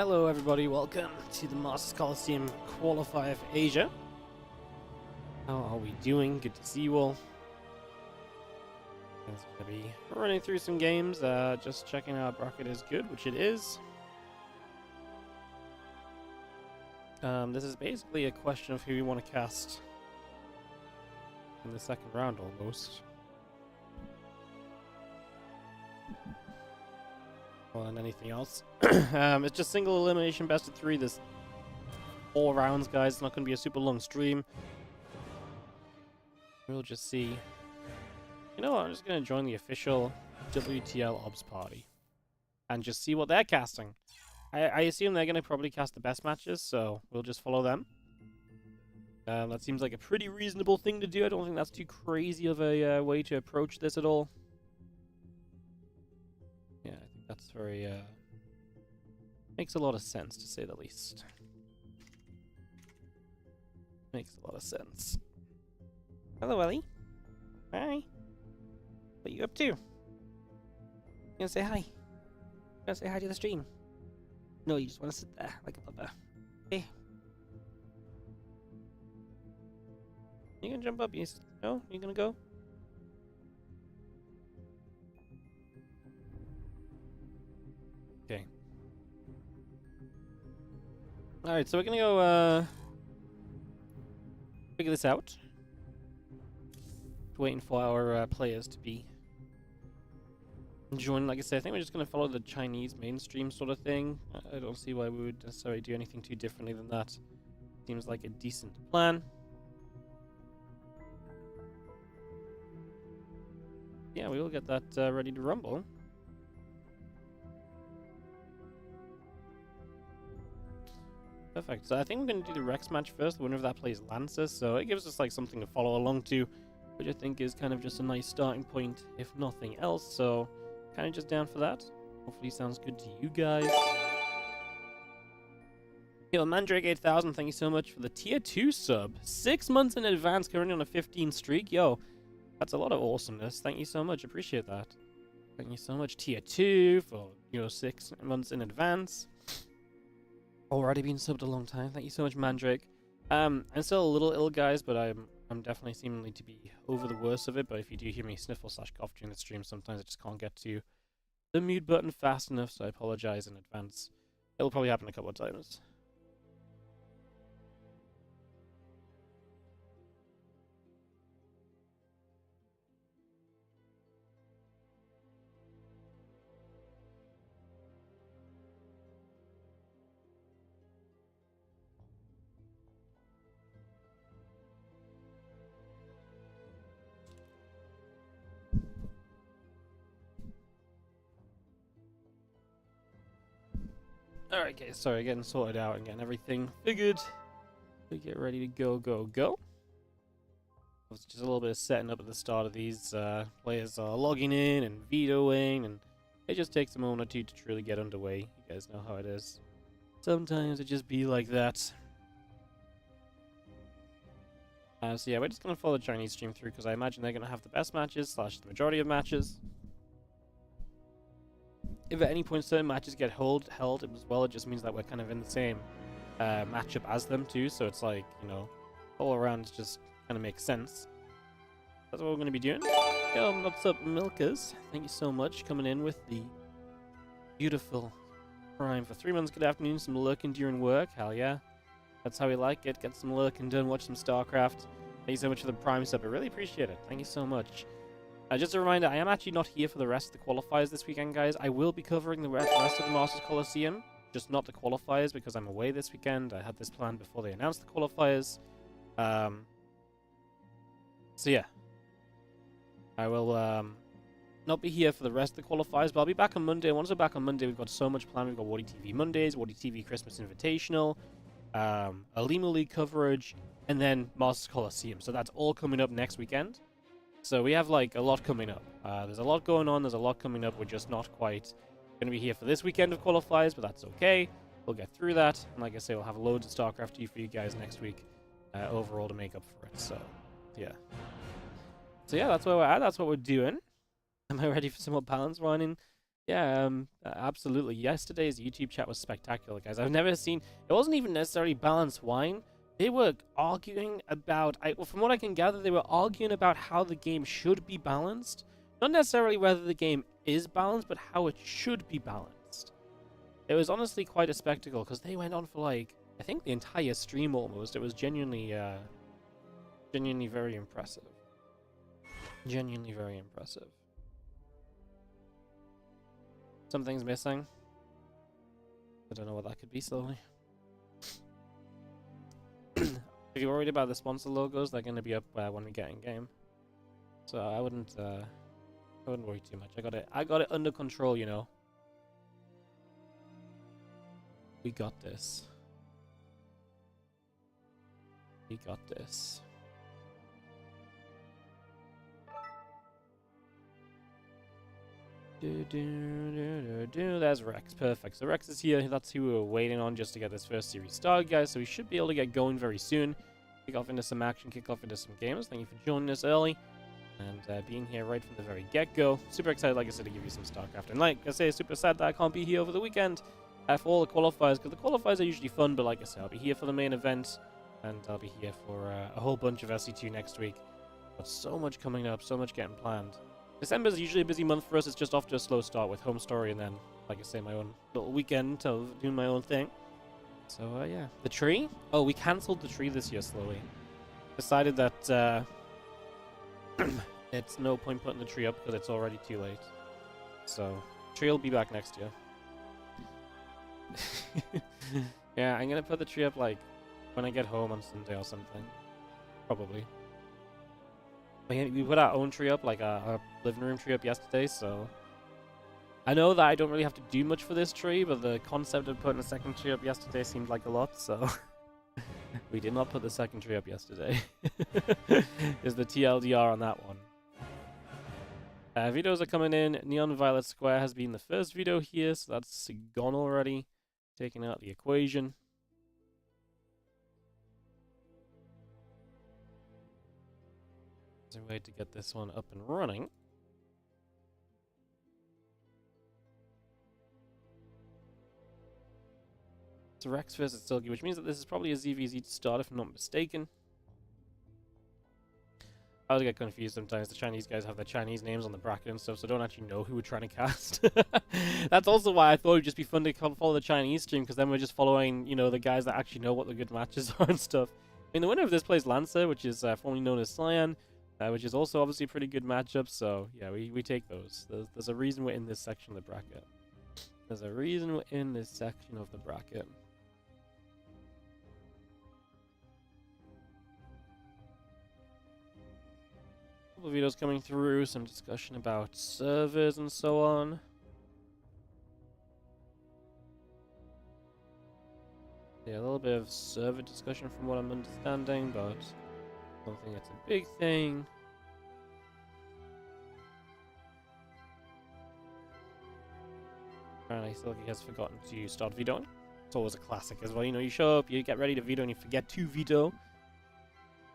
Hello everybody, welcome to the Masters Coliseum Qualifier for Asia. How are we doing? Good to see you all. It's going to be running through some games, just checking out our bracket is good, which it is. This is basically a question of who we want to cast in the second round almost. More than anything else. It's just single elimination best of 3. There's 4 rounds, guys. It's not going to be a super long stream. We'll just see. You know what? I'm just going to join the official WTL Obs party and just see what they're casting. I assume they're going to probably cast the best matches, so we'll just follow them. That seems like a pretty reasonable thing to do. I don't think that's too crazy of a way to approach this at all. Yeah, I think that's very, makes a lot of sense, to say the least. Makes a lot of sense. Hello, Ellie. Hi. What are you up to? You gonna say hi? You gonna say hi to the stream? No, you just wanna sit there like a pupper. Hey. You gonna jump up? No? You gonna go? Okay. Alright, so we're gonna go, figure this out. Waiting for our players to be joined. Like I said, I think we're just gonna follow the Chinese mainstream sort of thing. I don't see why we would necessarily do anything too differently than that. Seems like a decent plan. Yeah, we will get that ready to rumble. Perfect. So I think we're going to do the Rex match first. The winner of that plays Lancer, so it gives us like something to follow along to, which I think is kind of just a nice starting point, if nothing else. So kind of just down for that. Hopefully sounds good to you guys. Yo, Mandrake 8000, thank you so much for the tier 2 sub. 6 months in advance, currently on a 15 streak. Yo, that's a lot of awesomeness. Thank you so much. Appreciate that. Thank you so much, tier 2, for 6 months in advance. Already been subbed a long time. Thank you so much, Mandrake. I'm still a little ill, guys, but I'm definitely seemingly to be over the worst of it. But if you do hear me sniffle/cough during the stream, sometimes I just can't get to the mute button fast enough, so I apologize in advance. It'll probably happen a couple of times. Alright guys, sorry, getting sorted out and getting everything figured. We get ready to go. It's just a little bit of setting up at the start of these. Players are logging in and vetoing, and it just takes a moment or two to truly get underway. You guys know how it is. Sometimes it just be like that. So yeah, we're just going to follow the Chinese stream through, because I imagine they're going to have the best matches, / the majority of matches. If at any point certain matches get held as well, it just means that we're kind of in the same matchup as them too. So it's like, all around just kind of makes sense. That's what we're going to be doing. Yo, what's up, Milkers? Thank you so much coming in with the beautiful Prime for 3 months. Good afternoon. Some lurking during work. Hell yeah. That's how we like it. Get some lurking done. Watch some StarCraft. Thank you so much for the Prime sub. I really appreciate it. Thank you so much. Just a reminder, I am actually not here for the rest of the qualifiers this weekend, guys. I will be covering the rest of the Masters Coliseum, just not the qualifiers, because I'm away this weekend. I had this planned before they announced the qualifiers. So yeah. I will not be here for the rest of the qualifiers, but I'll be back on Monday. Once we're back on Monday, we've got so much planned. We've got WardiTV Mondays, WardiTV Christmas Invitational, Alima League coverage, and then Masters Coliseum. So that's all coming up next weekend. So we have like a lot coming up. There's a lot going on. There's a lot coming up. We're just not quite going to be here for this weekend of qualifiers, but that's okay. We'll get through that. And like I say, we'll have loads of StarCraft 2 for you guys next week overall to make up for it. So, yeah. So yeah, that's where we're at. That's what we're doing. Am I ready for some more balance running? Yeah, absolutely. Yesterday's YouTube chat was spectacular, guys. I've never seen. It wasn't even necessarily balanced wine. They were arguing about. Well, from what I can gather, they were arguing about how the game should be balanced. Not necessarily whether the game is balanced, but how it should be balanced. It was honestly quite a spectacle because they went on for like I think the entire stream almost. It was genuinely, genuinely very impressive. Genuinely very impressive. Something's missing. I don't know what that could be slowly. If you're worried about the sponsor logos, they're going to be up when we get in game. So I wouldn't worry too much. I got it under control, you know. We got this. We got this. There's Rex. Perfect. So Rex is here. That's who we were waiting on just to get this first series started, guys. So we should be able to get going very soon. Kick off into some action, kick off into some games. Thank you for joining us early and being here right from the very get-go. Super excited, like I said, to give you some StarCraft. And like I say, super sad that I can't be here over the weekend for all the qualifiers, because the qualifiers are usually fun, but like I said, I'll be here for the main event, and I'll be here for a whole bunch of SC2 next week. But so much coming up, so much getting planned. December is usually a busy month for us. It's just off to a slow start with Home Story and then, like I say, my own little weekend of doing my own thing. So, yeah. The tree? Oh, we cancelled the tree this year slowly. Decided that it's no point putting the tree up because it's already too late. So, tree will be back next year. Yeah, I'm going to put the tree up, like, when I get home on Sunday or something. Probably. We put our own tree up, like our living room tree up yesterday, so I know that I don't really have to do much for this tree, but the concept of putting a second tree up yesterday seemed like a lot, so we did not put the second tree up yesterday. Is the TLDR on that one. Videos are coming in. Neon Violet Square has been the first video here, so that's gone already. Taking out the equation. There's a way to get this one up and running. It's Rex versus Silky, which means that this is probably a ZVZ to start, if I'm not mistaken. I always get confused sometimes. The Chinese guys have their Chinese names on the bracket and stuff, so I don't actually know who we're trying to cast. That's also why I thought it would just be fun to follow the Chinese stream, because then we're just following, you know, the guys that actually know what the good matches are and stuff. I mean, the winner of this plays Lancer, which is formerly known as Cyan. Which is also obviously a pretty good matchup, so yeah, we take those. There's a reason we're in this section of the bracket. There's a reason we're in this section of the bracket. A couple of videos coming through, some discussion about servers and so on. Yeah, a little bit of server discussion from what I'm understanding, but I don't think it's a big thing. Apparently Silky has forgotten to start vetoing. It's always a classic as well. You know, you show up, you get ready to veto, and you forget to veto.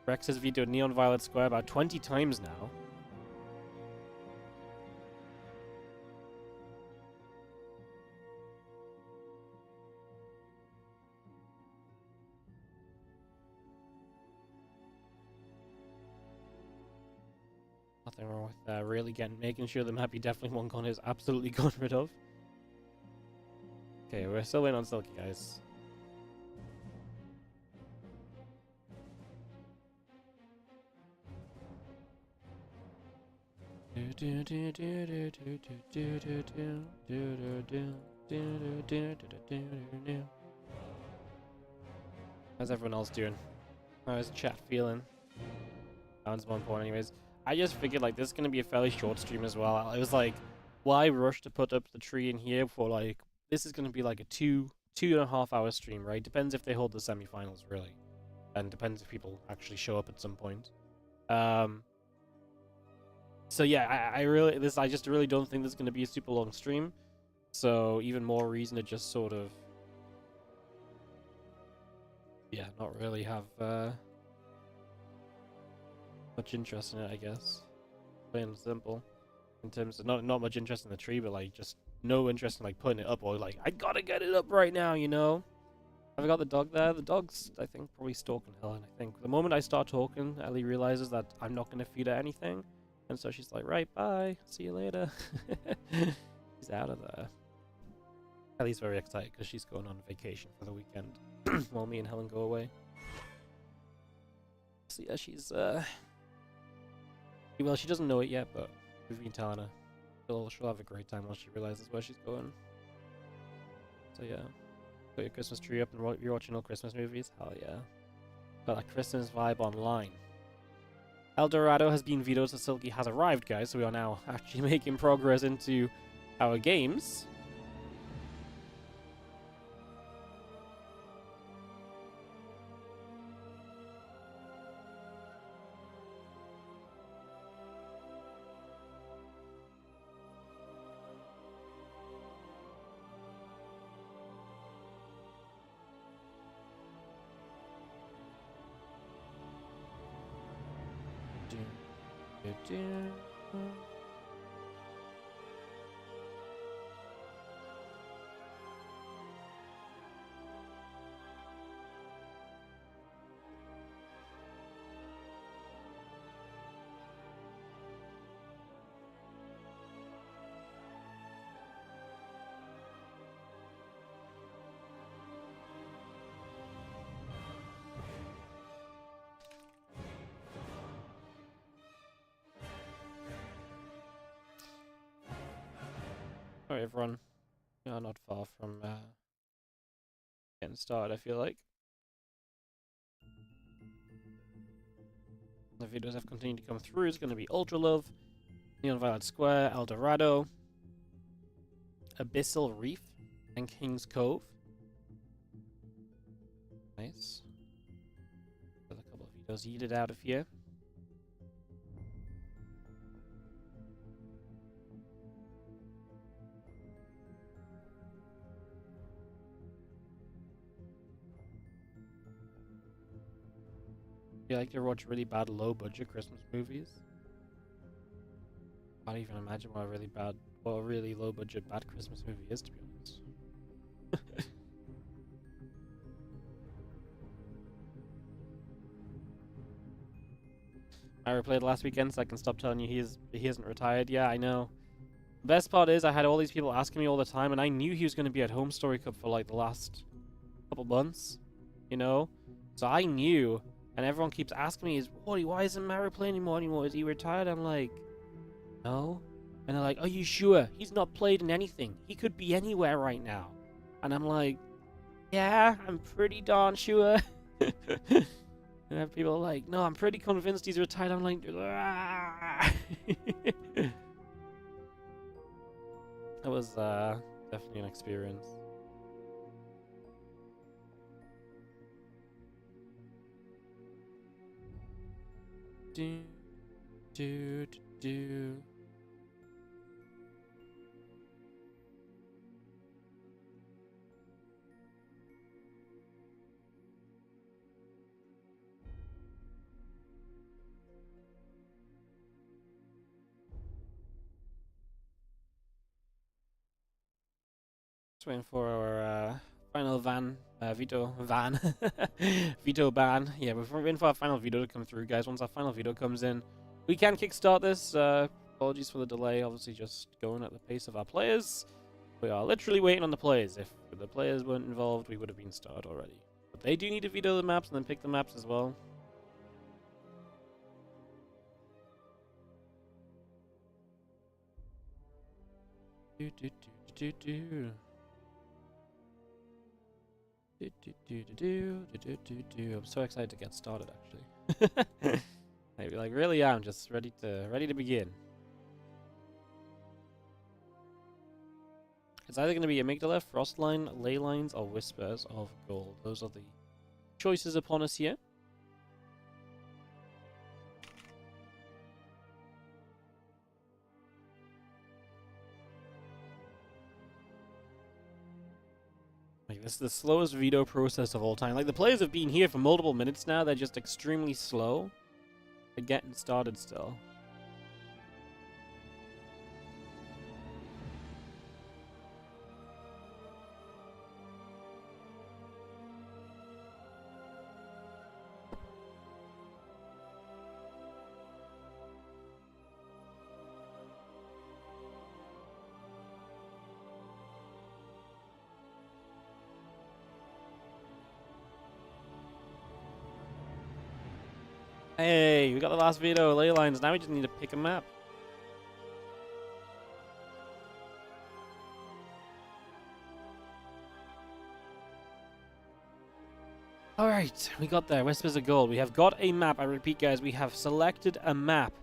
Rex has vetoed Neon Violet Square about 20 times now. Nothing wrong with really making sure the map you definitely want gone is absolutely got rid of. Okay, we're still waiting on Silky, guys. How's everyone else doing? How's chat feeling? Sounds more important anyways. I just figured like this is gonna be a fairly short stream as well. I was like, why rush to put up the tree in here for like this is gonna be like a 2.5 hour stream, right? Depends if they hold the semifinals really. And depends if people actually show up at some point. So yeah, I just really don't think this is gonna be a super long stream. So even more reason to just sort of not really have much interest in it, I guess. Plain and simple. In terms of not much interest in the tree, but like just no interest in like putting it up or like I gotta get it up right now, you know. Have I got the dog there? The dog's, I think, probably stalking Helen. I think the moment I start talking, Ellie realizes that I'm not gonna feed her anything, and so she's like, right, bye, see you later. She's out of there. Ellie's very excited because she's going on vacation for the weekend while me and Helen go away. So yeah, she's well, she doesn't know it yet, but we've been telling her. She'll have a great time once she realizes where she's going. So yeah, got your Christmas tree up and you're watching all Christmas movies? Hell yeah. Got that Christmas vibe online. El Dorado has been vetoed, so Silky has arrived, guys. So we are now actually making progress into our games. Alright, everyone. We are not far from getting started, I feel like. The videos have continued to come through. It's going to be Ultra Love, Neon Violet Square, El Dorado, Abyssal Reef, and King's Cove. Nice. Got a couple of videos yeeted out of here. You like to watch really bad low-budget Christmas movies? I can't even imagine what a really low-budget bad Christmas movie is, to be honest. I replayed last weekend, so I can stop telling you he isn't retired. Yeah, I know. The best part is I had all these people asking me all the time, and I knew he was going to be at Home Story Cup for like the last couple months, you know. So I knew. And everyone keeps asking me, why isn't Mario playing anymore? Is he retired? I'm like, no. And they're like, are you sure? He's not played in anything. He could be anywhere right now. And I'm like, yeah, I'm pretty darn sure. And have people like, no, I'm pretty convinced he's retired. I'm like, ah. That was definitely an experience. Do. Just waiting for our final veto ban. Yeah, we're waiting for our final veto to come through, guys. Once our final veto comes in, we can kickstart this. Apologies for the delay. Obviously, just going at the pace of our players. We are literally waiting on the players. If the players weren't involved, we would have been started already. But they do need to veto the maps and then pick the maps as well. I'm so excited to get started, actually. I like really am just ready to begin. It's either going to be Amygdala, Frostline, Ley Lines, or Whispers of Gold. Those are the choices upon us here. Like, this is the slowest veto process of all time. Like, the players have been here for multiple minutes now. They're just extremely slow. They're getting started still. Hey, we got the last veto, ley lines. Now we just need to pick a map. Alright, we got there. Whispers of Gold. We have got a map. I repeat, guys, we have selected a map.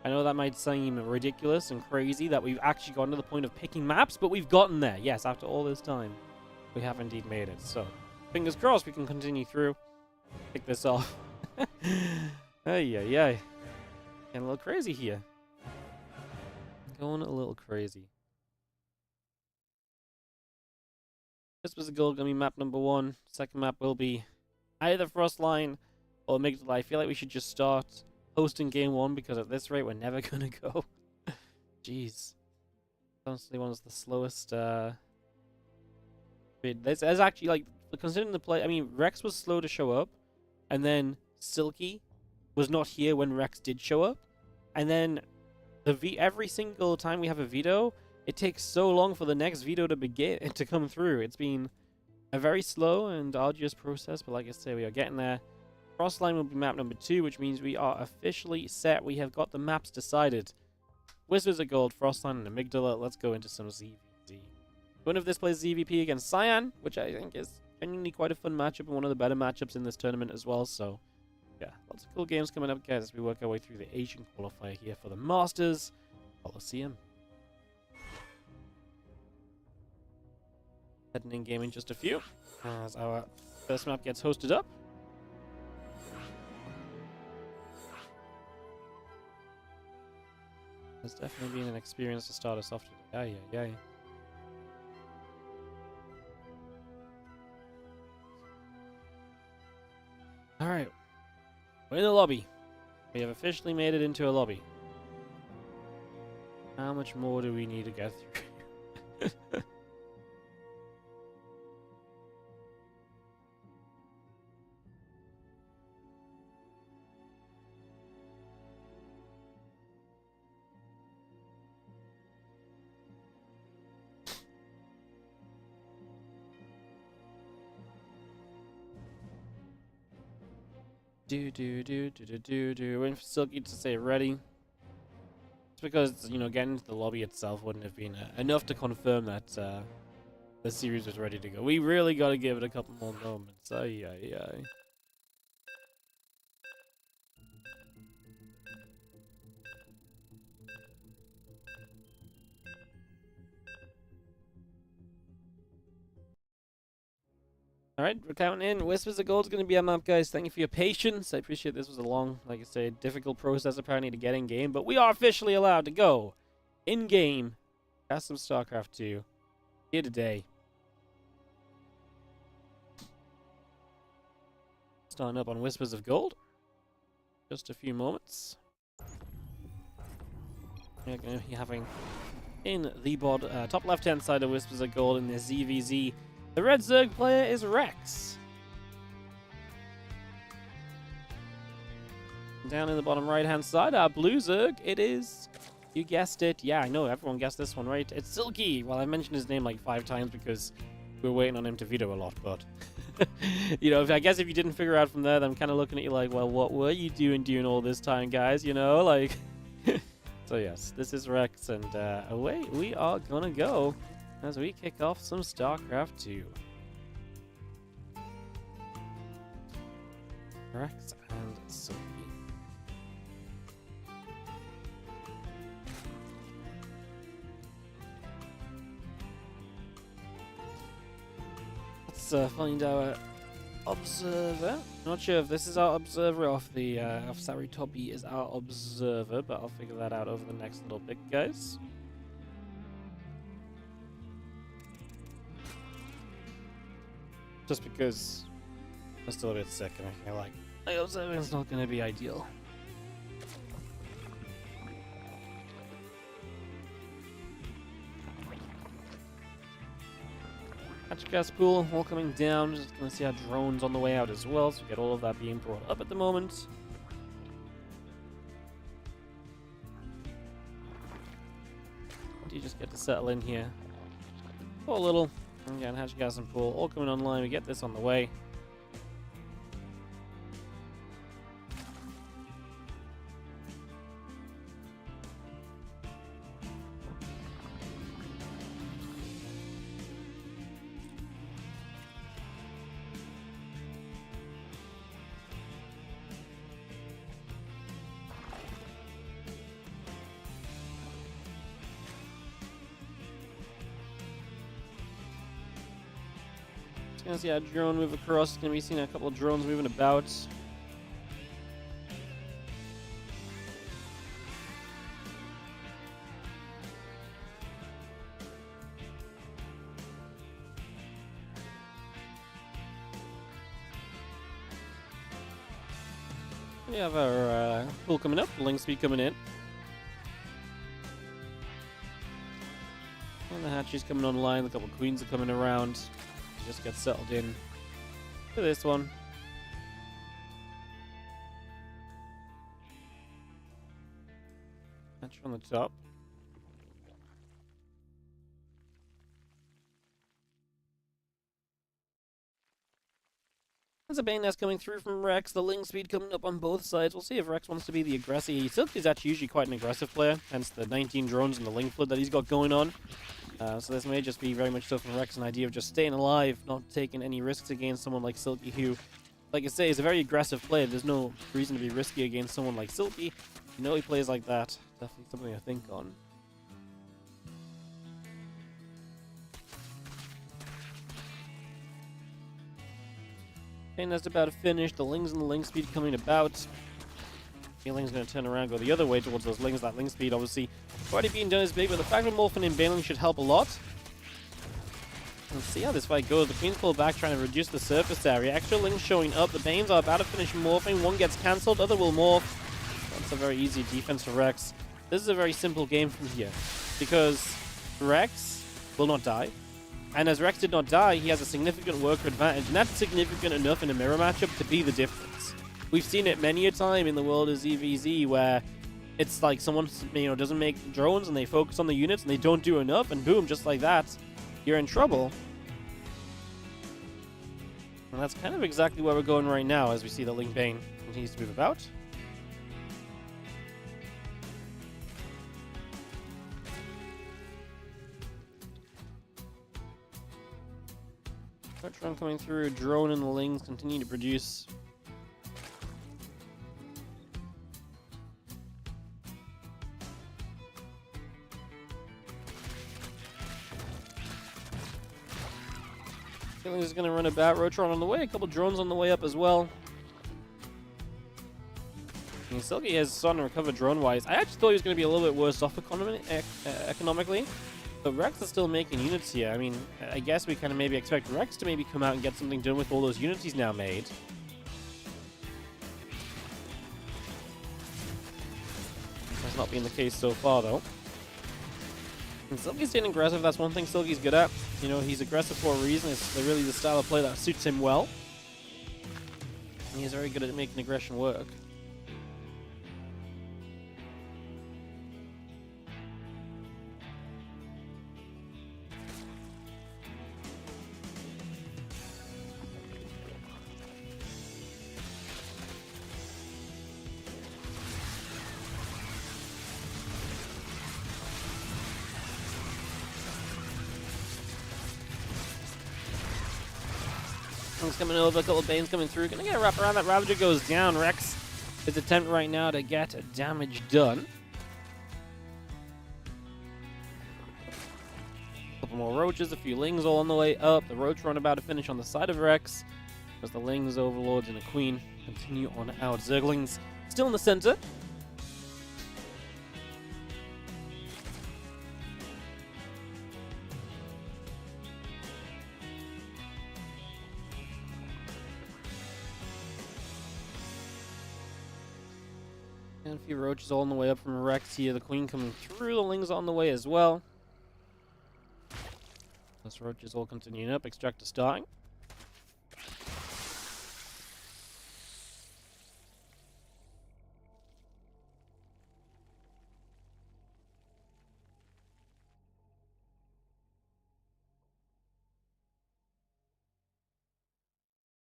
I know that might seem ridiculous and crazy that we've actually gotten to the point of picking maps, but we've gotten there. Yes, after all this time, we have indeed made it. So, fingers crossed we can continue through. Pick this off. Ay, ay, ay. Getting a little crazy here. Going a little crazy. Whispers of Gold going to be map number 1. Second map will be either Frostline or Miggy. I feel like we should just start hosting game 1 because at this rate we're never gonna go. Jeez. Honestly, one of the slowest. There's actually, like, considering the play. I mean, Rex was slow to show up, and then Silky was not here when Rex did show up, and then every single time we have a veto, it takes so long for the next veto to come through. It's been a very slow and arduous process, but like I say, we are getting there. Frostline will be map number 2, which means we are officially set. We have got the maps decided. Whispers of Gold, Frostline, and Amygdala. Let's go into some ZVZ. One of this plays ZVP against Cyan, which I think is genuinely quite a fun matchup and one of the better matchups in this tournament as well. So, yeah, lots of cool games coming up, guys, as we work our way through the Asian qualifier here for the Masters COLISEUM. Heading in game in just a few, as our first map gets hosted up. It's definitely been an experience to start us off today. Yeah. Alright. We're in the lobby. We have officially made it into a lobby. How much more do we need to get through? Waiting for Silky to say ready. It's because, you know, getting into the lobby itself wouldn't have been enough to confirm that the series was ready to go. We really got to give it a couple more moments. Ay. Alright, we're counting in. Whispers of Gold is going to be our map, guys. Thank you for your patience. I appreciate this was a long, like I say, difficult process apparently to get in game, but we are officially allowed to go in game. Cast some StarCraft 2 here today. Starting up on Whispers of Gold. Just a few moments. We're going to be having in the top left-hand side of Whispers of Gold in the ZVZ. The red Zerg player is Rex. Down in the bottom right-hand side, our blue Zerg, it is, you guessed it. Yeah, I know, everyone guessed this one, right? It's Silky. Well, I mentioned his name like 5 times because we were waiting on him to veto a lot, but you know, I guess if you didn't figure out from there, then I'm kind of looking at you like, well, what were you doing all this time, guys? You know, like, so yes, this is Rex, and away we are gonna go as we kick off some StarCraft 2. Rex and Silky. Let's find our observer. Not sure if this is our observer or if the Saritopi is our observer, but I'll figure that out over the next little bit, guys. Just because I'm still a bit sick and I feel like my observing is not going to be ideal. Hatch gas pool all coming down. Just going to see our drones on the way out as well, so we get all of that being brought up at the moment. Do you just get to settle in here for a little? Again, hatch gas and pool all coming online. We get this on the way. It's gonna see a drone move across. It's gonna be seeing a couple of drones moving about. We have our pool coming up, link speed coming in. And the hatcheries coming online, a couple of queens are coming around. Just get settled in for this one. Hatch on the top. There's a bane nest coming through from Rex, the link speed coming up on both sides. We'll see if Rex wants to be the aggressor. Silky is actually usually quite an aggressive player, hence the 19 drones and the link flood that he's got going on. So this may just be very much so from Rex, an idea of just staying alive, not taking any risks against someone like Silky, who, like I say, is a very aggressive player. There's no reason to be risky against someone like Silky. You know he plays like that. Definitely something to think on. Okay, that's about to finish. The lings and the link speed coming about. Baneling's going to turn around, go the other way towards those lings. That link speed, obviously, already being done is big, but the fact that Morphin and Baneling should help a lot. Let's see how this fight goes. The Queens pull back, trying to reduce the surface area. Extra lings showing up. The Banes are about to finish morphing. One gets cancelled, other will morph. That's a very easy defense for Rex. This is a very simple game from here, because Rex will not die. And as Rex did not die, he has a significant worker advantage, and that's significant enough in a mirror matchup to be the difference. We've seen it many a time in the world of ZVZ where it's like someone, doesn't make drones and they focus on the units and they don't do enough, and boom, just like that, you're in trouble. And that's kind of exactly where we're going right now as we see the Link Bane continues to move about. Drone coming through, drone and the lings continue to produce. Feeling is going to run about. Rotron on the way, a couple drones on the way up as well. And Silky has started to recover drone-wise. I actually thought he was going to be a little bit worse off economically. But Rex is still making units here. I mean, I guess we kind of maybe expect Rex to maybe come out and get something done with all those units he's now made. That's not been the case so far, though. And Silky's staying aggressive. That's one thing Silky's good at. He's aggressive for a reason. It's really the style of play that suits him well. And he's very good at making aggression work. Coming over, a couple of Banes coming through. Gonna get a wrap around. That Ravager goes down. Rex, his attempt right now to get damage done. A couple more Roaches, a few Lings all on the way up. The Roach run about to finish on the side of Rex. As the Lings, Overlords, and the Queen continue on out. Zerglings still in the center. And a few Roaches all on the way up from Rex here. The Queen coming through. The Lings on the way as well. Those Roaches all continuing up. Extractor starting.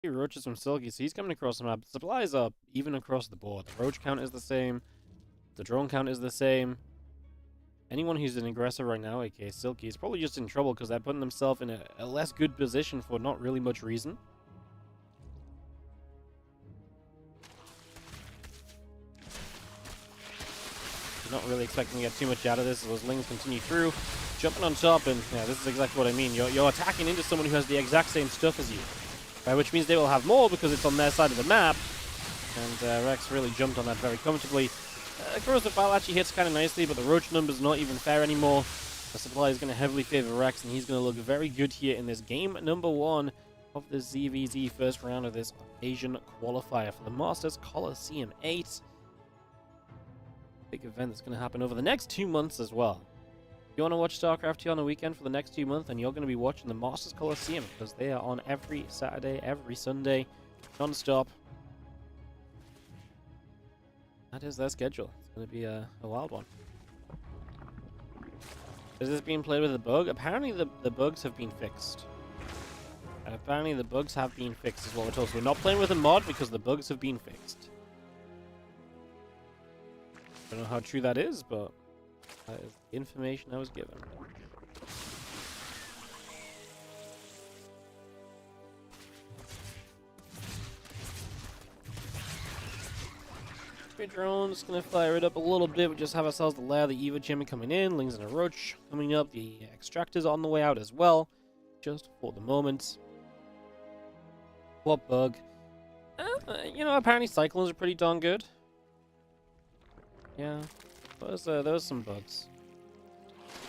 Roaches from Silky, so he's coming across the map. Supplies are even across the board. The Roach count is the same. The drone count is the same. Anyone who's an aggressor right now, aka Silky, is probably just in trouble because they're putting themselves in a less good position for not really much reason. Not really expecting to get too much out of this as those Lings continue through. jumping on top, and yeah, this is exactly what I mean. You're attacking into someone who has the exact same stuff as you, right? Which means they will have more because it's on their side of the map. And Rex really jumped on that very comfortably. Corrosive File actually hits kind of nicely, but the roach number's not even fair anymore. The supply is going to heavily favor Rex, and he's going to look very good here in this game number 1 of the ZVZ first round of this Asian qualifier for the Masters Coliseum 8. Big event that's going to happen over the next 2 months as well. If you want to watch StarCraft here on the weekend for the next 2 months, then you're going to be watching the Masters Coliseum, because they are on every Saturday, every Sunday, non-stop. That is their schedule. It's going to be a wild one. Is this being played with a bug? Apparently the bugs have been fixed. Apparently the bugs have been fixed is what we're told. So we're not playing with a mod because the bugs have been fixed. I don't know how true that is, but that is the information I was given. Drone's gonna fire it up a little bit. We just have ourselves the lair, the Eva Gem coming in, Lings and a Roach coming up, the Extractor's on the way out as well, just for the moment. What bug? You know, apparently Cyclones are pretty darn good. Yeah, there was some bugs.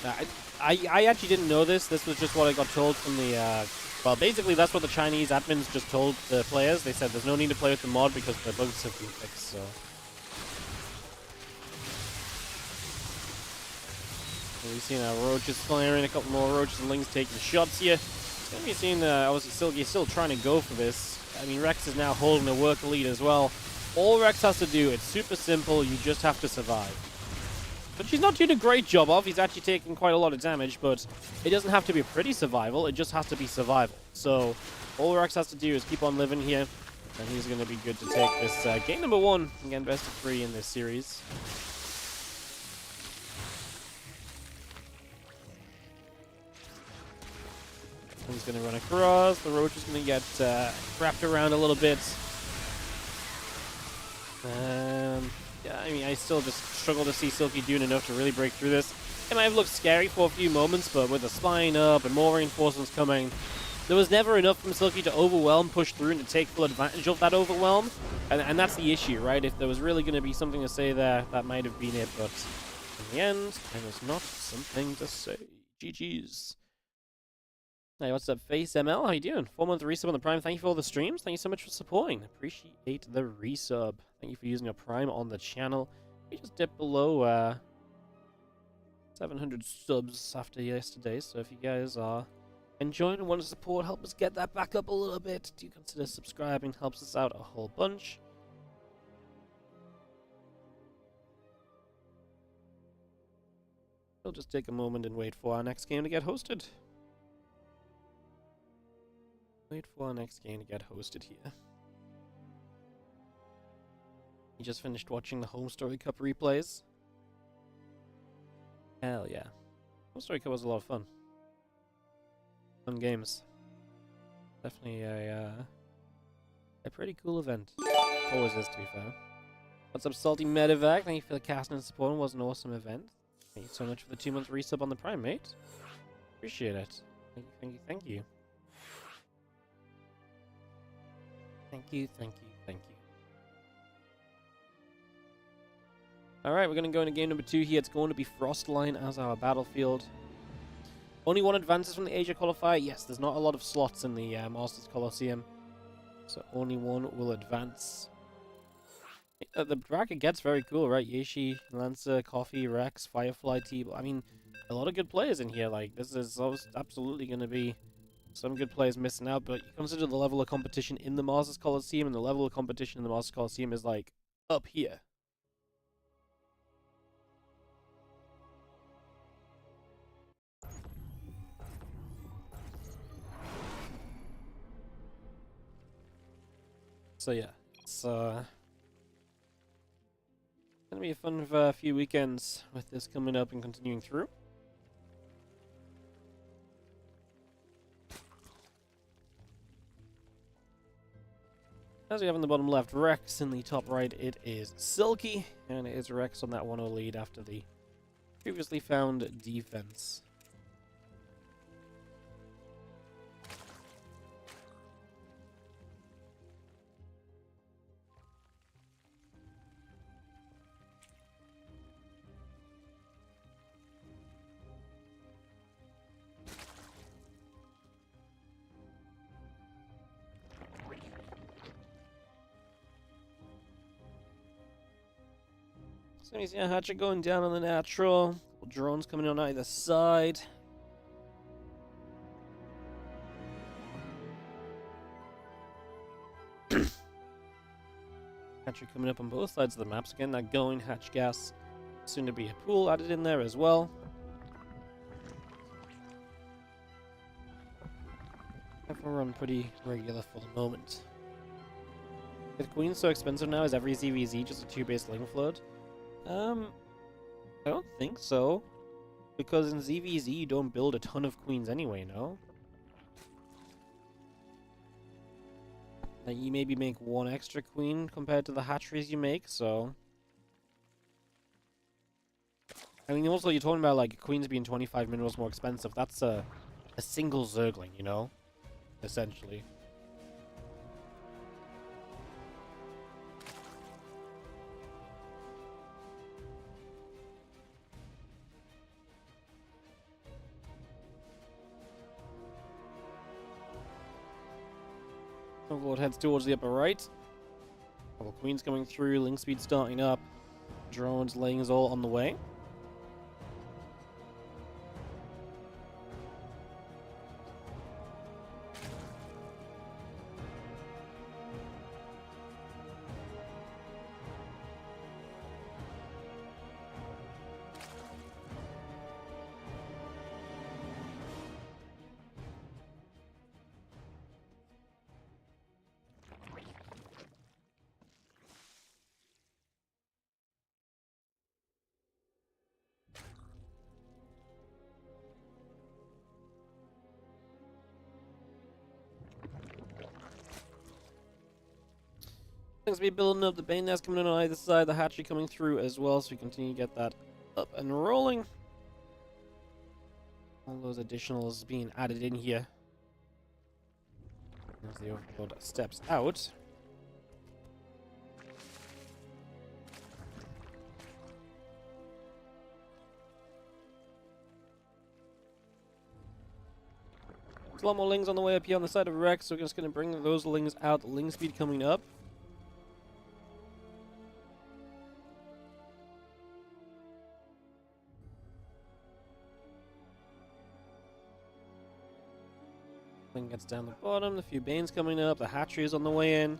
I actually didn't know this. This was just what I got told from the, well, basically that's what the Chinese admins just told the players. They said there's no need to play with the mod because the bugs have been fixed, so. We've seen Roaches firing, a couple more Roaches and Lings taking shots here. It's going to be seen, obviously, Silky is still trying to go for this. I mean, Rex is now holding the work lead as well. All Rex has to do, it's super simple, you just have to survive. But she's not doing a great job of. He's actually taking quite a lot of damage, but it doesn't have to be a pretty survival, it just has to be survival. So, all Rex has to do is keep on living here, and he's going to be good to take this game number 1, again, best of 3 in this series. He's going to run across. The Roach is going to get wrapped around a little bit. Yeah, I mean, I still just struggle to see Silky doing enough to really break through this. It might have looked scary for a few moments, but with the spine up and more reinforcements coming, there was never enough from Silky to overwhelm, push through, and to take full advantage of that overwhelm. And that's the issue, right? If there was really going to be something to say there, that might have been it. But in the end, there was not something to say. GG's. Hey, what's up, Face ML? How you doing? 4-month resub on the Prime. Thank you for all the streams. Thank you so much for supporting. Appreciate the resub. Thank you for using your Prime on the channel. We just dipped below 700 subs after yesterday, so if you guys are enjoying and want to support, help us get that back up a little bit. Do consider subscribing. Helps us out a whole bunch. We'll just take a moment and wait for our next game to get hosted. Wait for our next game to get hosted here. You just finished watching the Home Story Cup replays? Hell yeah. Home Story Cup was a lot of fun. Fun games. Definitely a pretty cool event. Always is, to be fair. What's up, Salty Medevac? Thank you for the casting and support. It was an awesome event. Thank you so much for the 2-month resub on the Prime, mate. Appreciate it. Thank you, thank you, thank you. Thank you, thank you, thank you. Alright, we're going to go into game number 2 here. It's going to be Frostline as our battlefield. Only 1 advances from the Asia qualifier. Yes, there's not a lot of slots in the Masters Coliseum. So only 1 will advance. The bracket gets very cool, right? Yeshi, Lancer, Coffee, Rex, Firefly, T. I mean, a lot of good players in here. Like, this is absolutely going to be some good players missing out, but you consider the level of competition in the Masters Coliseum, and the level of competition in the Masters Coliseum is, like, up here. So, yeah, it's gonna be a fun few weekends with this coming up and continuing through. As we have in the bottom left, Rex. In the top right, it is Silky. And it is Rex on that 1-0 lead after the previously found defense. So you see a hatchet going down on the natural. Drones coming on either side. Hatchery coming up on both sides of the maps. Again, that going hatch gas. Soon to be a pool added in there as well. Everyone run pretty regular for the moment. With Queen so expensive now, is every ZVZ just a 2-base link flood? I don't think so. Because in ZVZ you don't build a ton of queens anyway, no? Like you maybe make one extra queen compared to the hatcheries you make, so... I mean, also you're talking about like queens being 25 minerals more expensive. That's a single Zergling, you know? Essentially. Overlord heads towards the upper right. Couple queens coming through, link speed starting up. Drones laying us all on the way. Things be building up, the Bane nest coming in on either side, the hatchery coming through as well, so we continue to get that up and rolling. All those additionals being added in here. As the Overlord steps out. There's a lot more lings on the way up here on the side of Rex, so we're just going to bring those lings out. Ling speed coming up. Ling gets down the bottom, a few Banes coming up, the hatchery is on the way in.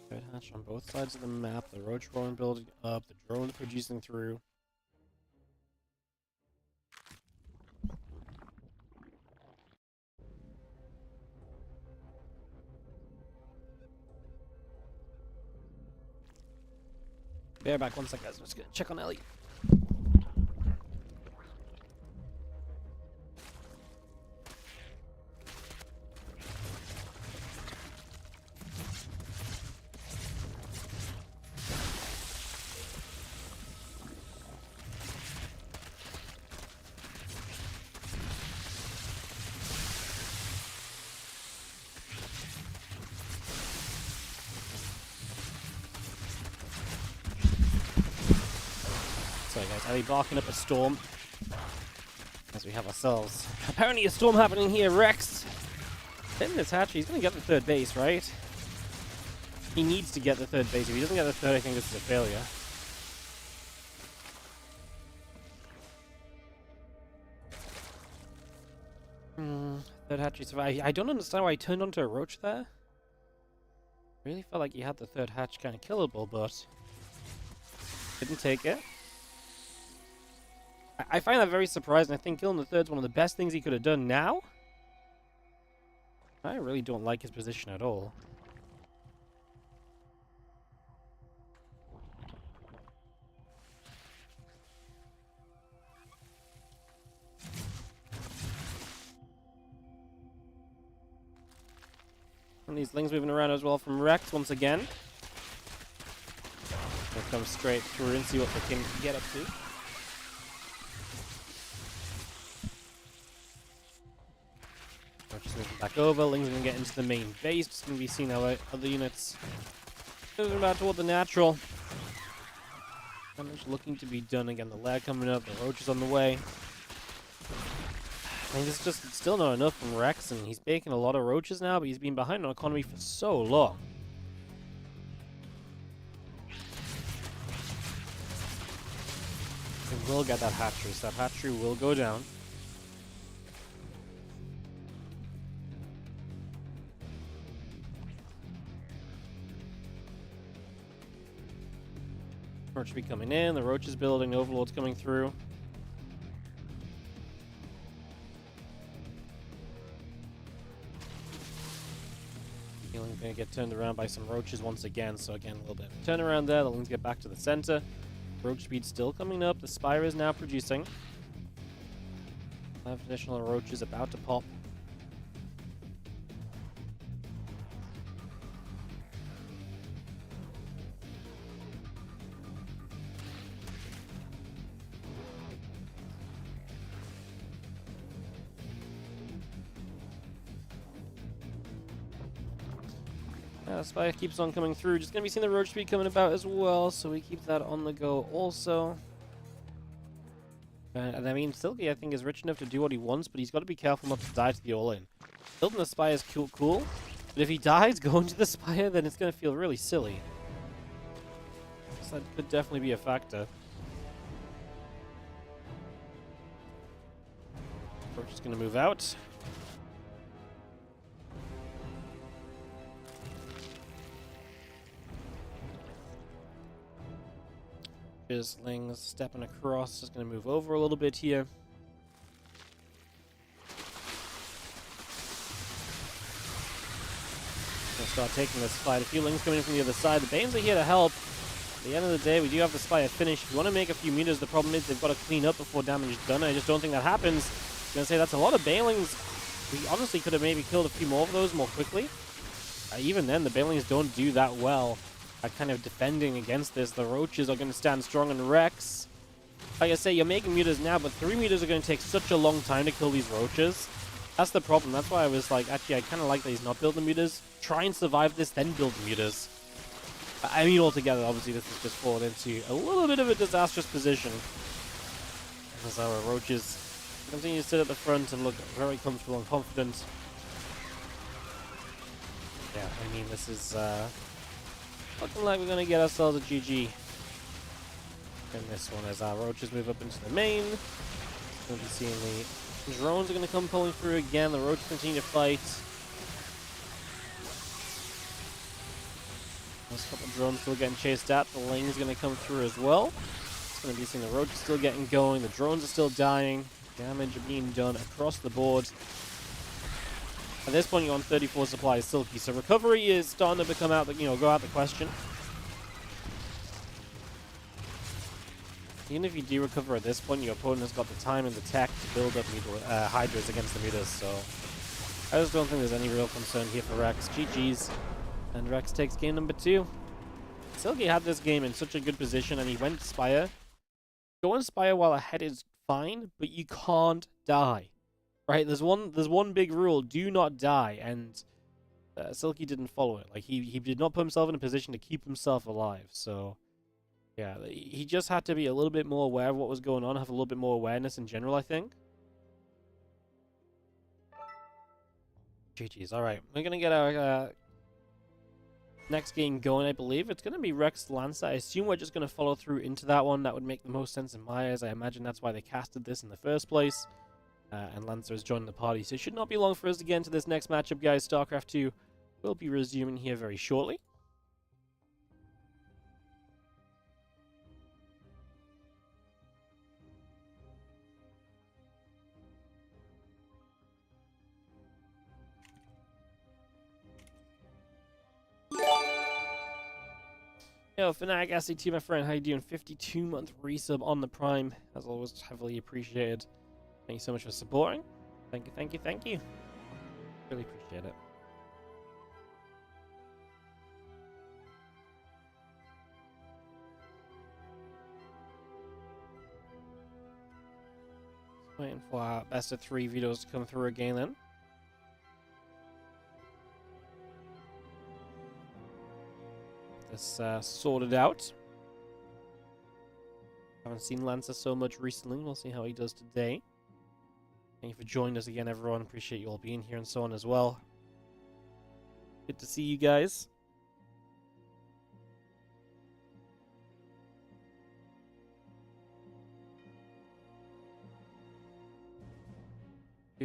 Third hatch on both sides of the map, the roach rolling building up, the drones producing through. Bear back 1 sec, guys. I'm just gonna check on Ellie. Sorry guys, Ellie barking up a storm. As we have ourselves apparently a storm happening here. Rex in this hatchery, he's gonna get the third base, right? He needs to get the third base. If he doesn't get the third, I think this is a failure. Third hatchery survived. I don't understand why he turned onto a roach there. Really felt like he had the third hatch kind of killable, but didn't take it. I find that very surprising. I think killing the third's one of the best things he could have done now. I really don't like his position at all. And these lings moving around as well from Rex once again. They'll come straight through and see what they can get up to. Just moving back over, Ling's gonna get into the main base, just gonna be seeing how other units moving about toward the natural. Damage looking to be done again, the lair coming up, the roach is on the way. I mean, this is just still not enough from Rex, and he's baking a lot of roaches now, but he's been behind on economy for so long. We will get that hatchery, so that hatchery will go down. Roach should be coming in, the roach is building, the overlord's coming through. Healing gonna get turned around by some roaches once again, so again a little bit of a turnaround there. The Lings get back to the center. Roach speed still coming up, the Spire is now producing. 5 additional roaches about to pop. Spire keeps on coming through. Just going to be seeing the roach speed coming about as well, so we keep that on the go also. And I mean, Silky, I think, is rich enough to do what he wants, but he's got to be careful not to die to the all-in. Building the Spire is cool, but if he dies going to the Spire, then it's going to feel really silly. So that could definitely be a factor. Roach is going to move out. Lings stepping across, just going to move over a little bit here. Gonna start taking this fight. A few Lings coming in from the other side. The Banes are here to help. At the end of the day, we do have the Spire finished. If you want to make a few meters, the problem is they've got to clean up before damage is done. I just don't think that happens. I'm going to say that's a lot of Banelings. We honestly could have maybe killed a few more of those more quickly. Even then, the Banelings don't do that well. Kind of defending against this. The roaches are going to stand strong on Rex. Like I say, you're making meters now, but 3 meters are going to take such a long time to kill these roaches. That's the problem. That's why I was like, actually, I kind of like that he's not building meters. Try and survive this, then build meters. I mean, altogether, obviously, this has just fallen into a little bit of a disastrous position. As our roaches continue to sit at the front and look very comfortable and confident. Yeah, I mean, this is looking like we're going to get ourselves a GG in this one as our roaches move up into the main. We'll be seeing the drones are going to come pulling through again. The roaches continue to fight. There's a couple of drones still getting chased out. The lane is going to come through as well. It's going to be seeing the roaches still getting going. The drones are still dying. Damage being done across the board. At this point, you're on 34 supplies Silky, so recovery is starting to become out, go out the question. Even if you do recover at this point, your opponent has got the time and the tech to build up Hydras against the meters, so I just don't think there's any real concern here for Rex. GG's, and Rex takes game number 2. Silky had this game in such a good position, and he went Spire. Going Spire while ahead is fine, but you can't die. Right, there's one big rule: do not die, and Silky didn't follow it. Like he did not put himself in a position to keep himself alive. So yeah, he just had to be a little bit more aware of what was going on, have a little bit more awareness in general, I think. GG's. All right, we're gonna get our next game going. I believe it's gonna be Rex Lancer. I assume we're just gonna follow through into that one. That would make the most sense in my eyes. I imagine that's why they casted this in the first place. And Lancer has joined the party, so it should not be long for us to get into this next matchup, guys. StarCraft 2 will be resuming here very shortly. Yo, Fnatic SCT, my friend, how you doing? 52-month resub on the Prime, as always, heavily appreciated. Thank you so much for supporting. Thank you, thank you, thank you. Really appreciate it. Waiting for our best of 3 videos to come through again then. This sorted out. Haven't seen Lancer so much recently. We'll see how he does today. Thank you for joining us again, everyone. Appreciate you all being here and so on as well. Good to see you guys.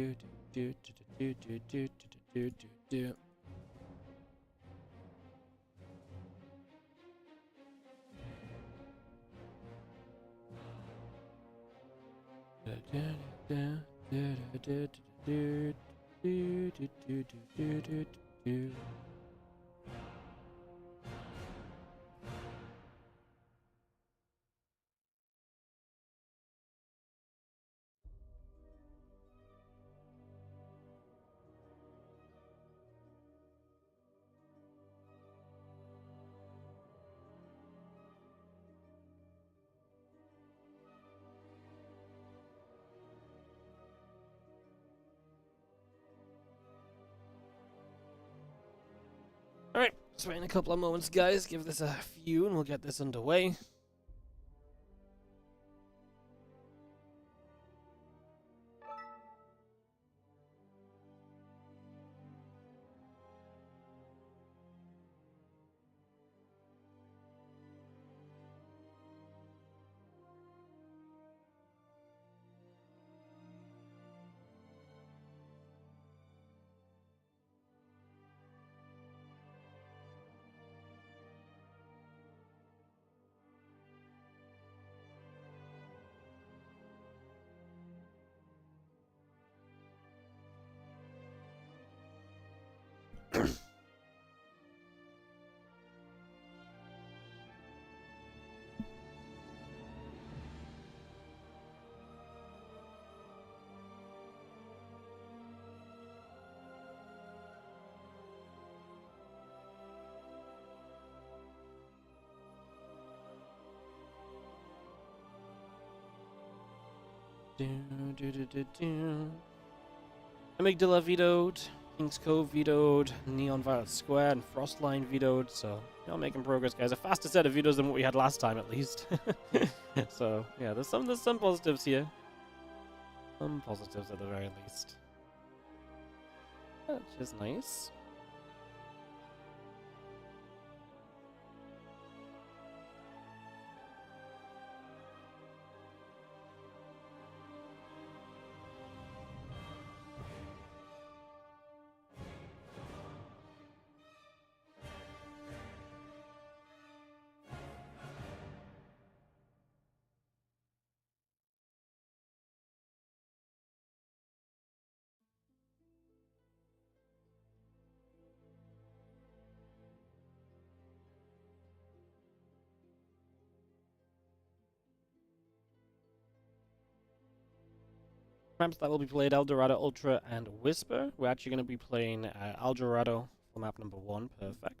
do do do do do do do do. Alright, just wait in a couple of moments, guys. Give this a few and we'll get this underway. Amygdala vetoed, King's Cove vetoed, Neon Violet Square and Frostline vetoed, so you know, making progress, guys. A faster set of vetoes than what we had last time, at least. So yeah, there's some positives here. Some positives at the very least. Which is nice. Maps that will be played: Eldorado, Ultra, and Whisper. We're actually going to be playing Eldorado for map number 1. Perfect.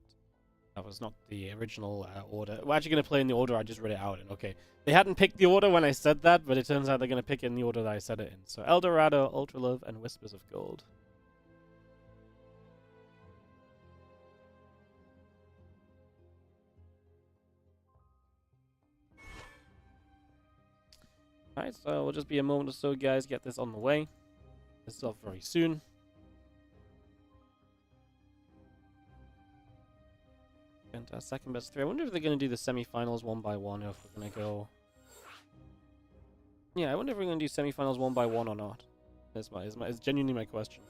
That was not the original order. We're actually going to play in the order I just read it out in. Okay. They hadn't picked the order when I said that, but it turns out they're going to pick it in the order that I said it in. So Eldorado, Ultra Love, and Whispers of Gold. Alright, so we'll just be a moment or so, guys. Get this on the way. This is off very soon. And second best 3. I wonder if they're going to do the semi-finals 1 by 1, or if we're going to go... Yeah, I wonder if we're going to do semi-finals 1 by 1 or not. It's genuinely my question.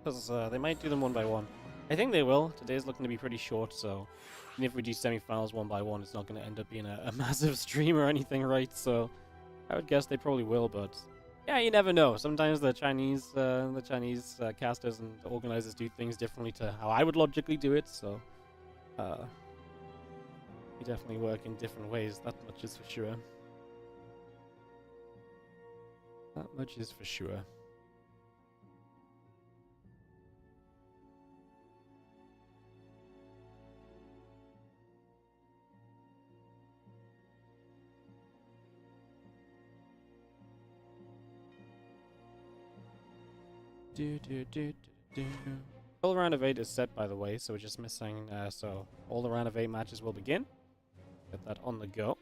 Because they might do them 1 by 1. I think they will. Today's looking to be pretty short, so... Even if we do semi-finals 1 by 1, it's not going to end up being a massive stream or anything, right? So... I would guess they probably will, but... Yeah, you never know. Sometimes the Chinese casters and organizers do things differently to how I would logically do it, so... we definitely work in different ways, that much is for sure. That much is for sure. All round of 8 is set, by the way, so we're just missing, so all the round of 8 matches will begin. Get that on the go.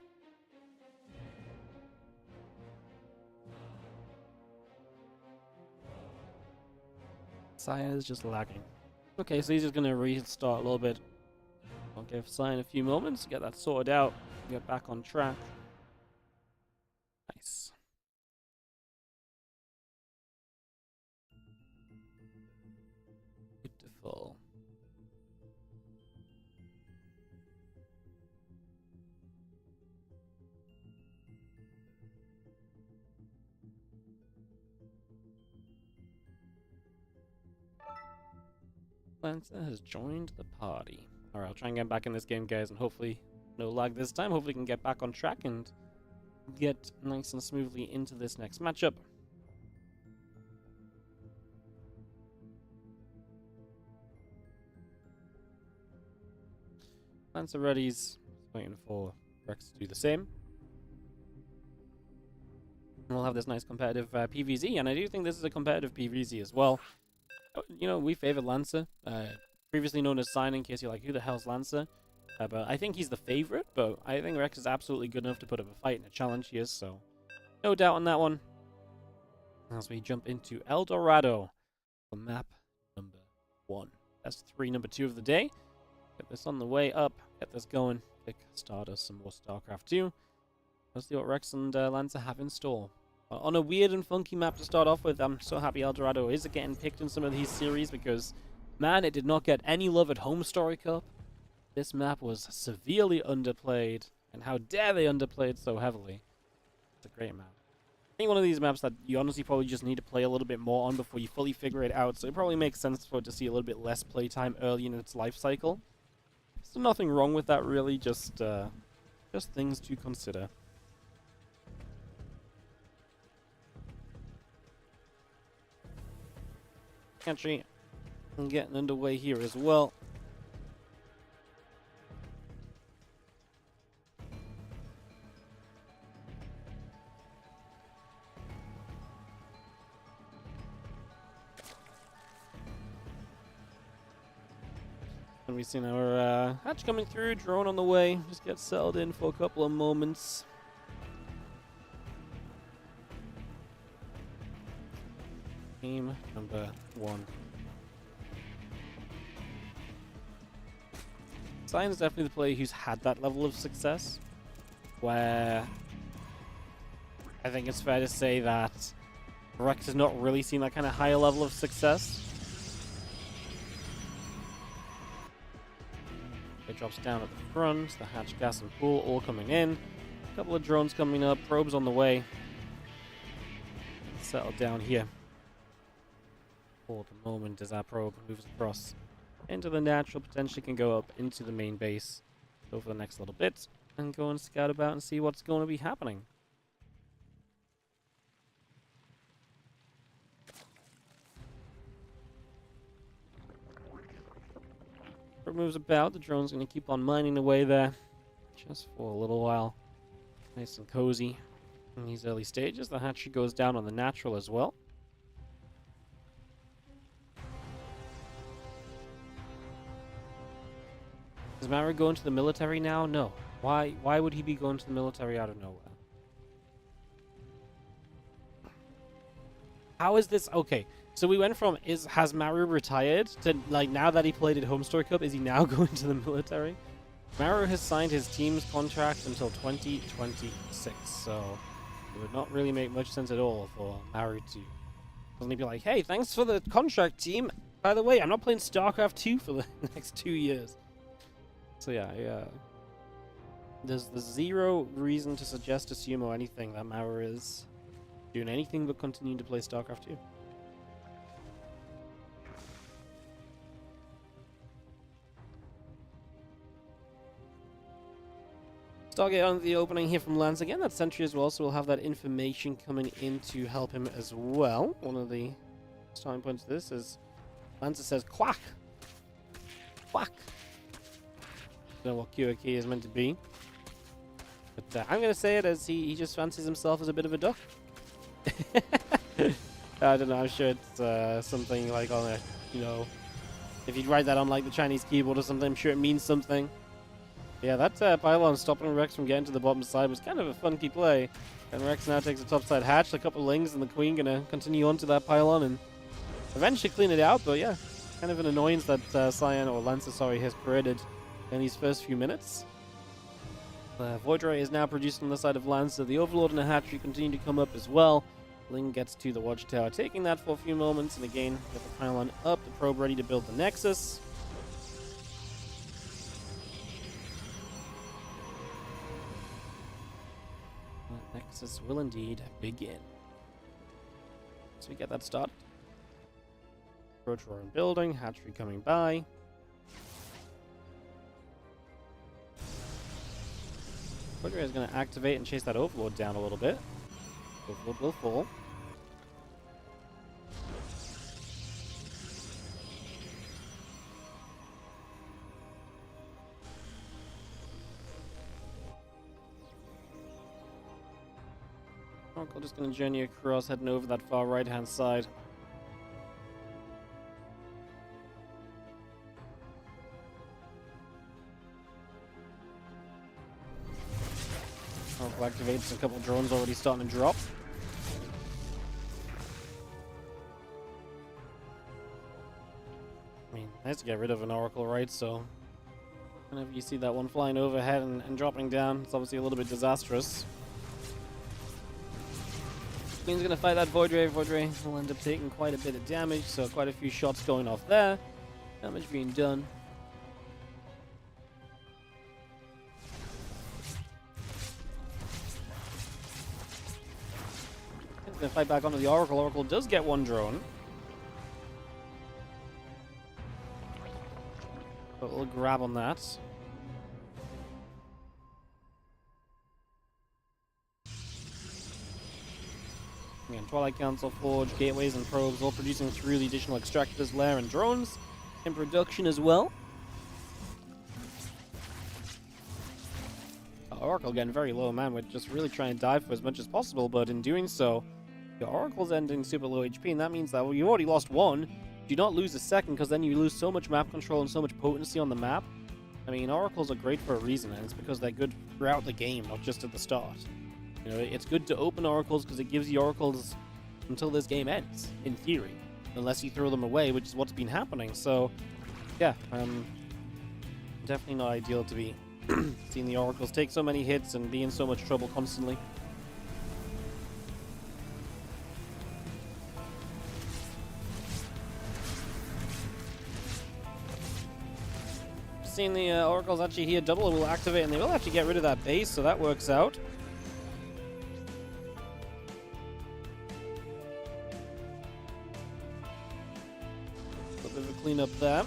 Cyan is just lagging. Okay, so he's just going to restart a little bit. I'll give Cyan a few moments to get that sorted out, get back on track. Nice. Lancer has joined the party. Alright, I'll try and get back in this game, guys, and hopefully no lag this time. Hopefully we can get back on track and get nice and smoothly into this next matchup. Lancer ready's waiting for Rex to do the same. And we'll have this nice competitive PvZ, and I do think this is a competitive PvZ as well. You know, we favor Lancer, previously known as Sign, in case you're like, who the hell's Lancer? But I think he's the favorite, but I think Rex is absolutely good enough to put up a fight and a challenge here, so no doubt on that one. As we jump into El Dorado for map number 1. That's number 2 of the day. Get this on the way up, get this going, pick Stardust, some more StarCraft 2. Let's see what Rex and Lancer have in store. On a weird and funky map to start off with, I'm so happy El Dorado is getting picked in some of these series because, man, it did not get any love at Home Story Cup. This map was severely underplayed, and how dare they underplay it so heavily. It's a great map. I think one of these maps that you honestly probably just need to play a little bit more on before you fully figure it out, so it probably makes sense for it to see a little bit less playtime early in its life cycle. So nothing wrong with that, really, just things to consider. Actually, I'm getting underway here as well. And we've seen our hatch coming through, drone on the way. Just get settled in for a couple of moments. Game number 1. Cyan is definitely the player who's had that level of success, where I think it's fair to say that Rex has not really seen that kind of higher level of success. It drops down at the front, the hatch, gas, and pool all coming in. A couple of drones coming up, probes on the way. Settle down here for the moment as our probe moves across into the natural, potentially can go up into the main base over the next little bit and go and scout about and see what's going to be happening. Probe moves about, the drone's going to keep on mining away there just for a little while. Nice and cozy in these early stages. The hatchery goes down on the natural as well. Is Mara going to the military now? No. Why would he be going to the military out of nowhere? How is this? Okay, so we went from has Maru retired to, like, now that he played at Home Story Cup, is he now going to the military? Maru has signed his team's contract until 2026, so it would not really make much sense at all for Maru to suddenly be like, hey, thanks for the contract, team. By the way, I'm not playing StarCraft 2 for the next 2 years. So yeah, there's zero reason to suggest, assume, or anything that Maru is doing anything but continuing to play StarCraft 2. Stargate on the opening here from Lance again. That's Sentry as well, so we'll have that information coming in to help him as well. One of the starting points of this is Lancer says quack, quack. Don't know what QOK is meant to be, but I'm gonna say it as he just fancies himself as a bit of a duck. I don't know, I'm sure it's something like on a, you know, if you'd write that on like the Chinese keyboard or something, I'm sure it means something. Yeah, that pylon stopping Rex from getting to the bottom side was kind of a funky play. And Rex now takes a topside hatch, a couple of lings, and the Queen gonna continue onto that pylon and eventually clean it out. But yeah, kind of an annoyance that Cyan, or Lancer, sorry, has created in these first few minutes. Void Ray is now produced on the side of Lancer. The Overlord and the hatchery continue to come up as well. Ling gets to the watchtower, taking that for a few moments, and again, get the pylon up, the probe ready to build the Nexus. The Nexus will indeed begin. So we get that started. Approach our own building. Hatchery coming by. Voidray is going to activate and chase that Overlord down a little bit. Overlord will fall. Oracle just going to journey across, heading over that far right-hand side. Oracle activates, a couple of drones already starting to drop. I mean, nice to get rid of an Oracle, right? So, whenever you see that one flying overhead and dropping down, it's obviously a little bit disastrous. Queen's gonna fight that Voidray. Voidray will end up taking quite a bit of damage, so quite a few shots going off there. Damage being done. He's gonna fight back onto the Oracle. Oracle does get one drone. But we'll grab on that. Again, Twilight Council, Forge, Gateways, and Probes all producing through the additional Extractors, Lair, and Drones in production as well. Oracle getting very low, man. We're just really trying to dive for as much as possible, but in doing so, your Oracle's ending super low HP, and that means that you already lost one. Do not lose a second, because then you lose so much map control and so much potency on the map. I mean, Oracles are great for a reason, and it's because they're good throughout the game, not just at the start. You know, it's good to open Oracles because it gives you Oracles until this game ends, in theory. Unless you throw them away, which is what's been happening. So, yeah, definitely not ideal to be seeing the Oracles take so many hits and be in so much trouble constantly. Seeing the Oracles actually here, double will activate, and they will actually get rid of that base, so that works out. A bit of a cleanup there.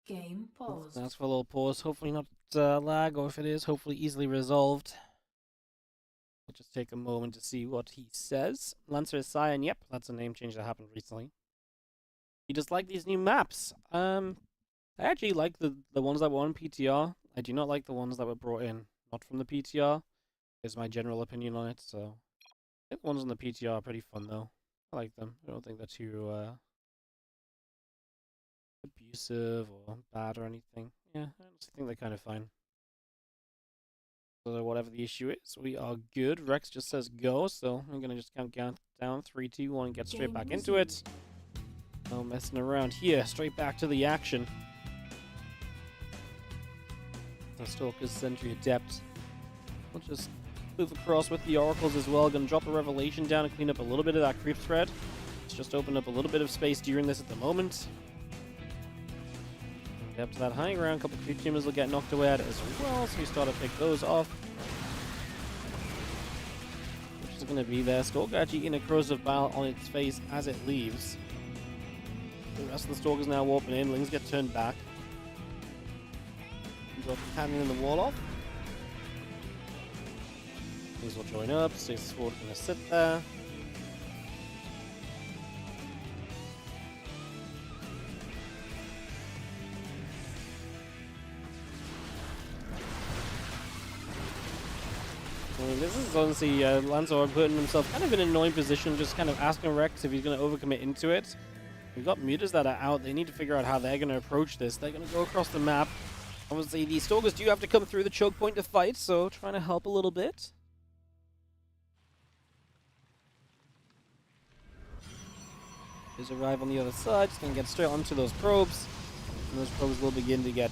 Game paused. That's for a little pause. Hopefully not lag, or if it is, hopefully easily resolved. We'll just take a moment to see what he says. Lancer is Cyan. Yep, that's a name change that happened recently. You just like these new maps. I actually like the ones that were on PTR. I do not like the ones that were brought in, not from the PTR. Is my general opinion on it. So I think the ones on the PTR are pretty fun though. I like them. I don't think they're too abusive or bad or anything. Yeah, I honestly think they're kind of fine. So whatever the issue is, we are good. Rex just says go, so I'm gonna just count down 3, 2, 1, and get straight back into it. No messing around here. Straight back to the action. The Stalker's Sentry Adept. We'll just move across with the Oracles as well. Gonna drop a Revelation down and clean up a little bit of that creep spread. It's just opened up a little bit of space during this at the moment. Get up to that high ground. A couple of creep tumors will get knocked away at it as well, so we start to pick those off. Which is gonna be there. Stalker actually in a corrosive bile on its face as it leaves. The rest of the Stalkers now warping in. Lings get turned back. Drop the cannon in the wall off. These will join up. So the sword gonna sit there. I mean, this is honestly Lanzor putting himself kind of in an annoying position, just kind of asking Rex if he's going to overcommit into it. We've got mutas that are out. They need to figure out how they're going to approach this. They're going to go across the map. Obviously, the Stalkers do have to come through the choke point to fight, so trying to help a little bit. Just arrive on the other side. Just going to get straight onto those probes. And those probes will begin to get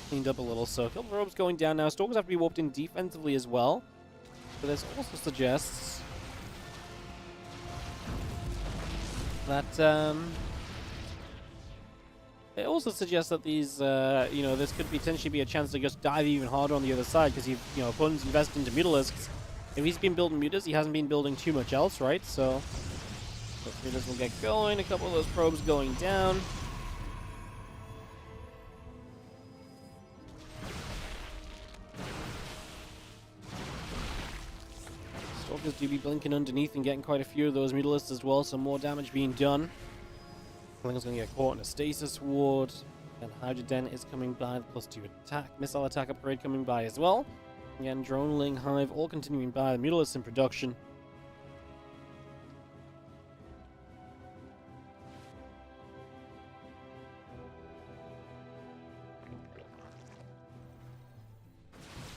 cleaned up a little. So a couple of probes going down now. Stalkers have to be warped in defensively as well. So this also suggests that It also suggests that these, this could potentially be a chance to just dive even harder on the other side because opponents invest into Mutalisks. If he's been building Mutas, he hasn't been building too much else, right? So, hopefully this will get going. A couple of those probes going down. Stalkers do be blinking underneath and getting quite a few of those Mutalisks as well, so more damage being done. Ling's going to get caught in a stasis ward. And Hydroden is coming by, the +2 attack, missile attack upgrade coming by as well. Again, Drone, Ling, Hive, all continuing by. The Mutalisks in production.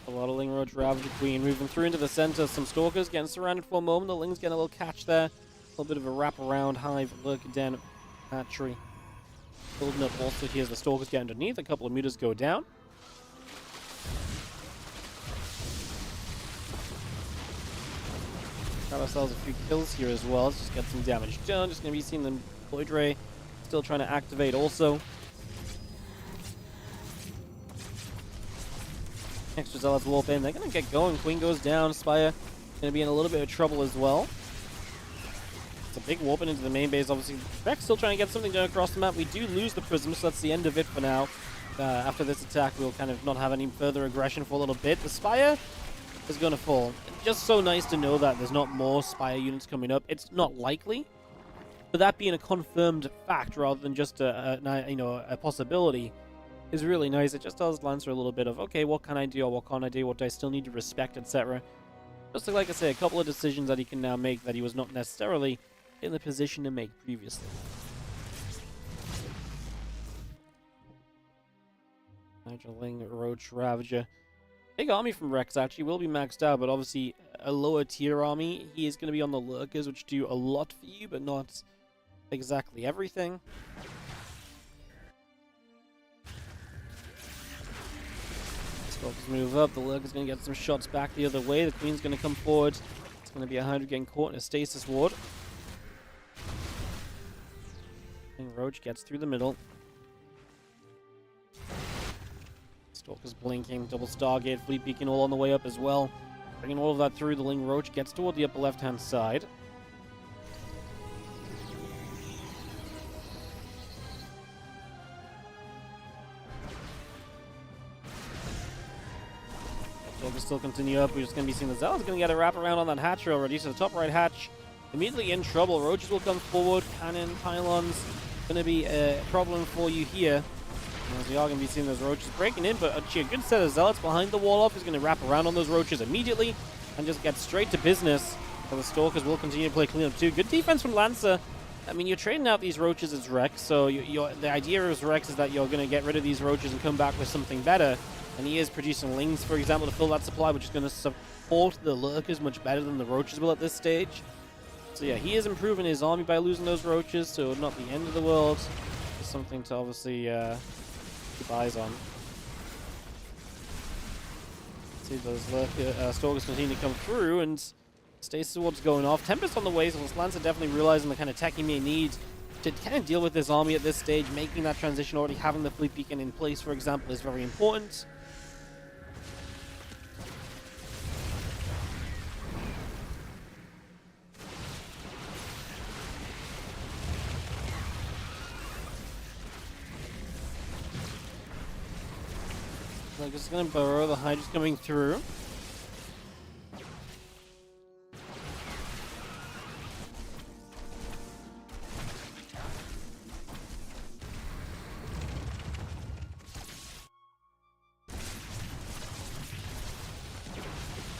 A lot of Ling Roach Ravager Queen moving through into the center. Some Stalkers getting surrounded for a moment. The Ling's getting a little catch there. A little bit of a wrap around. Hive, Lurker Den, Hatchery. Building up also here as the Stalkers get underneath. A couple of Mutas go down. Got ourselves a few kills here as well. Let's just get some damage done. Just going to be seeing them. Void Ray still trying to activate also. Extra Zealots warp in. They're going to get going. Queen goes down. Spire going to be in a little bit of trouble as well. It's a big warp into the main base. Obviously, Rex still trying to get something done across the map. We do lose the Prism, so that's the end of it for now. After this attack, we'll kind of not have any further aggression for a little bit. The Spire is going to fall. Just so nice to know that there's not more Spire units coming up. It's not likely, but that being a confirmed fact rather than just a possibility is really nice. It just tells Lancer a little bit of, okay, what can I do or what can't I do? What do I still need to respect, etc. Just like I say, a couple of decisions that he can now make that he was not necessarily in the position to make previously. Ling, Roach, Ravager. Big army from Rex actually will be maxed out, but obviously a lower tier army. He is going to be on the Lurkers, which do a lot for you, but not exactly everything. Stalkers move up. The Lurker's going to get some shots back the other way. The Queen's going to come forward. It's going to be 100 getting caught in a stasis ward. And Roach gets through the middle. Stalker's blinking, double Stargate, Fleet Beacon all on the way up as well. Bringing all of that through, the Ling Roach gets toward the upper left-hand side. Stalkers still continue up. We're just going to be seeing the Zealot's going to get a wrap around on that hatchery already, so the top right hatch immediately in trouble. Roaches will come forward. Cannon, pylons, going to be a problem for you here. As we are going to be seeing those Roaches breaking in, but actually a good set of Zealots behind the wall off is going to wrap around on those Roaches immediately and just get straight to business. So the Stalkers will continue to play cleanup too. Good defense from Lancer. I mean, you're trading out these Roaches as Rex, so the idea of Rex is that you're going to get rid of these Roaches and come back with something better. And he is producing Lings, for example, to fill that supply, which is going to support the Lurkers much better than the Roaches will at this stage. So yeah, he is improving his army by losing those Roaches, so not the end of the world. Just something to obviously keep eyes on. See those Stalkers continue to come through, and Stasis Ward's going off. Tempest on the way, so Lancer definitely realizing the kind of tech he may need to kind of deal with this army at this stage. Making that transition, already having the Fleet Beacon in place, for example, is very important. Like, it's going to burrow, the Hydra's coming through.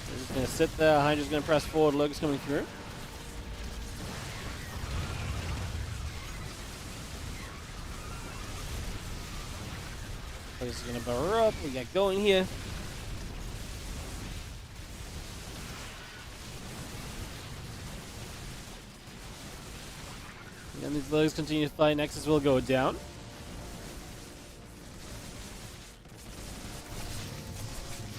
They're just going to sit there, Hydra's going to press forward, Lurker's coming through. This is going to burrow up. We get going here. And these Lurkers continue to fight. Nexus will go down.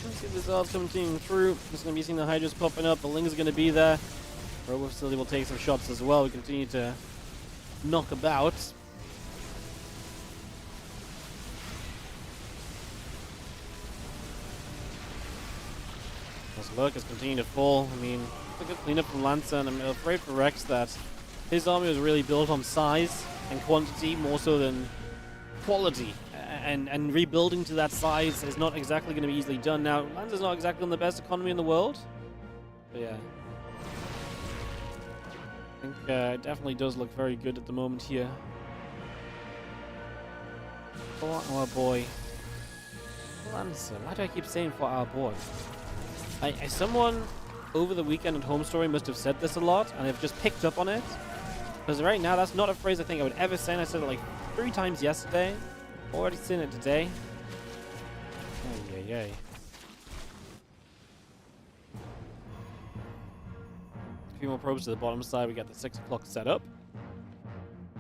Let's see the Zealots continuing through. Just going to be seeing the Hydras popping up. The Ling's going to be there. Robo Facility will take some shots as well. We continue to knock about. As Lurkers continue to fall, I mean, it's a good cleanup from Lancer, and I'm afraid for Rex that his army was really built on size and quantity more so than quality. And rebuilding to that size is not exactly going to be easily done. Now, Lancer's not exactly on the best economy in the world, but yeah. I think it definitely does look very good at the moment here. For our boy Lancer. Why do I keep saying for our boy? Someone over the weekend at Home Story must have said this a lot, and I've just picked up on it. Because right now, that's not a phrase I think I would ever say, and I said it like 3 times yesterday. Already seen it today. Ay, ay, ay. A few more probes to the bottom side. We got the 6 o'clock set up.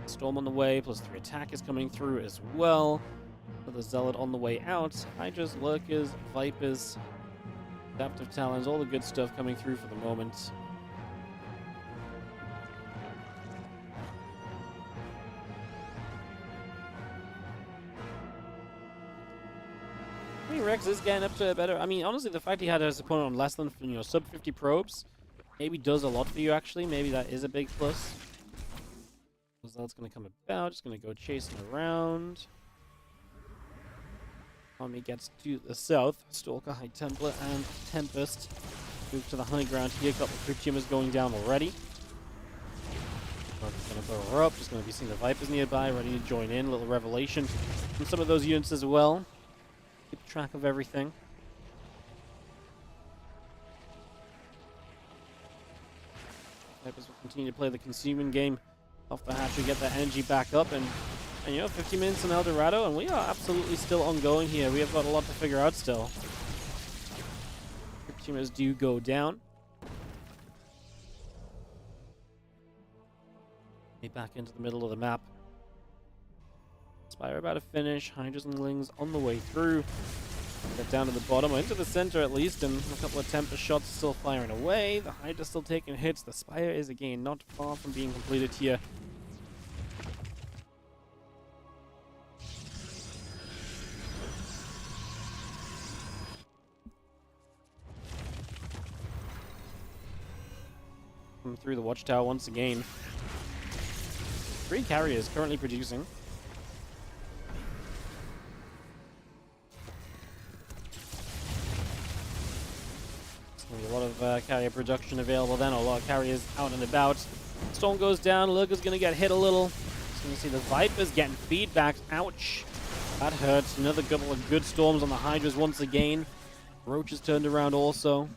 Storm on the way, plus 3 attackers coming through as well. With the Zealot on the way out. Hydras, Lurkers, Vipers, Adaptive Talons, all the good stuff coming through for the moment. I mean, Rex is getting up to a better... I mean, honestly, the fact he had his opponent on less than, sub 50 probes maybe does a lot for you, actually. Maybe that is a big plus. Zealot's going to come about. Just going to go chasing around. Army gets to the south. Stalker, High Templar, and Tempest move to the high ground here. Got the Crypt Tumors going down already. Just going to bow her up. Just going to be seeing the Vipers nearby, ready to join in. A little revelation from some of those units as well. Keep track of everything. Vipers will continue to play the consuming game off the hatch. We get that energy back up, and 50 minutes in El Dorado, and we are absolutely still ongoing here. We have got a lot to figure out still. Crypt Tumors do go down. Back into the middle of the map. Spire about to finish. Hydras and Lings on the way through. Get down to the bottom, or into the center at least, and a couple of Tempest shots still firing away. The Hydra's still taking hits. The Spire is again not far from being completed here. Coming through the Watchtower once again. 3 carriers currently producing. A lot of carrier production available then, a lot of carriers out and about. Storm goes down, Lurker's going to get hit a little. Just going to see the Vipers getting feedback. Ouch. That hurts. Another couple of good storms on the Hydras once again. Roach is turned around also.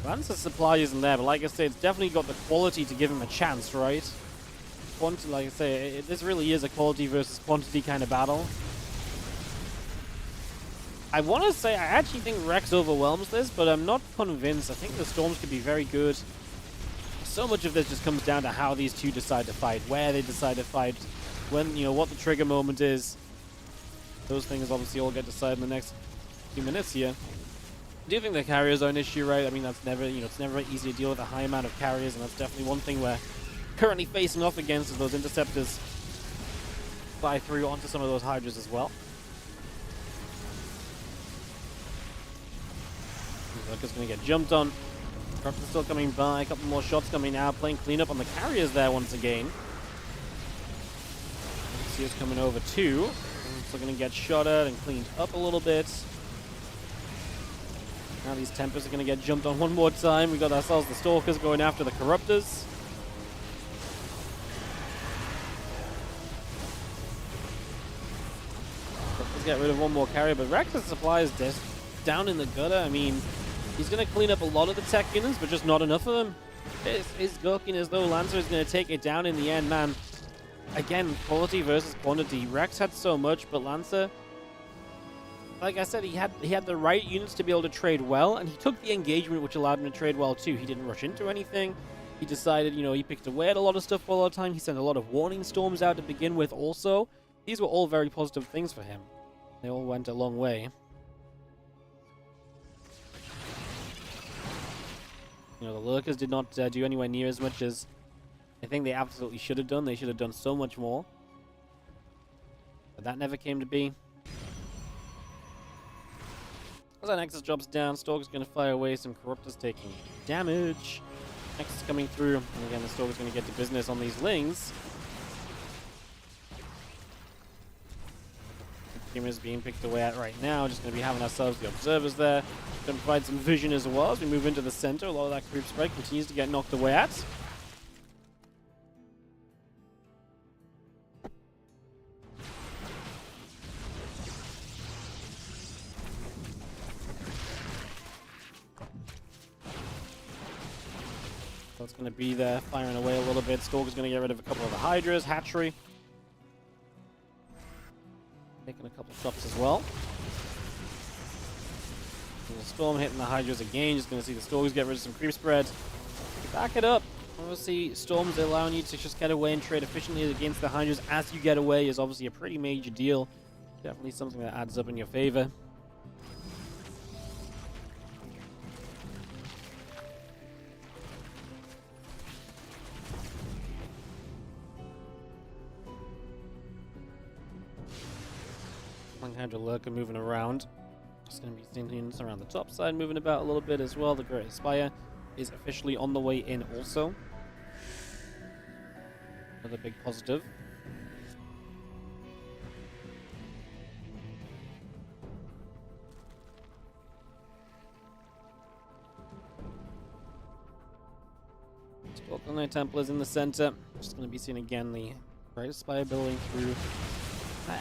Lancer's supply isn't there, but like I say, it's definitely got the quality to give him a chance, right? Quantity, like I say, this really is a quality versus quantity kind of battle. I want to say I actually think Rex overwhelms this, but I'm not convinced. I think the Storms could be very good. So much of this just comes down to how these two decide to fight, where they decide to fight, when, what the trigger moment is. Those things obviously all get decided in the next few minutes here. I do think the carriers are an issue, right? I mean, that's never, it's never easy to deal with a high amount of carriers, and that's definitely one thing we're currently facing off against, is those interceptors fly through onto some of those Hydras as well. Lurker's going to get jumped on. Corruptor's still coming by. A couple more shots coming out. Playing cleanup on the carriers there once again. See us coming over too. Still going to get shot at and cleaned up a little bit. Now these Tempests are going to get jumped on one more time. We got ourselves the Stalkers going after the Corruptors. Let's get rid of one more carrier, but Rex's supply is down in the gutter. I mean, he's going to clean up a lot of the tech units, but just not enough of them. It's looking as though Lancer is going to take it down in the end, man. Again, quality versus quantity. Rex had so much, but Lancer, like I said, he had the right units to be able to trade well, and he took the engagement, which allowed him to trade well too. He didn't rush into anything. He decided, he picked away at a lot of stuff for a lot of time. He sent a lot of warning storms out to begin with also. These were all very positive things for him. They all went a long way. The Lurkers did not do anywhere near as much as I think they absolutely should have done. They should have done so much more. But that never came to be. As our Nexus drops down, Stalker's going to fire away. Some Corruptors taking damage. Nexus coming through. And again, the Stalker's going to get to business on these Lings. Is being picked away at right now. Just going to be having ourselves the Observers there. Going to provide some vision as well as we move into the center. A lot of that creep spread continues to get knocked away at. So it's going to be there, firing away a little bit. Stalker's going to get rid of a couple of the Hydras. Hatchery taking a couple shots as well. And the Storm hitting the Hydras again. Just going to see the Stalkers get rid of some creep spread. Back it up. Obviously, Storms allowing you to just get away and trade efficiently against the Hydras as you get away is obviously a pretty major deal. Definitely something that adds up in your favor. Hydra Lurker moving around. Just going to be seeing around the top side, moving about a little bit as well. The Great Spire is officially on the way in also. Another big positive. Stalker Knight Templars in the center. Just going to be seeing again the Great Spire building through.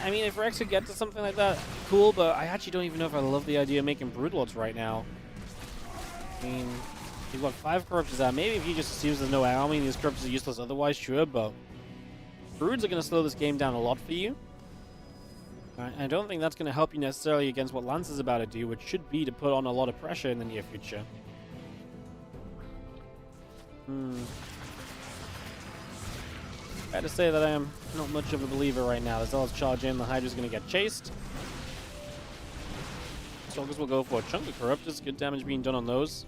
I mean, if Rex could get to something like that, cool, but I actually don't even know if I love the idea of making Broodlords right now. I mean, you've got 5 Corruptors out. Maybe if he just assumes there's no army and these Corruptors are useless otherwise, sure, but Broods are going to slow this game down a lot for you. I don't think that's going to help you necessarily against what Lance is about to do, which should be to put on a lot of pressure in the near future. Fair to say that I am not much of a believer right now. The Zealots charge in, the Hydra's going to get chased. Stalkers will go for a chunk of Corruptors. Good damage being done on those.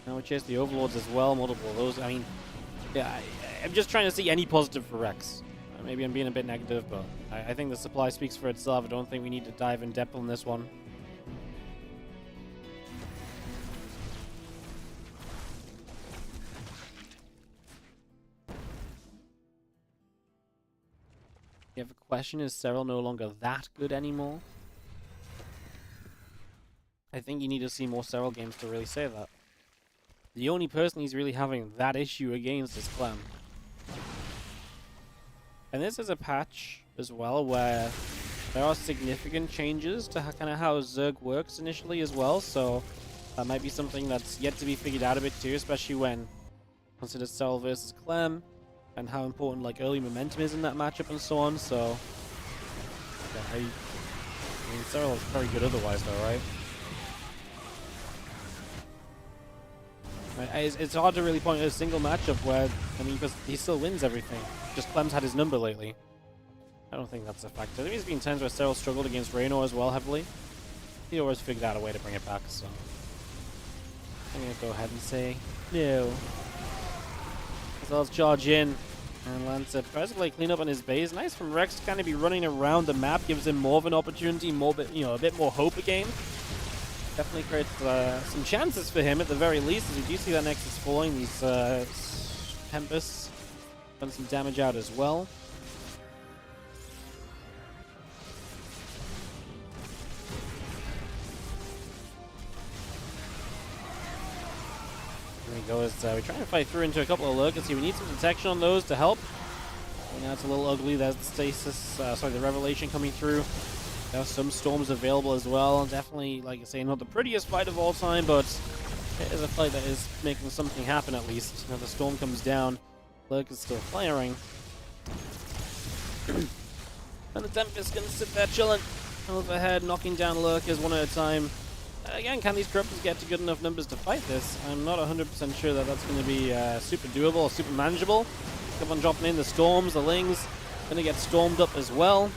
Now we chase the Overlords as well, multiple of those. I mean, yeah, I'm just trying to see any positive for Rex. Maybe I'm being a bit negative, but I think the supply speaks for itself. I don't think we need to dive in depth on this one. You have a question, is Serral no longer that good anymore? I think you need to see more Serral games to really say that. The only person he's really having that issue against is Clem. And this is a patch as well where there are significant changes to kind of how Zerg works initially as well, so that might be something that's yet to be figured out a bit too, especially when consider Serral versus Clem. And how important like early momentum is in that matchup and so on. So, yeah, I mean, Serral is very good otherwise, though, right? It's hard to really point at a single matchup where, I mean, because he still wins everything. Just Clem's had his number lately. I don't think that's a factor. There's been times where Serral struggled against Raynor as well heavily. He always figured out a way to bring it back. So, I'm gonna go ahead and say no. So let's charge in, and Lance tries to clean up on his base. Nice from Rex to kind of be running around the map, gives him more of an opportunity, a bit more hope again. Definitely creates some chances for him at the very least, as we do see that Nexus falling. These Tempests done some damage out as well. There we go, as we're trying to fight through into a couple of lurkers here. We need some detection on those to help. Now it's a little ugly. There's the stasis, the revelation coming through. There are some storms available as well. Definitely, like I say, not the prettiest fight of all time, but it is a fight that is making something happen at least. Now the storm comes down. Lurker's still firing. And the Tempest gonna sit there chilling overhead, knocking down lurkers one at a time. Again, can these Corruptors get to good enough numbers to fight this? I'm not 100% sure that that's going to be super doable or super manageable. Keep on dropping in the Storms, the Lings. Going to get stormed up as well.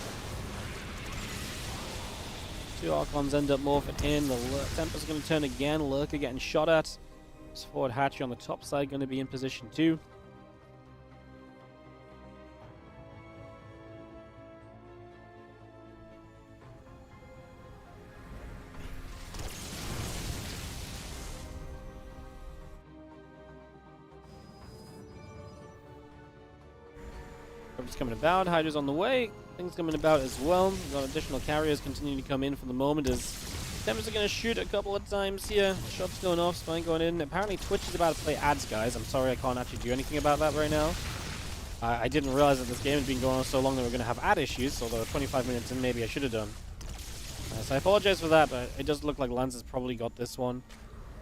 2 Archons end up morphing in. The Tempest going to turn again. Lurker getting shot at. This forward hatchery on the top side going to be in position too. Hydra's coming about. Hydra's on the way. Things coming about as well. We've got additional carriers continuing to come in for the moment as Tempers are going to shoot a couple of times here. Shots going off, spine going in. Apparently Twitch is about to play ads, guys. I'm sorry I can't actually do anything about that right now. I didn't realize that this game had been going on so long that we're going to have ad issues, although 25 minutes in maybe I should have done. So I apologize for that, but it does look like Lance has probably got this one.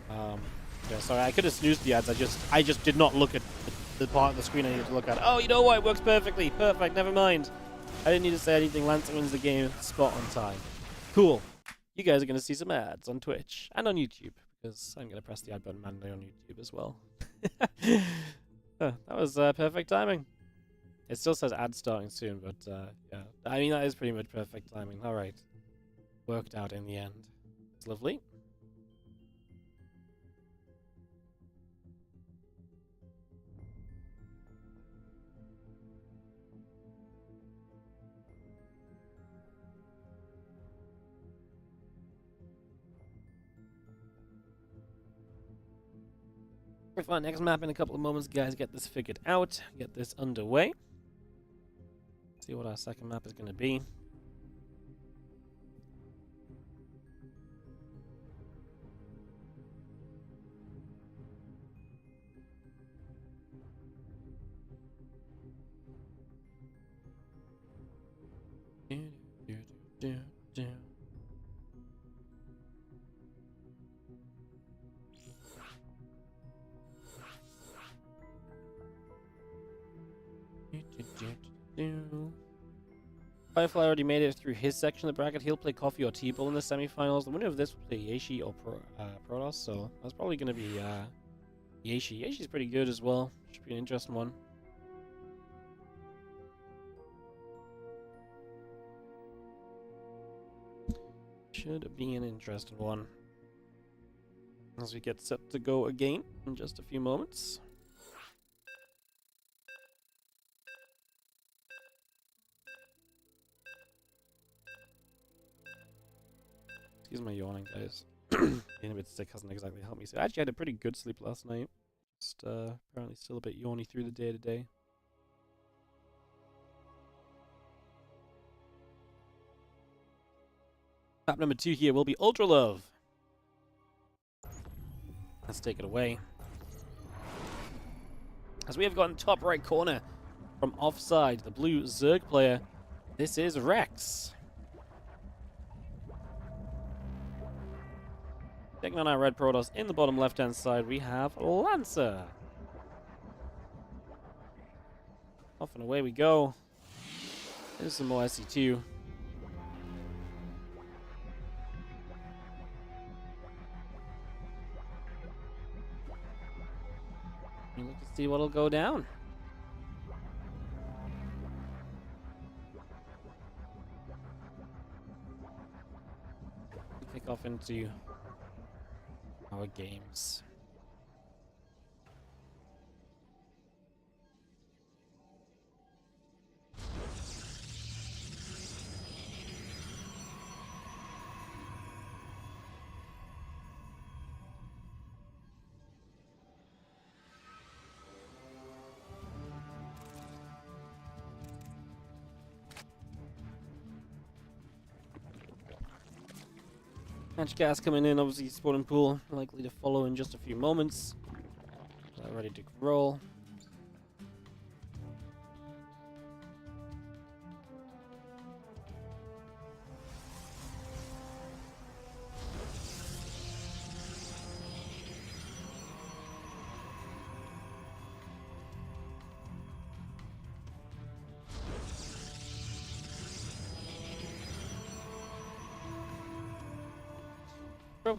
Yeah, sorry, I could have snoozed the ads. I just did not look at the part of the screen I needed to look at. Oh, you know what? It works perfectly. Perfect. Never mind. I didn't need to say anything. Lance wins the game. Spot on time. Cool. You guys are going to see some ads on Twitch and on YouTube, because I'm going to press the ad button manually on YouTube as well. That was perfect timing. It still says ad starting soon, but yeah. I mean, that is pretty much perfect timing. All right. Worked out in the end. It's lovely. We're fine. Next map in a couple of moments, guys. Get this figured out. Get this underway. See what our second map is going to be. Firefly already made it through his section of the bracket. He'll play Coffee or T-Bull in the semifinals. The winner of this will play Yeshi or Protoss, so that's probably going to be Yeshi. Yeshi's pretty good as well. Should be an interesting one. Should be an interesting one. As we get set to go again in just a few moments. Excuse my yawning, guys. Being a bit sick hasn't exactly helped me. So I actually had a pretty good sleep last night. Just apparently still a bit yawny through the day today. Map number 2 here will be Ultra Love. Let's take it away. As we have gotten top right corner from offside, the blue Zerg player. This is Rex. Taking on our red Protoss in the bottom left-hand side, we have Lancer. Off and away we go. There's some more SC2. We look to see what'll go down. Kick off into our games. Hatch gas coming in, obviously spawning pool, likely to follow in just a few moments. Ready to roll.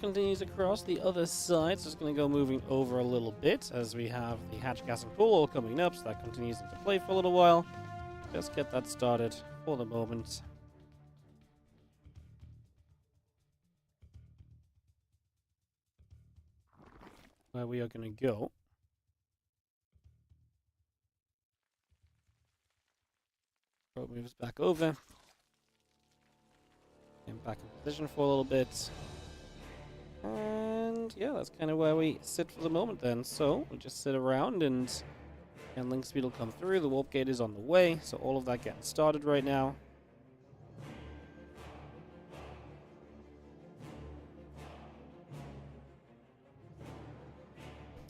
Continues across the other side, so it's going to go moving over a little bit as we have the hatch gas and pool all coming up, so that continues into play for a little while. Just get that started for the moment. Where we are going to go. Probe moves back over. And back in position for a little bit. And yeah, that's kind of where we sit for the moment then. So we'll just sit around and And link speed will come through. The warp gate is on the way, so all of that getting started right now.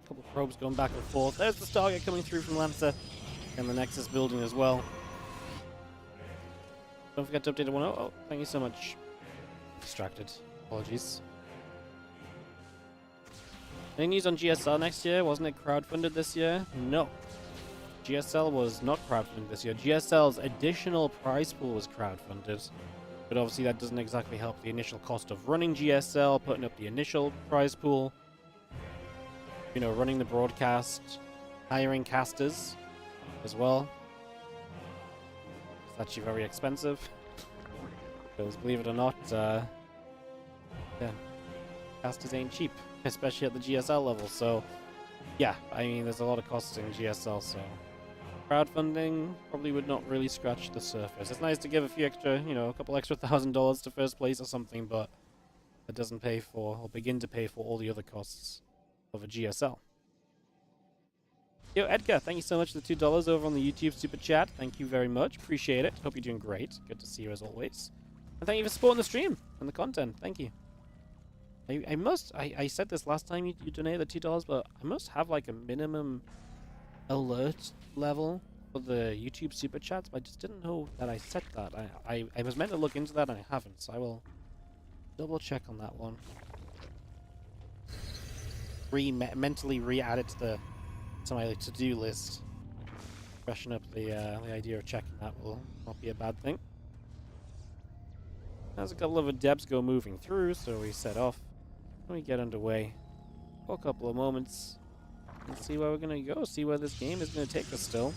Couple of probes going back and forth. There's the Stargate coming through from Lancer, and the Nexus building as well. Don't forget to update it 1.0. Oh, thank you so much. Distracted. Apologies. Any news on GSL next year? Wasn't it crowdfunded this year? No. GSL was not crowdfunded this year. GSL's additional prize pool was crowdfunded. But obviously that doesn't exactly help the initial cost of running GSL, putting up the initial prize pool. You know, running the broadcast, hiring casters as well. It's actually very expensive. Because believe it or not, yeah, casters ain't cheap, especially at the GSL level. So, yeah, I mean, there's a lot of costs in GSL, so crowdfunding probably would not really scratch the surface. It's nice to give a few extra, you know, a couple extra $1,000 to first place or something, but it doesn't pay for, or begin to pay for all the other costs of a GSL. Yo, Edgar, thank you so much for the $2 over on the YouTube Super Chat. Thank you very much. Appreciate it. Hope you're doing great. Good to see you as always. And thank you for supporting the stream and the content. Thank you. I said this last time you donated the $2, but I must have like a minimum alert level for the YouTube Super Chats, but I just didn't know that I set that. I was meant to look into that and I haven't, so I will double check on that one. Mentally re-add it to my to-do list. Freshen up the idea of checking that will not be a bad thing. There's a couple of adepts go moving through, so we set off and we get underway for a couple of moments and see where we're gonna go, see where this game is gonna take us still.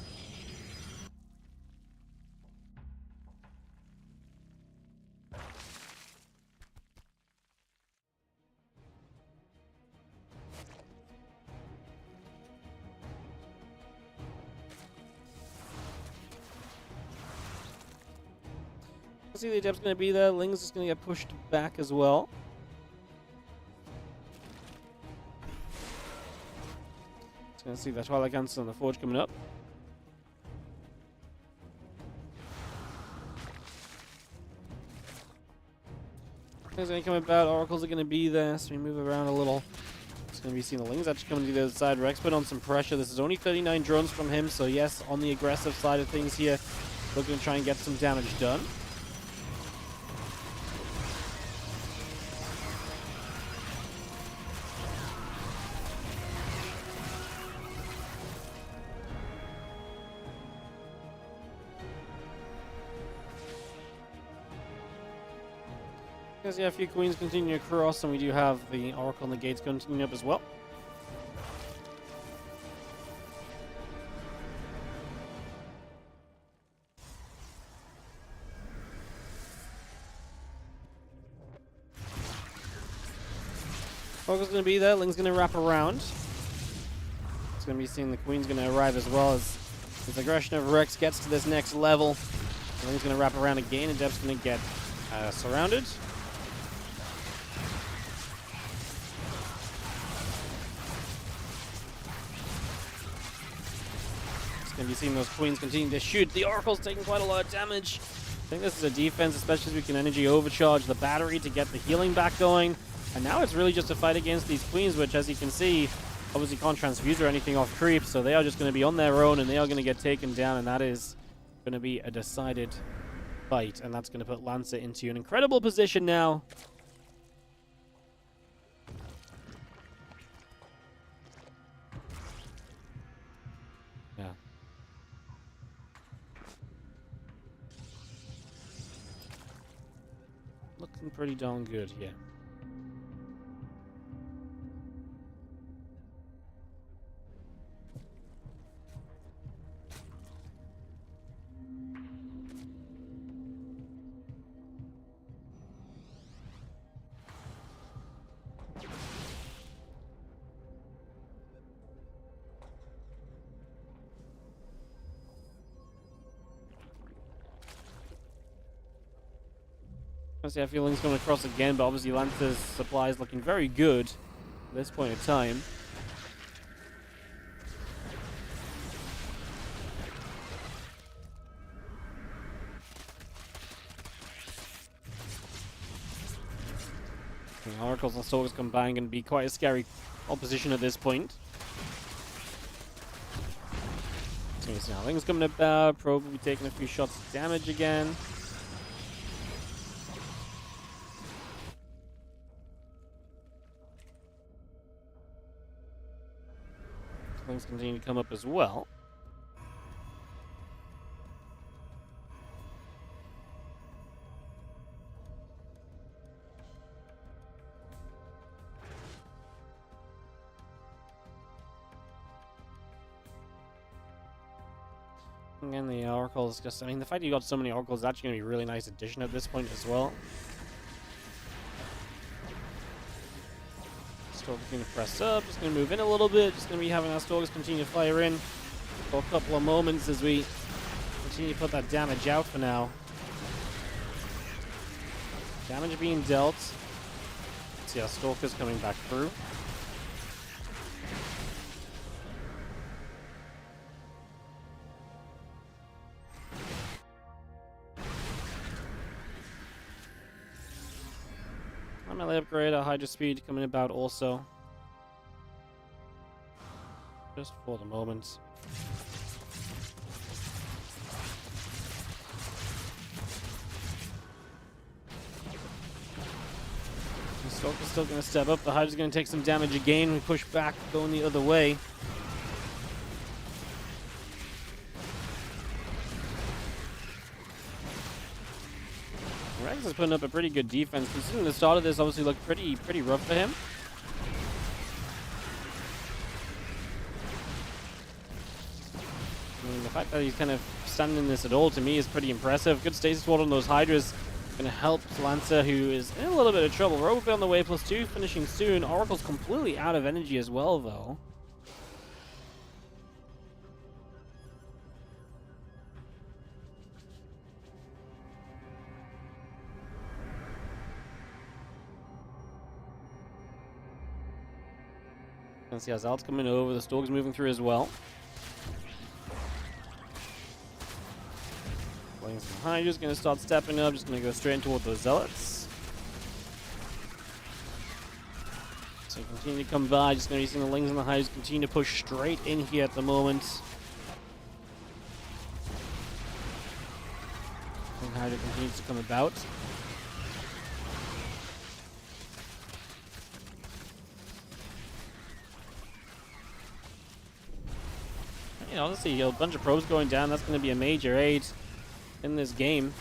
See the adept's gonna be there. Ling's just gonna get pushed back as well. Just gonna see the Twilight Council and the Forge coming up. Things gonna come about. Oracles are gonna be there, so we move around a little. Just gonna be seeing the Ling's actually coming to the other side. Rex put on some pressure. This is only 39 drones from him, so yes, on the aggressive side of things here, looking to try and get some damage done. Yeah, a few queens continue across, and we do have the Oracle and the gates continuing up as well. Oracle's going to be there, Ling's going to wrap around. It's going to be seeing the queen's going to arrive as well as the aggression of Rex gets to this next level. Ling's going to wrap around again, and Dev's going to get surrounded. Going to be seeing those queens continue to shoot. The Oracle's taking quite a lot of damage. I think this is a defense, especially as we can energy overcharge the battery to get the healing back going. And now it's really just a fight against these queens, which, as you can see, obviously can't transfuse or anything off creep, so they are just going to be on their own, and they are going to get taken down, and that is going to be a decided fight, and that's going to put Lancer into an incredible position now. Yeah. Looking pretty darn good here. I feel Link's going across again, but obviously Lancer's supply is looking very good at this point in time. The Oracles and Stalkers combined can be quite a scary opposition at this point. So you see how things coming about. Probe will be taking a few shots of damage again. Things continue to come up as well. Again, the Oracles just, I mean, the fact you got so many Oracles is actually going to be a really nice addition at this point as well. Stalker's going to press up, just going to move in a little bit, just going to be having our Stalkers continue to fire in for a couple of moments as we continue to put that damage out for now. Damage being dealt. See our Stalkers coming back through. Melee upgrade, our Hydra speed coming about also. Just for the moment. The Stalker's still going to step up. The Hydra's going to take some damage again. We push back, going the other way. Rex is putting up a pretty good defense. Considering the start of this obviously looked pretty rough for him. I mean, the fact that he's kind of standing in this at all to me is pretty impressive. Good stasis ward on those Hydras. Going to help Lancer, who is in a little bit of trouble. We're over on the way, +2, finishing soon. Oracle's completely out of energy as well, though. You can see Azal's coming over, the Stork's moving through as well. Wings behind you is going to start stepping up, just going to go straight in toward those Zealots. So continue to come by, just going to be seeing the Lings and the Hives continue to push straight in here at the moment. And Hydra continues to come about. You know, let's see, a bunch of probes going down. That's going to be a major aid in this game.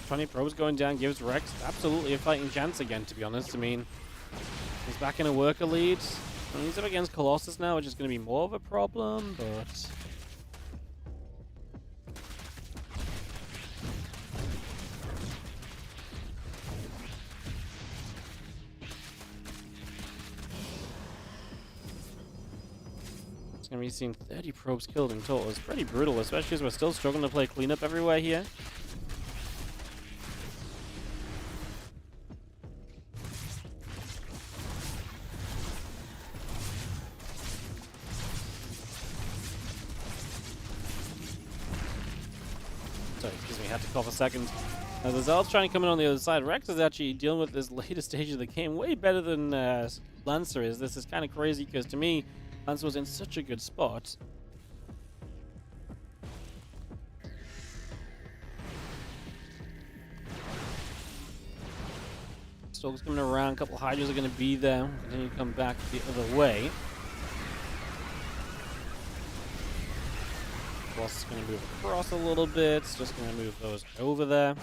20 probes going down gives Rex absolutely a fighting chance again, to be honest. I mean, he's back in a worker lead. And he's up against Colossus now, which is going to be more of a problem, but... Going to be seeing 30 probes killed in total. It's pretty brutal, especially as we're still struggling to play cleanup everywhere here. Sorry, excuse me, I had to cough a second. As the Zealot's trying to come in on the other side, Rex is actually dealing with this later stage of the game way better than Lancer is. This is kind of crazy because to me, Lancer was in such a good spot. Stalker's coming around, a couple of Hydras are going to be there. Continue to come back the other way. Boss is going to move across a little bit. Just going to move those over there.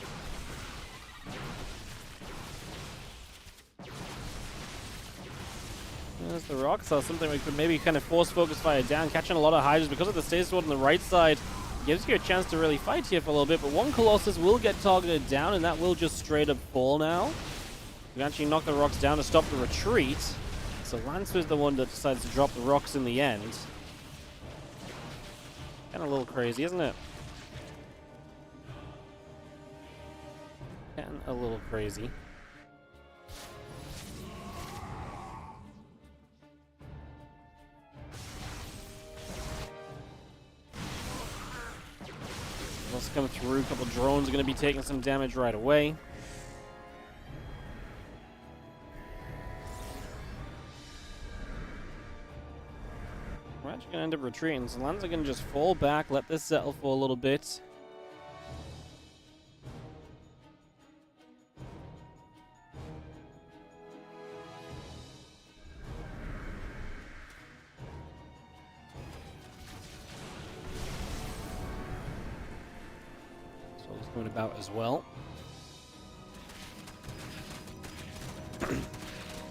There's the rocks. So something we could maybe kind of force focus fire down, catching a lot of Hydras because of the stasis sword on the right side. Gives you a chance to really fight here for a little bit, but one Colossus will get targeted down, and that will just straight up fall now. We actually knock the rocks down to stop the retreat. So Lancer is the one that decides to drop the rocks in the end. Kind of a little crazy, isn't it? Kind of a little crazy. Let's come through. A couple drones are going to be taking some damage right away. We're actually going to end up retreating. So Lands are going to just fall back, let this settle for a little bit. Going about as well.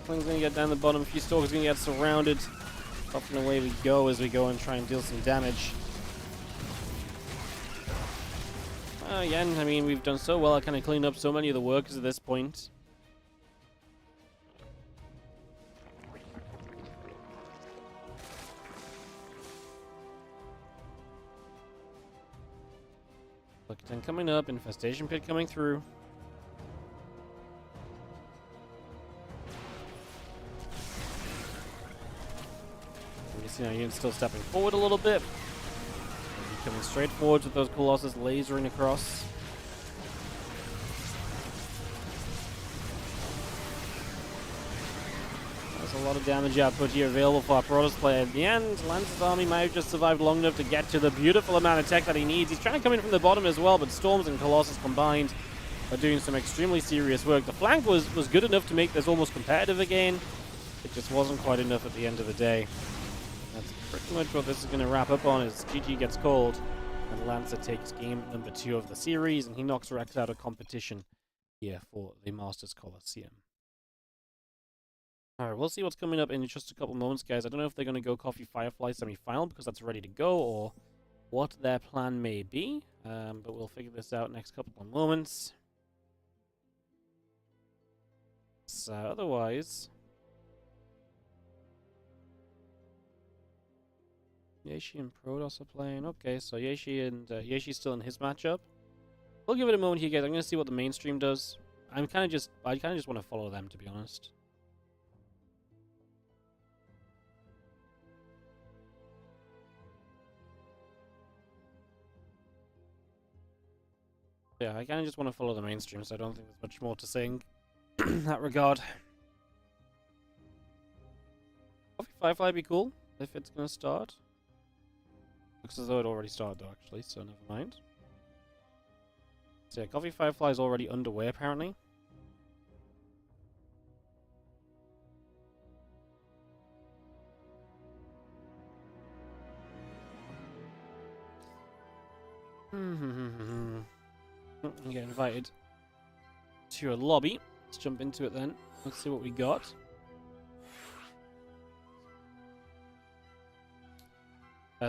Fling's gonna get down the bottom. A few stalkers gonna get surrounded. Up and away we go as we go and try and deal some damage. Again, I mean, we've done so well. I kind of cleaned up so many of the workers at this point. Look, 10 coming up, infestation pit coming through. You see now units still stepping forward a little bit. Coming straight forward with those Colossus lasering across. There's a lot of damage output here available for our Protoss player. In the end, Lance's army might have just survived long enough to get to the beautiful amount of tech that he needs. He's trying to come in from the bottom as well, but Storms and Colossus combined are doing some extremely serious work. The flank was good enough to make this almost competitive again. It just wasn't quite enough at the end of the day. That's pretty much what this is going to wrap up on, as GG gets called, and Lancer takes game number 2 of the series, and he knocks Rex out of competition here for the Masters Coliseum. Alright, we'll see what's coming up in just a couple moments, guys. I don't know if they're going to go Coffee Firefly semi-final because that's ready to go, or what their plan may be, but we'll figure this out next couple of moments. So, otherwise, Yeshi and Protoss are playing. Okay, so Yeshi's still in his matchup. We'll give it a moment here, guys. I'm going to see what the mainstream does. I kind of just want to follow them, to be honest. Yeah, I kind of just want to follow the mainstream, so I don't think there's much more to say in that regard. Coffee Firefly would be cool if it's going to start. Looks as though it already started, though, actually, so never mind. So yeah, Coffee Firefly is already underway, apparently. You get invited to a lobby. Let's jump into it then. Let's see what we got.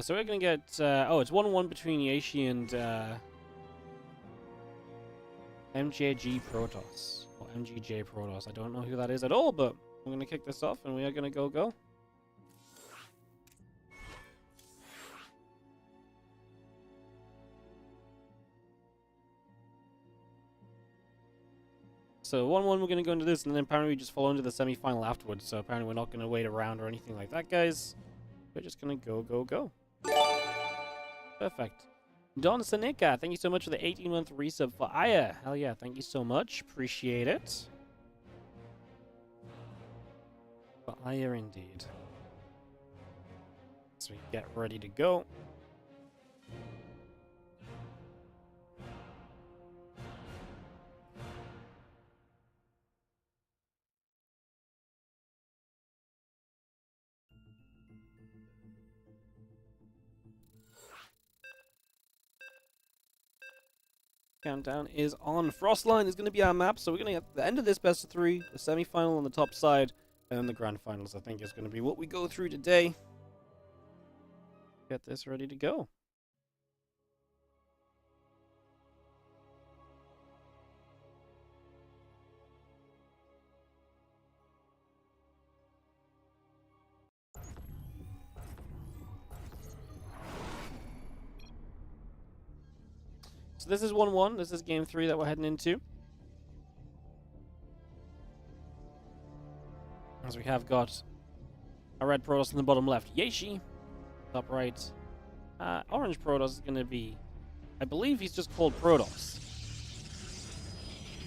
So we're going to get... oh, it's 1-1 between Yeshi and MJG Protoss. Or MGJ Protoss. I don't know who that is at all, but I'm going to kick this off and we are going to go. So 1-1, we're going to go into this, and then apparently we just follow into the semi-final afterwards. So apparently we're not going to wait around or anything like that, guys. We're just going to go. Perfect. Don Seneca, thank you so much for the 18-month resub for Aya. Hell yeah, thank you so much. Appreciate it. For Aya indeed. So we get ready to go. Countdown is on. Frostline is going to be our map, so we're going to get the end of this best of 3, the semi-final on the top side, and then the grand finals, I think, is going to be what we go through today. Get this ready to go. So this is 1-1. This is game 3 that we're heading into. As we have got a red Protoss in the bottom left, Yeshi. Top right, orange Protoss is going to be I believe he's just called Protoss.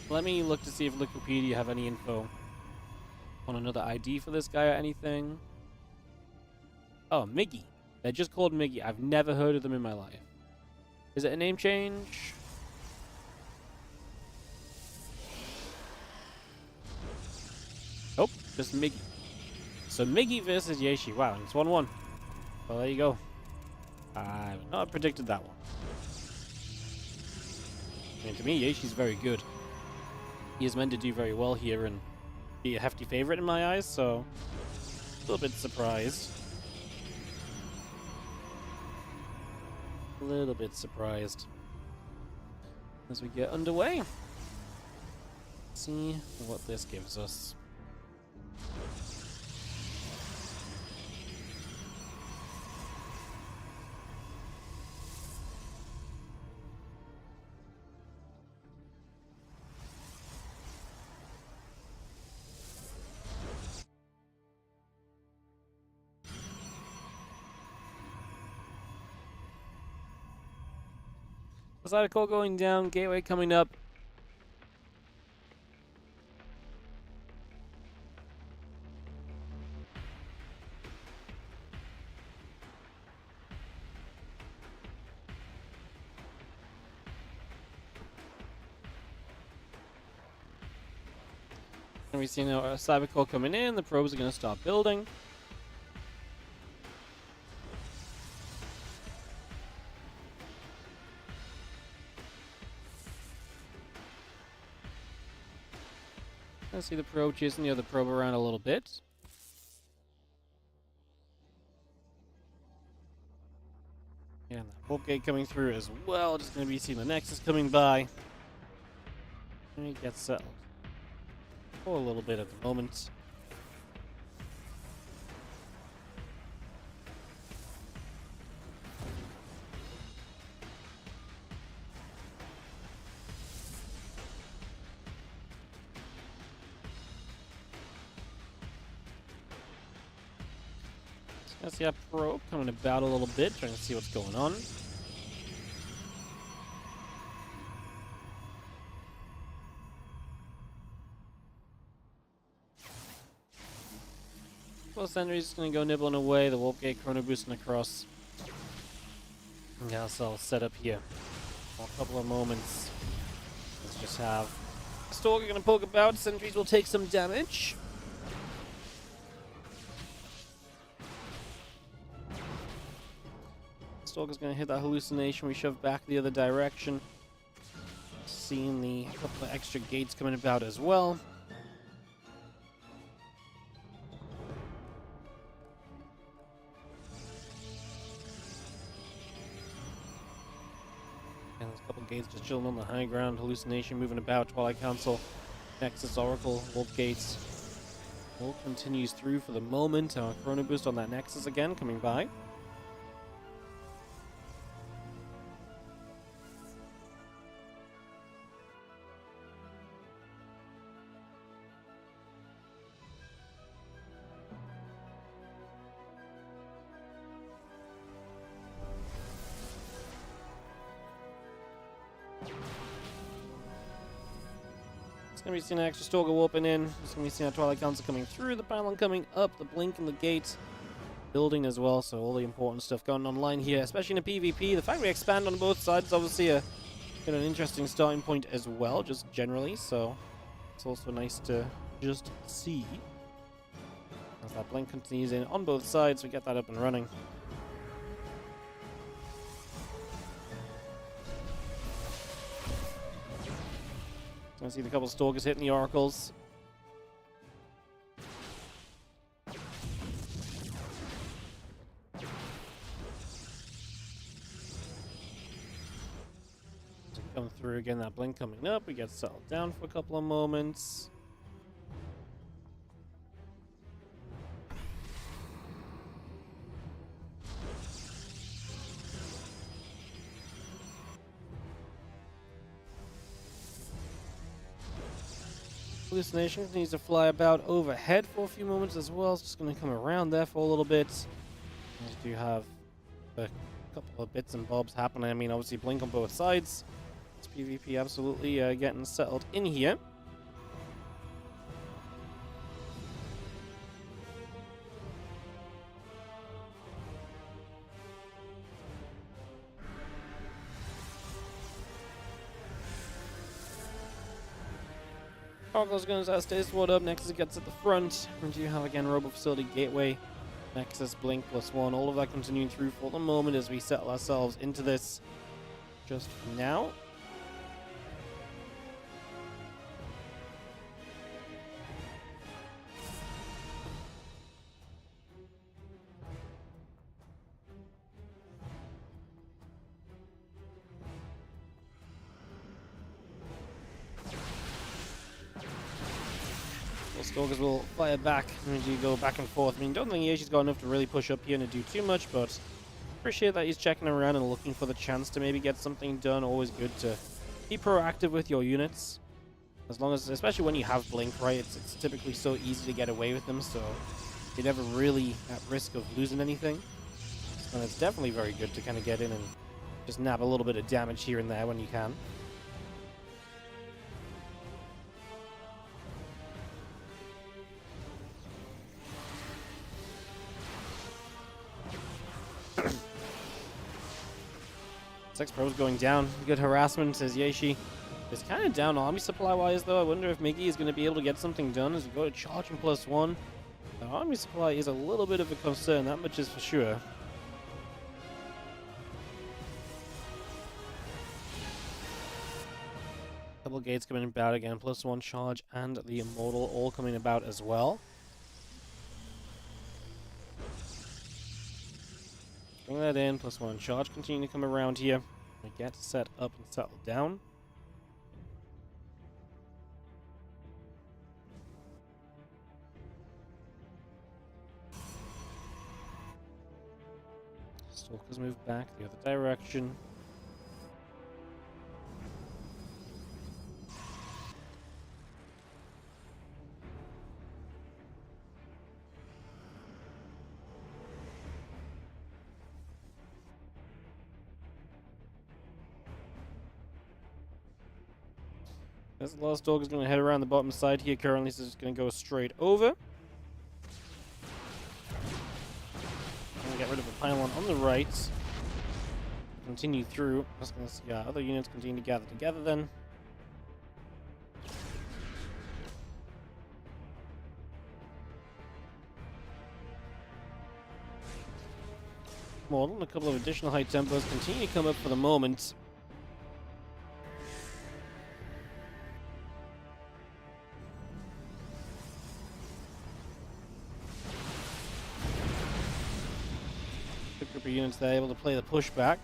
Let me look to see if Wikipedia have any info on another ID for this guy or anything. Oh, Miggy. They're just called Miggy. I've never heard of them in my life. Is it a name change? Nope, just Miggy. So Miggy versus Yeshi. Wow, and it's 1-1. Well, there you go. I would not have predicted that one. I mean, to me, Yeshi's very good. He is meant to do very well here and be a hefty favorite in my eyes, so a little bit surprised. A little bit surprised. As we get underway, let's see what this gives us. Cybercore going down, gateway coming up. And we see now a Cybercore coming in, the probes are going to start building. I see the probe chasing the other probe around a little bit. And the warp gate coming through as well. Just going to be seeing the Nexus coming by. And he gets settled. For a little bit at the moment. I see a probe coming about a little bit, trying to see what's going on. Well, Sentry's just going to go nibbling away, the Warp Gate Chrono boosting across. Yeah, so I'll set up here for a couple of moments. Let's just have Stalker going to poke about, Sentries will take some damage. Stalker's going to hit that hallucination. We shove back the other direction. Seeing the couple of extra gates coming about as well. And there's a couple of gates just chilling on the high ground. Hallucination moving about. Twilight Council, Nexus, Oracle, Wolf Gates. All continues through for the moment. Chrono Boost on that Nexus again coming by. It's going to be seeing an extra Stalker warping in. It's going to be seeing a Twilight Council coming through, the pylon coming up, the blink and the gate building as well. So all the important stuff going online here, especially in a PvP. The fact we expand on both sides is obviously an interesting starting point as well, just generally. So it's also nice to just see. As that blink continues in on both sides, we get that up and running. I see the couple of Stalkers hitting the Oracles. Come through again, that blink coming up. We get settled down for a couple of moments. Hallucination continues to fly about overhead for a few moments as well. It's just going to come around there for a little bit. We do have a couple of bits and bobs happening. I mean, obviously blink on both sides. It's PvP absolutely getting settled in here. Cargo's going to stay sword up. Nexus gets at the front. And you have again Robo Facility Gateway, Nexus, Blink +1. All of that continuing through for the moment as we settle ourselves into this just now. Stalkers will fire back and you go back and forth. I mean, don't think Yashi's got enough to really push up here and do too much, but appreciate that he's checking around and looking for the chance to maybe get something done. Always good to be proactive with your units. As long as, especially when you have Blink, right? It's typically so easy to get away with them, so you're never really at risk of losing anything. And it's definitely very good to kind of get in and just nab a little bit of damage here and there when you can. Sex Pro's going down. Good harassment as Yashi is kind of down army supply wise though. I wonder if Miggy is going to be able to get something done as we go to charging +1. The army supply is a little bit of a concern, that much is for sure. Double gates coming about again, +1 charge and the immortal all coming about as well. Bring that in, +1 charge continue to come around here. We get set up and settle down. Stalkers move back the other direction. This last dog is going to head around the bottom side here currently, so it's going to go straight over. And get rid of the pylon on the right. Continue through. Just going to see other units continue to gather together then. Model and a couple of additional high tempos continue to come up for the moment. Group of units there able to play the pushback.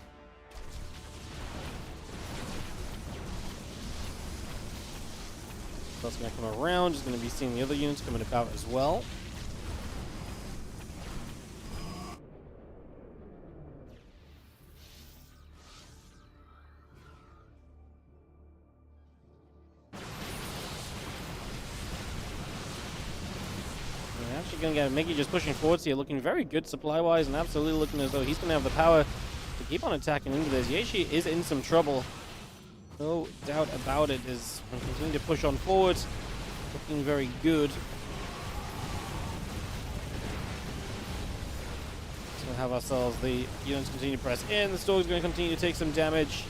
So that's going to come around. Just going to be seeing the other units coming about as well. Going to get Miggy just pushing forwards here, looking very good supply-wise, and absolutely looking as though he's going to have the power to keep on attacking into this. Yashi is in some trouble, no doubt about it. Is continuing to push on forward, looking very good. So we'll have ourselves the units continue to press in. The Stork's going to continue to take some damage.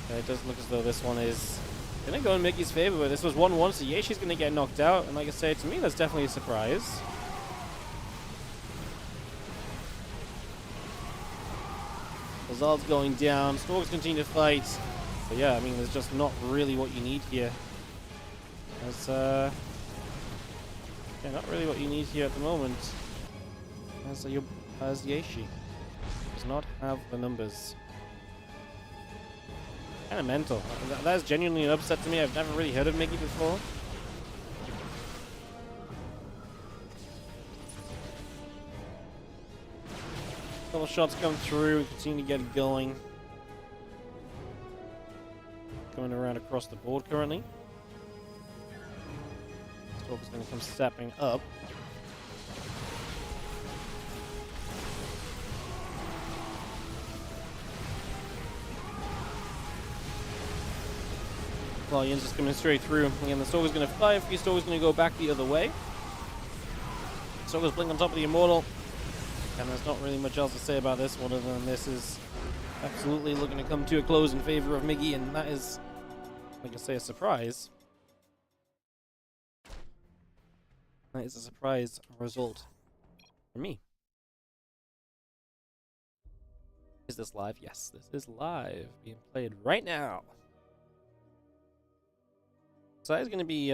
It does look as though this one is going to go in Miggy's favor, but this was 1-1, so Yashi's going to get knocked out, and like I say, to me, that's definitely a surprise. Lazard's going down, Storks continue to fight. So yeah, I mean, there's just not really what you need here. That's, yeah, not really what you need here at the moment. As Yashi does not have the numbers. Kind of mental. That is genuinely an upset to me. I've never really heard of Miggy before. Couple shots come through, we continue to get it going. Going around across the board currently. Stalker's going to come stepping up. Guardian's just coming straight through. Again, the Stalker's going to fly a few, Stalker's going to go back the other way. Stalker's blink on top of the Immortal. And there's not really much else to say about this one other than this is absolutely looking to come to a close in favor of Miggy, and that is, like I say, a surprise. That is a surprise result for me. Is this live? Yes, this is live, being played right now. So that is going to be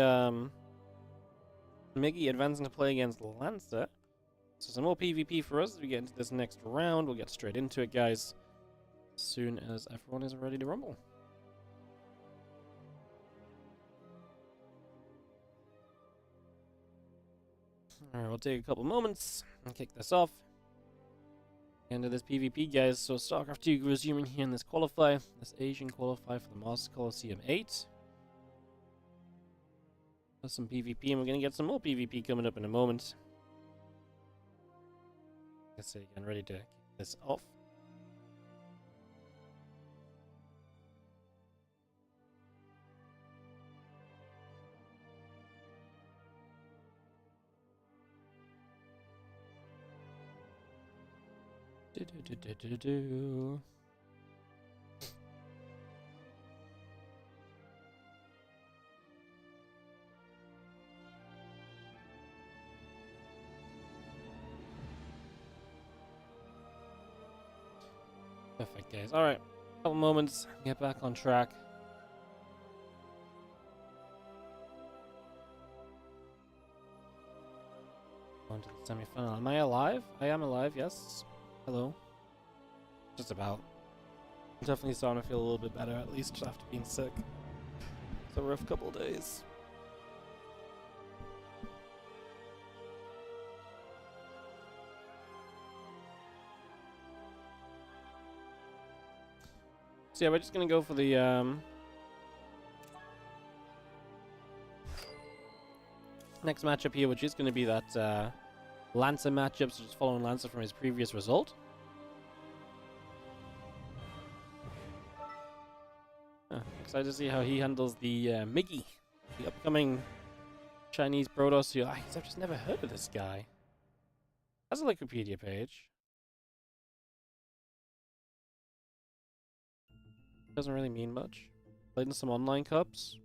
Miggy advancing to play against Lancer. So some more PvP for us as we get into this next round. We'll get straight into it, guys, as soon as everyone is ready to rumble. Alright, we'll take a couple moments and kick this off. End of this PvP, guys. So StarCraft 2 resuming here in this qualifier, this Asian qualifier for the Master COLISEUM 8. There's some PvP, and we're going to get some more PvP coming up in a moment. Let's see, again, ready to kick this off. Do. Perfect, guys. Alright, couple moments, get back on track. On to the semi-final. Am I alive? I am alive, yes. Hello. Just about. I'm definitely starting to feel a little bit better, at least after being sick. It's a rough couple of days. So yeah, we're just gonna go for the next matchup here, which is gonna be that Lancer matchup, so just following Lancer from his previous result. Excited to see how he handles the Miggy, the upcoming Chinese Protoss who I've just never heard of this guy. Has a Wikipedia page. Doesn't really mean much. Played in some online cups.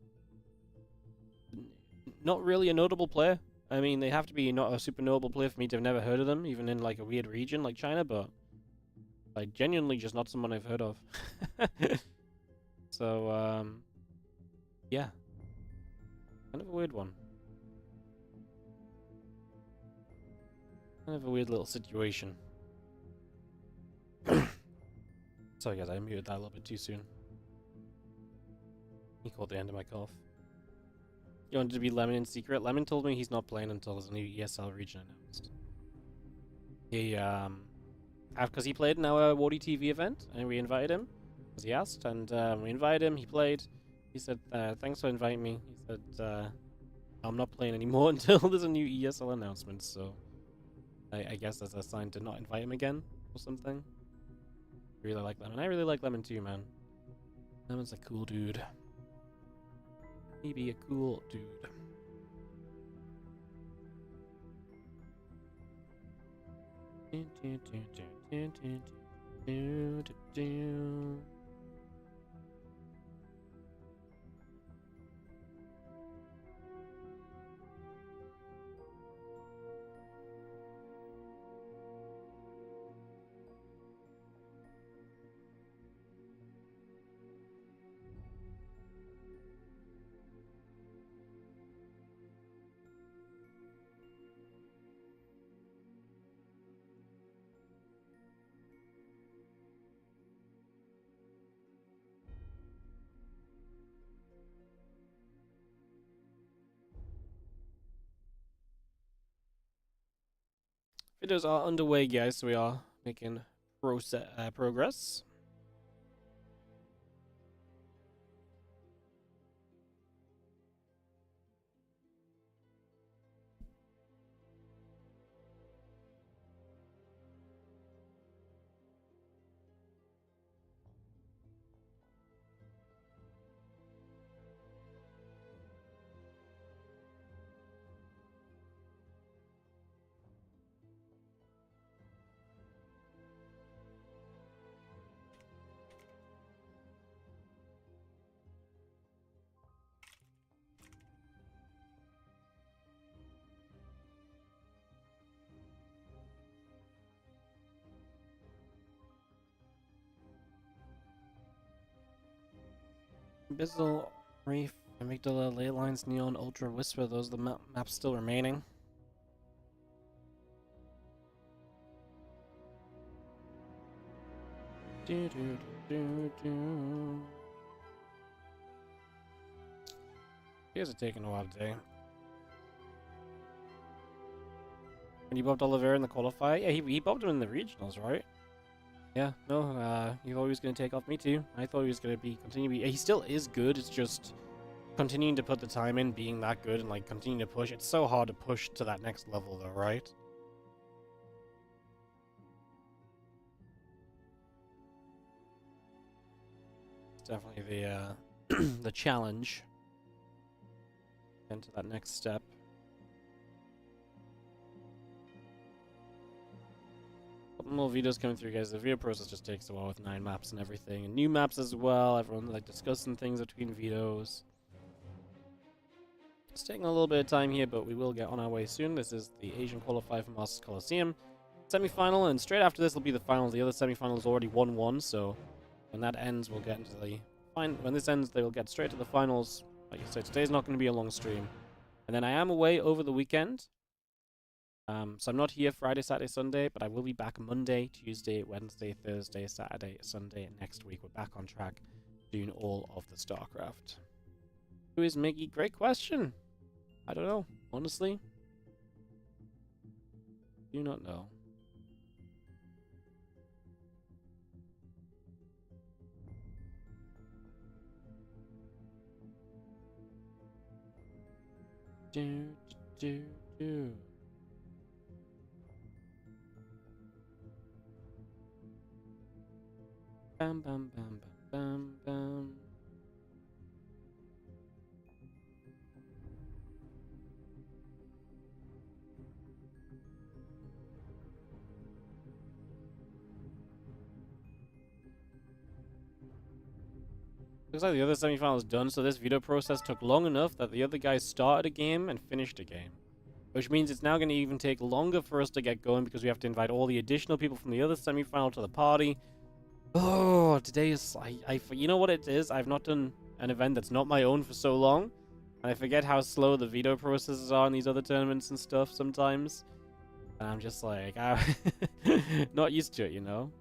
Not really a notable player. I mean, they have to be not a super notable player for me to have never heard of them, even in like a weird region like China, but like genuinely just not someone I've heard of. So, yeah. Kind of a weird one. Kind of a weird little situation. Sorry guys, I muted that a little bit too soon. He called the end of my cough. You wanted to be Lemon in secret? Lemon told me he's not playing until there's a new ESL region announced. He, because he played in our WardiTV event, and we invited him, because he asked, and we invited him, he played. He said, thanks for inviting me. He said, I'm not playing anymore until there's a new ESL announcement, so I guess that's a sign to not invite him again, or something. Really like Lemon. I really like Lemon too, man. Lemon's a cool dude. He be a cool dude. Videos are underway, guys, so we are making progress. Abyssal Reef, Amygdala, Ley Lines, Neon, Ultra, Whisper, those are the maps still remaining. Do, do, do, do. You guys are taking a while today. And you bobbed Oliveira in the qualifier? Yeah, he bobbed him in the regionals, right? Yeah, no, he thought he was going to take off. Me too. I thought he was going to continue to be... He still is good, it's just continuing to put the time in, being that good, and like continuing to push. It's so hard to push to that next level though, right? It's definitely the, the challenge. Into that next step. Couple more videos coming through, guys. The video process just takes a while with 9 maps and everything, and new maps as well. Everyone like discussing things between videos. It's taking a little bit of time here, but we will get on our way soon. This is the Asian qualifier for Masters Coliseum semi-final, and straight after this will be the final. The other semi-final is already 1-1, so when that ends, we'll get into the when this ends, they will get straight to the finals. Like I said, today's not going to be a long stream. And then I am away over the weekend. So I'm not here Friday, Saturday, Sunday, but I will be back Monday, Tuesday, Wednesday, Thursday, Saturday, Sunday, and next week. We're back on track doing all of the StarCraft. Who is Miggy? Great question. I don't know, honestly. Do not know. Do. Bam, bam, bam, bam, bam, bam. Looks like the other semi-final is done, so this video process took long enough that the other guys started a game and finished a game. Which means it's now going to even take longer for us to get going because we have to invite all the additional people from the other semi-final to the party. Oh, today is... you know what it is? I've not done an event that's not my own for so long. And I forget how slow the video processes are in these other tournaments and stuff sometimes. And I'm just like... not used to it, you know?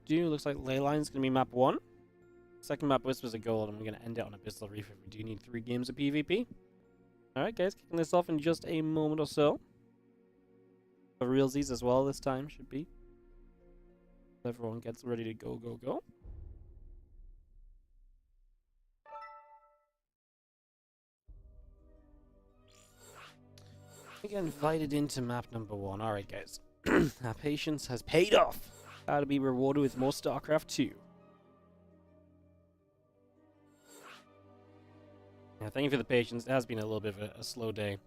Looks like Ley Line's gonna be map 1. Second map Whispers of Gold, and we're gonna end it on Abyssal Reef if we do need 3 games of PvP. Alright guys, kicking this off in just a moment or so. For realsies as well this time, should be. Everyone gets ready to go. We get invited into map number 1. Alright guys. Our patience has paid off. Got to be rewarded with more StarCraft 2. Yeah, thank you for the patience. It has been a little bit of a slow day.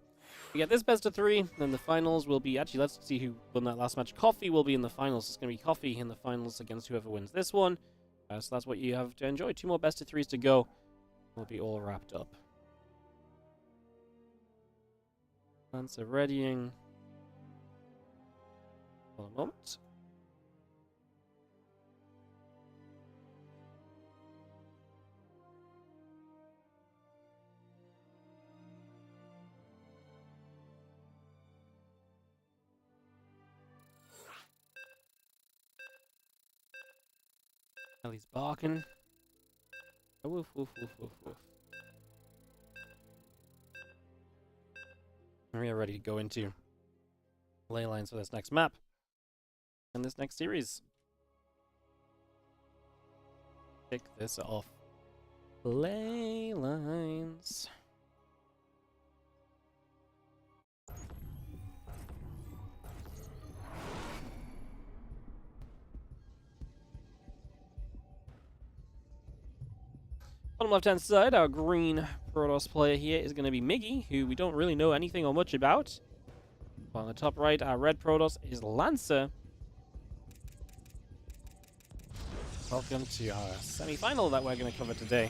We get this best of 3, then the finals will be... Actually, let's see who won that last match. Coffee will be in the finals. It's going to be Coffee in the finals against whoever wins this one. So that's what you have to enjoy. 2 more best of 3s to go. We'll be all wrapped up. Lancer readying. For a moment. Ellie's barking. Oh, woof, woof, woof, woof, woof. We are ready to go into ley lines for this next map. And this next series. Kick this off. Ley lines. Bottom left-hand side, our green Protoss player here is going to be Miggy, who we don't really know anything or much about. On the top right, our red Protoss is Lancer. Welcome to our semi-final that we're going to cover today.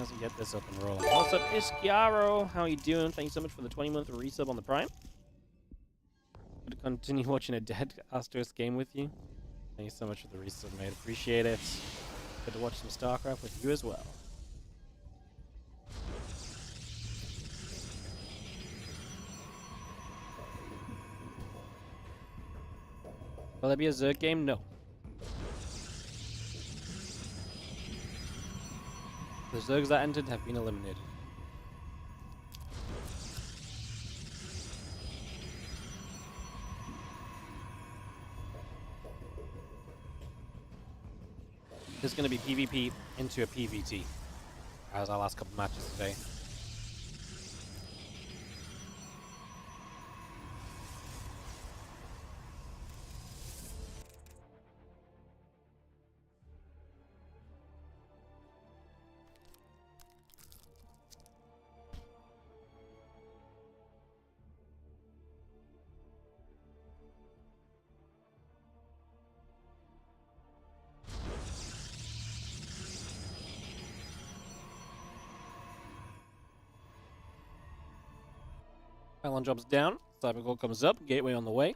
As we get this up and rolling. What's up, Ischiaro? How are you doing? Thank you so much for the 20-month resub on the Prime. Good to continue watching a dead Asterisk game with you. Thank you so much for the resub, mate. Appreciate it. Good to watch some StarCraft with you as well. Will there be a Zerg game? No. The Zergs that entered have been eliminated. There's going to be PvP into a PvT, as our last couple matches today. Pylon drops down, Cybercore comes up, Gateway on the way.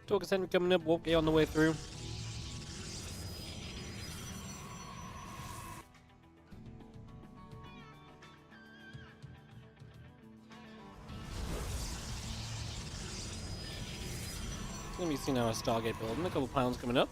Talker Center coming up, Warp Gate on the way through. It's going to be seen our Stargate building, a couple pylons coming up.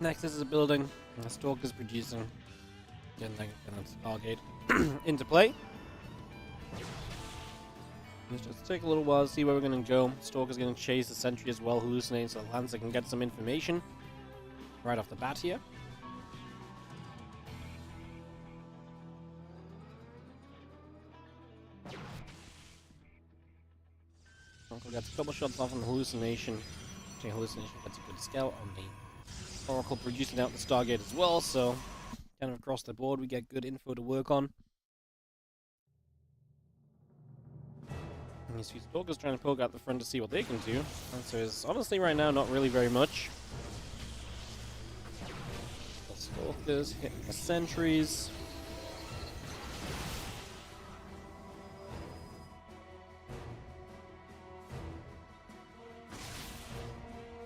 Next is a building, and the Stalker's producing. Getting that Stargate into play. Let's just take a little while to see where we're going to go. Stalker's going to chase the Sentry as well, hallucinating so Lancer can get some information right off the bat here. Oracle gets a couple shots off on the hallucination. Actually, hallucination gets a good scout on the Oracle producing out the Stargate as well, so kind of across the board we get good info to work on. And you see Stalker's trying to poke out the front to see what they can do. Answer is honestly right now not really very much. The Stalkers hitting the sentries.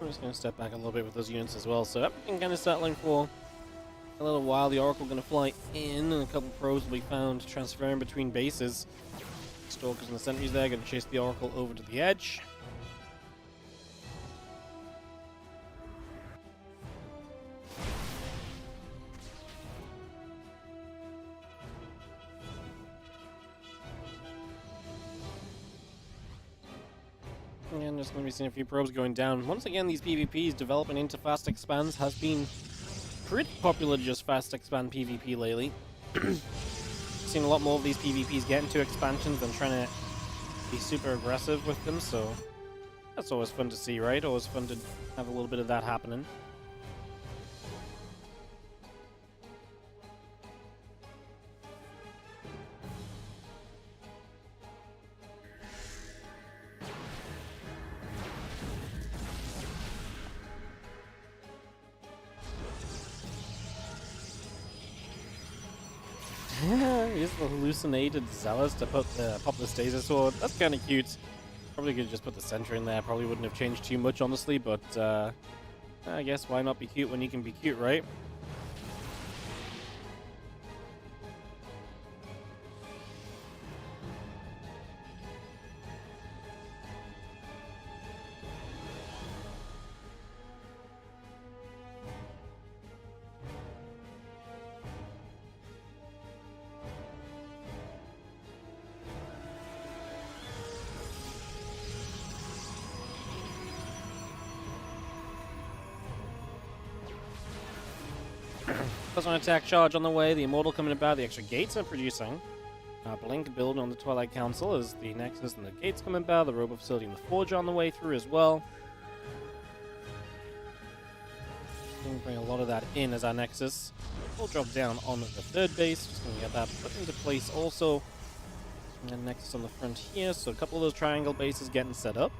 I'm just going to step back a little bit with those units as well. So everything kind of settling for a little while. The Oracle going to fly in, and a couple probes will be found transferring between bases. Stalkers and the sentries there going to chase the Oracle over to the edge. And just going to be seeing a few probes going down. Once again, these PvPs developing into fast expands has been pretty popular to just fast expand PvP lately. Seen a lot more of these PvPs get into expansions than trying to be super aggressive with them, so that's always fun to see, right? Always fun to have a little bit of that happening. Use the hallucinated Zealous to pop the Stasis Sword. That's kind of cute. Probably could just put the Sentry in there. Probably wouldn't have changed too much, honestly, but I guess why not be cute when you can be cute, right? Plus one attack charge on the way. The Immortal coming about. The extra gates are producing. Blink build on the Twilight Council as the Nexus and the gates come about. The Robo Facility and the Forge on the way through as well. Going to bring a lot of that in as our Nexus will drop down on the third base. Just going to get that put into place also. And then Nexus on the front here. So a couple of those triangle bases getting set up.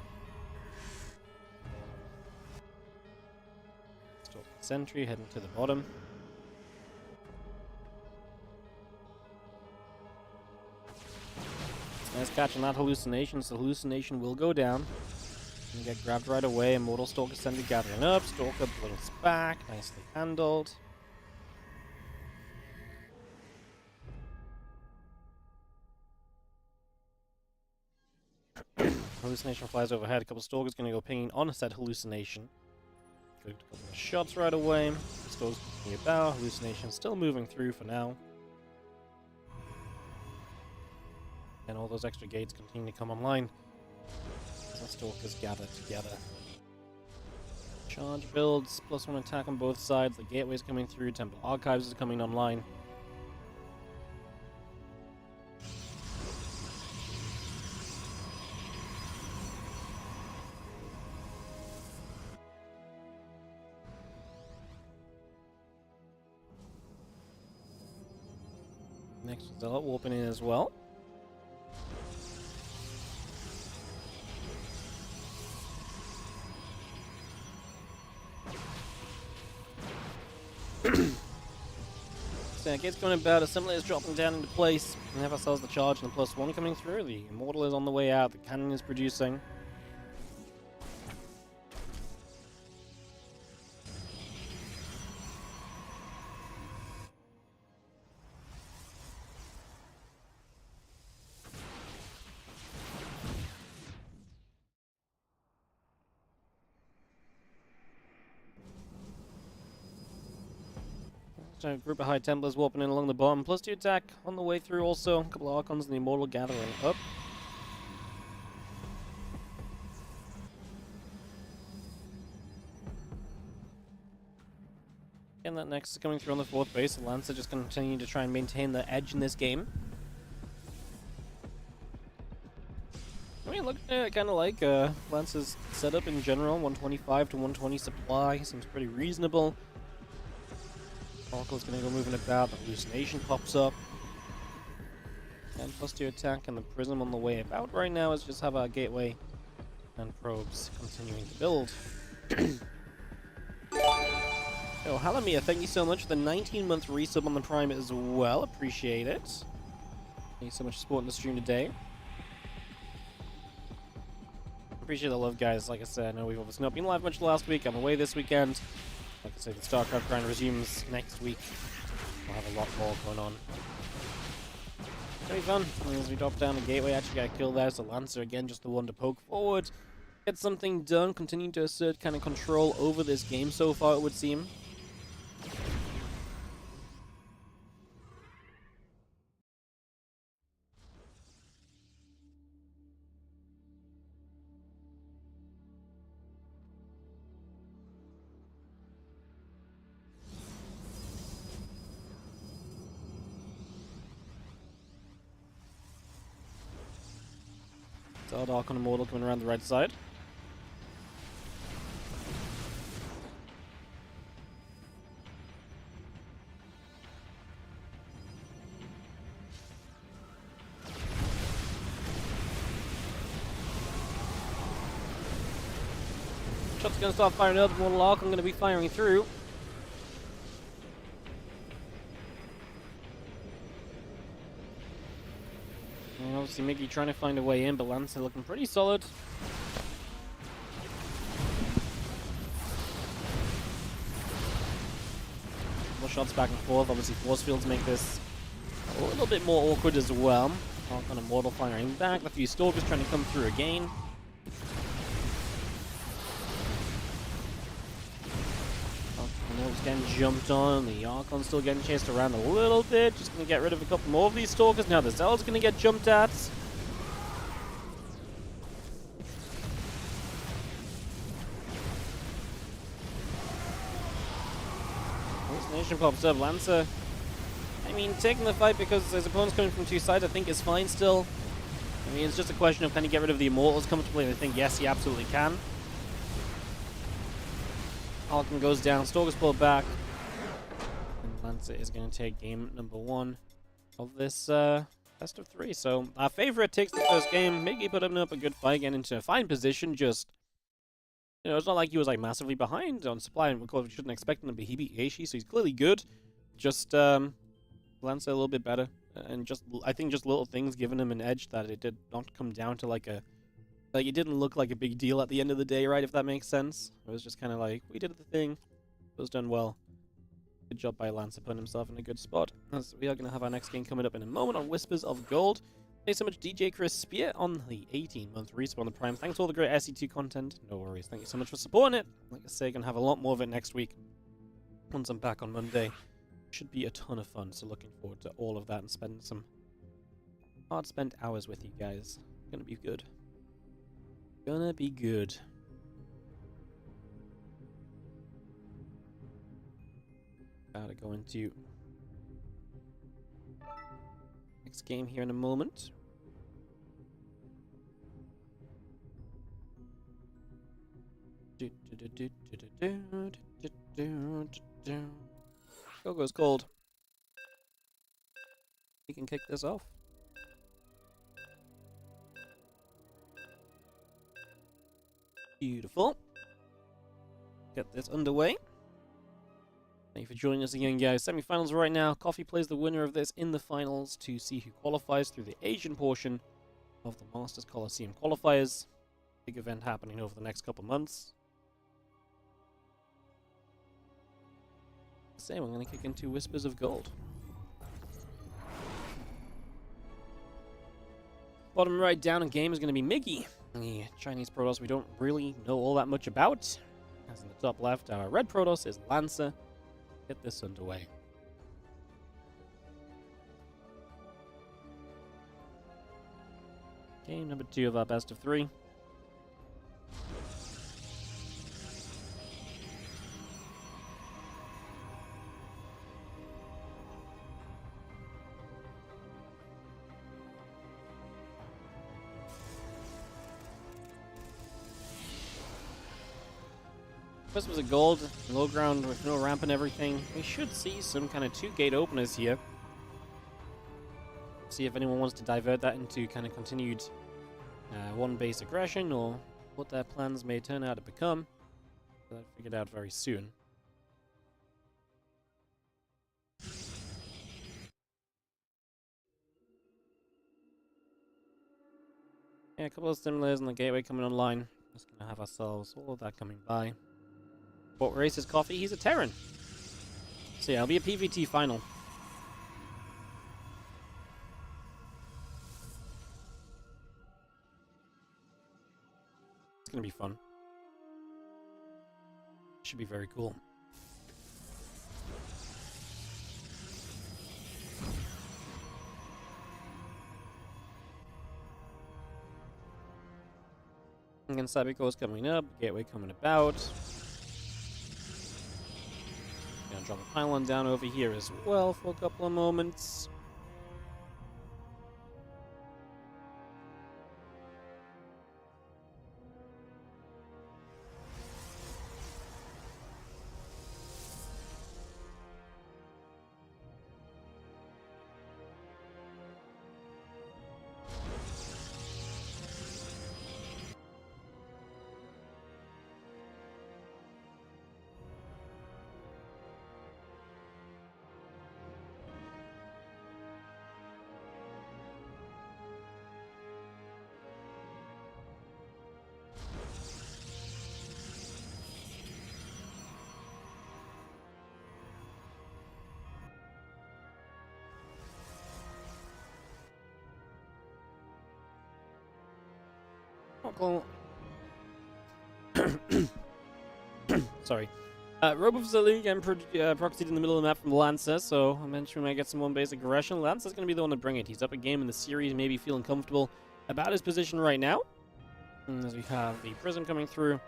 Sentry heading to the bottom. Nice catch on that hallucination, so hallucination will go down. And get grabbed right away. Immortal Stalker Sentry gathering up. Stalker blows back. Nicely handled. Hallucination flies overhead. A couple of Stalkers going to go pinging on a said hallucination. A couple of shots right away. Stalkers continue about. Hallucination still moving through for now. And all those extra gates continue to come online as the Stalkers gather together. Charge builds, plus one attack on both sides. The gateway's coming through. Temple Archives is coming online. Next Zealot warping in as well. So yeah, gates going about, assembly is dropping down into place. We have ourselves the charge and the plus one coming through. The Immortal is on the way out, the cannon is producing. So a group of High Templars warping in along the bottom, plus 2 attack on the way through also. A couple of Archons and the Immortal gathering up. And that next is coming through on the 4th base. The Lancer just continuing to try and maintain the edge in this game. I mean, look, I kind of like Lancer's setup in general. 125 to 120 supply seems pretty reasonable. Oracle's going to go moving about, the hallucination pops up. And plus 2 attack and the prism on the way about right now is just have our gateway and probes continuing to build. Oh, Halamia, thank you so much for the 19-month resub on the Prime as well. Appreciate it. Thank you so much for supporting the stream today. Appreciate the love, guys. Like I said, I know we've obviously not been live much last week. I'm away this weekend. Like I said, the StarCraft grind resumes next week. We'll have a lot more going on. It's gonna be fun. As we drop down the gateway, actually got a kill there. So Lancer again, just the one to poke forward. Get something done, continue to assert kind of control over this game so far, it would seem. Dark on Immortal coming around the right side. Shot's gonna start firing up. Immortal Archon gonna be firing through. And obviously Miggy trying to find a way in, but Lancer looking pretty solid. More shots back and forth. Obviously force fields make this a little bit more awkward as well. Archon Immortal firing back. A few Stalkers trying to come through again. Immortal's getting jumped on. The Archon's still getting chased around a little bit. Just going to get rid of a couple more of these Stalkers. Now the Zealot's going to get jumped at. Nation pops up. Lancer, I mean, taking the fight because his opponent's coming from two sides, I think is fine still. I mean, it's just a question of can he get rid of the Immortals comfortably, and I think, yes, he absolutely can. Falcon goes down, Stalker's pulled back. And Lancer is going to take game number 1 of this best of 3. So, our favorite takes the first game. Miggy put up a good fight, getting into a fine position, just... You know, it's not like he was like massively behind on supply, and of course we shouldn't expect him to be. He beat Aishi, so he's clearly good. Just Lancer a little bit better, and just I think just little things giving him an edge that it did not come down to like it didn't look like a big deal at the end of the day, right? If that makes sense. It was just kind of like we did the thing. It was done well. Good job by Lancer putting himself in a good spot. As we are going to have our next game coming up in a moment on Whispers of Gold. Thanks so much, DJ Chris Spear, on the 18-month respawn the Prime. Thanks for all the great SE2 content. No worries. Thank you so much for supporting it. Like I say, gonna have a lot more of it next week. Once I'm back on Monday. Should be a ton of fun, so looking forward to all of that and spending some hard-spent hours with you guys. Gonna be good. Gonna be good. Gotta go into next game here in a moment. Gogo's cold. He can kick this off. Beautiful. Get this underway. Thank you for joining us again, guys. Semi-finals right now. Coffee plays the winner of this in the finals to see who qualifies through the Asian portion of the Masters Coliseum qualifiers. Big event happening over the next couple months. Same, I'm going to kick into Whispers of Gold. Bottom right down in game is going to be Miggy, the Chinese Protoss we don't really know all that much about. As in the top left, our red Protoss is Lancer. Get this underway. Game number 2 of our best of 3. This was a gold, low ground with no ramp and everything. We should see some kind of 2-gate openers here. See if anyone wants to divert that into kind of continued one-base aggression, or what their plans may turn out to become. I'll figure it out very soon. Yeah, a couple of stimulars and the gateway coming online. Just gonna have ourselves all of that coming by. What race is Coffee? He's a Terran. So yeah, it'll be a PvT final. It's gonna be fun. Should be very cool. Again, Cybercore's coming up, Gateway coming about. Gonna drop a pylon down over here as well for a couple of moments. Sorry. Robo-Facility again proxied in the middle of the map from Lancer, so I mentioned we might get some one basic aggression. Lancer's going to be the one to bring it. He's up a game in the series, maybe feeling comfortable about his position right now. And as we have the Prism coming through,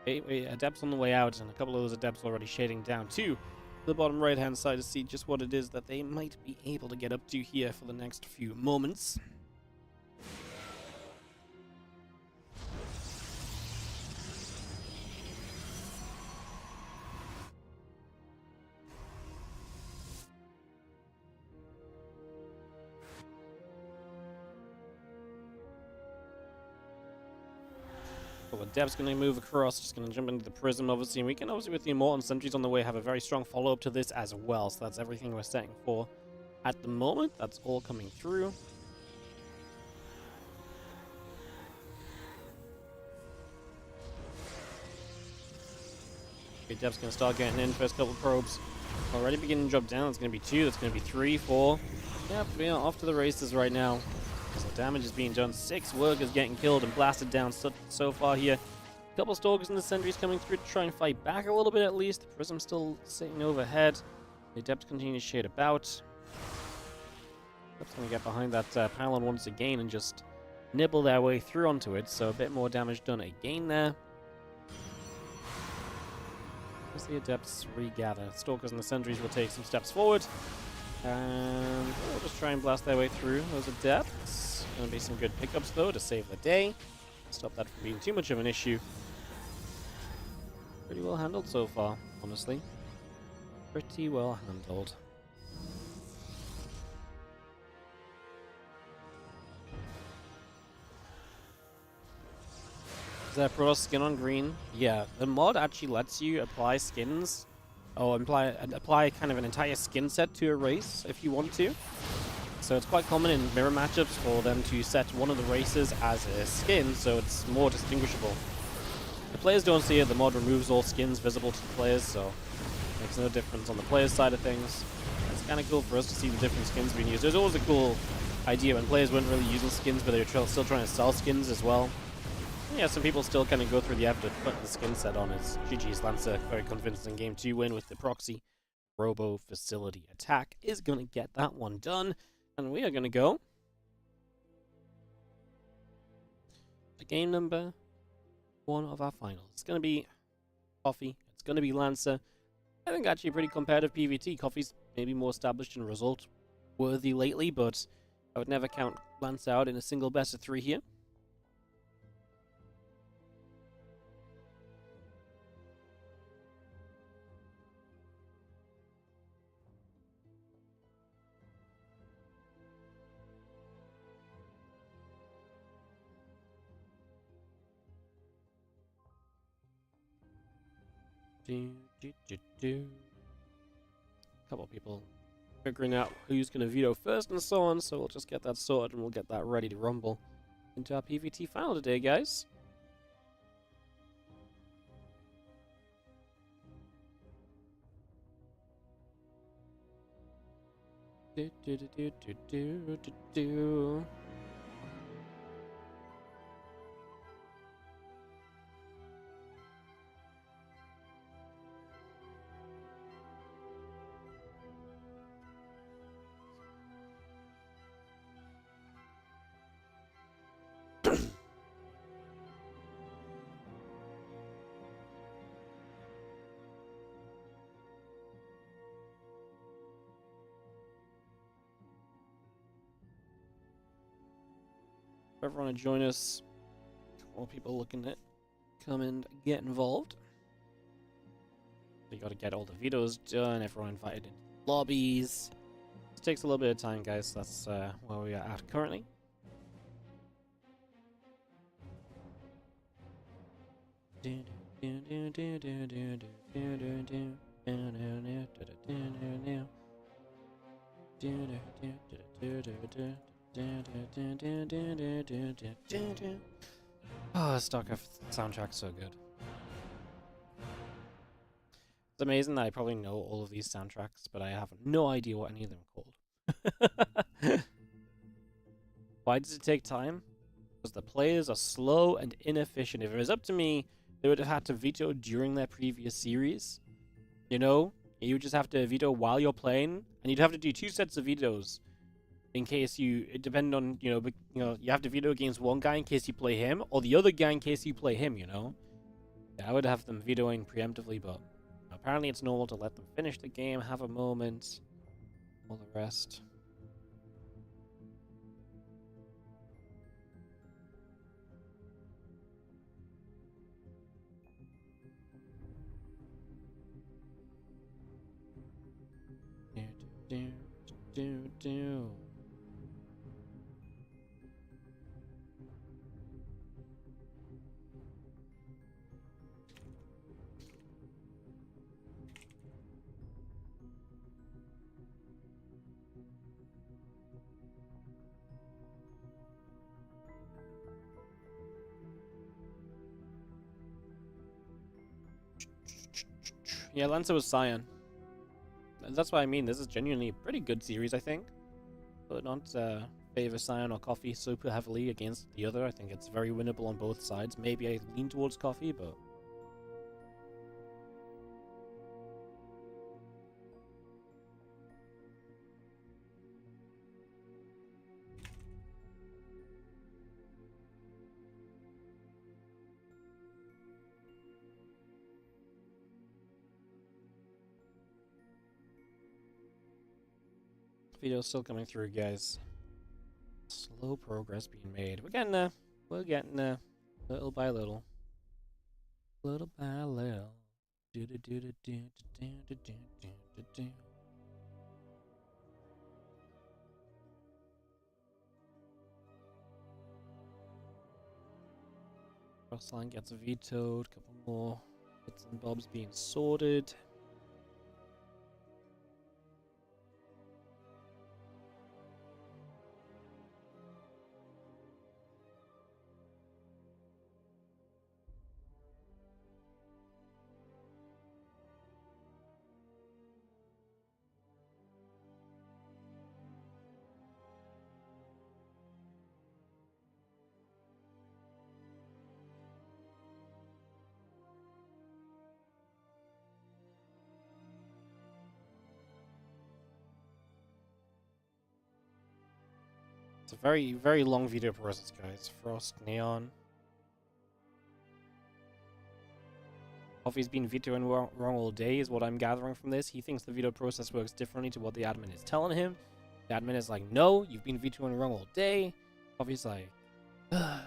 Adepts on the way out, and a couple of those Adepts already shading down too. the bottom right hand side to see just what it is that they might be able to get up to here for the next few moments. Well, the Depth's going to move across, just going to jump into the Prism, obviously, and we can obviously, with the Immortal and Sentries on the way, have a very strong follow-up to this as well, so that's everything we're setting for at the moment. That's all coming through. Okay, Depth's going to start getting in, first couple probes. Already beginning to drop down, that's going to be 2, that's going to be 3, 4. Yep, we are off to the races right now. So damage is being done. 6 workers getting killed and blasted down so far here. A couple stalkers and the sentries coming through to try and fight back a little bit at least. The Prism still sitting overhead. The Adept continue to shade about. Adept's going to get behind that pylon once again and just nibble their way through onto it. So a bit more damage done again there. As the Adepts regather. Stalkers and the sentries will take some steps forward. And we'll just try and blast their way through those Adepts. Gonna be some good pickups though to save the day. Stop that from being too much of an issue. Pretty well handled so far, honestly. Pretty well handled. Is that Protoss skin on green? Yeah, the mod actually lets you apply skins. Oh, apply kind of an entire skin set to a race if you want to. So it's quite common in mirror matchups for them to set one of the races as a skin, so it's more distinguishable. The players don't see it, the mod removes all skins visible to the players, so it makes no difference on the players' side of things. It's kind of cool for us to see the different skins being used. There's always a cool idea when players weren't really using skins, but they were still trying to sell skins as well. Yeah, some people still kind of go through the effort of putting the skin set on. It's GG's Lancer, very convincing game 2 win with the proxy. Robo Facility Attack is going to get that one done. And we are going to go to game number 1 of our finals. It's going to be Coffee. It's going to be Lancer. I think actually a pretty competitive PvT. Coffee's maybe more established and result worthy lately, but I would never count Lancer out in a single best of 3 here. Couple people figuring out who's going to veto first and so on, so we'll just get that sorted and we'll get that ready to rumble into our PvT final today, guys. Everyone to join us. More people looking to come and get involved. You got to get all the vetoes done. Everyone invited in lobbies. It takes a little bit of time, guys. That's where we are at currently. Oh, StarCraft soundtrack's so good. It's amazing that I probably know all of these soundtracks, but I have no idea what any of them are called. Why does it take time? Because the players are slow and inefficient. If it was up to me, they would have had to veto during their previous series. You know? You would just have to veto while you're playing, and you'd have to do 2 sets of vetoes. In case it depended on, you have to veto against one guy in case you play him, or the other guy in case you play him, you know? Yeah, I would have them vetoing preemptively, but apparently it's normal to let them finish the game, have a moment, all the rest. Do, do, do. Yeah, Lancer was Cyan. That's what I mean. This is genuinely a pretty good series, I think. But not favor Cyan or Coffee super heavily against the other. I think it's very winnable on both sides. Maybe I lean towards Coffee, but... Video's still coming through, guys. Slow progress being made. We're getting there. Little by little. Little by little. Do do do do do do do do do do do. Crossline gets vetoed. Couple more bits and bobs being sorted. It's a very, very long video process, guys. Frost, Neon. Coffee's been vetoing wrong all day, is what I'm gathering from this. He thinks the veto process works differently to what the admin is telling him. The admin is like, no, you've been vetoing wrong all day. Coffee's like, ugh.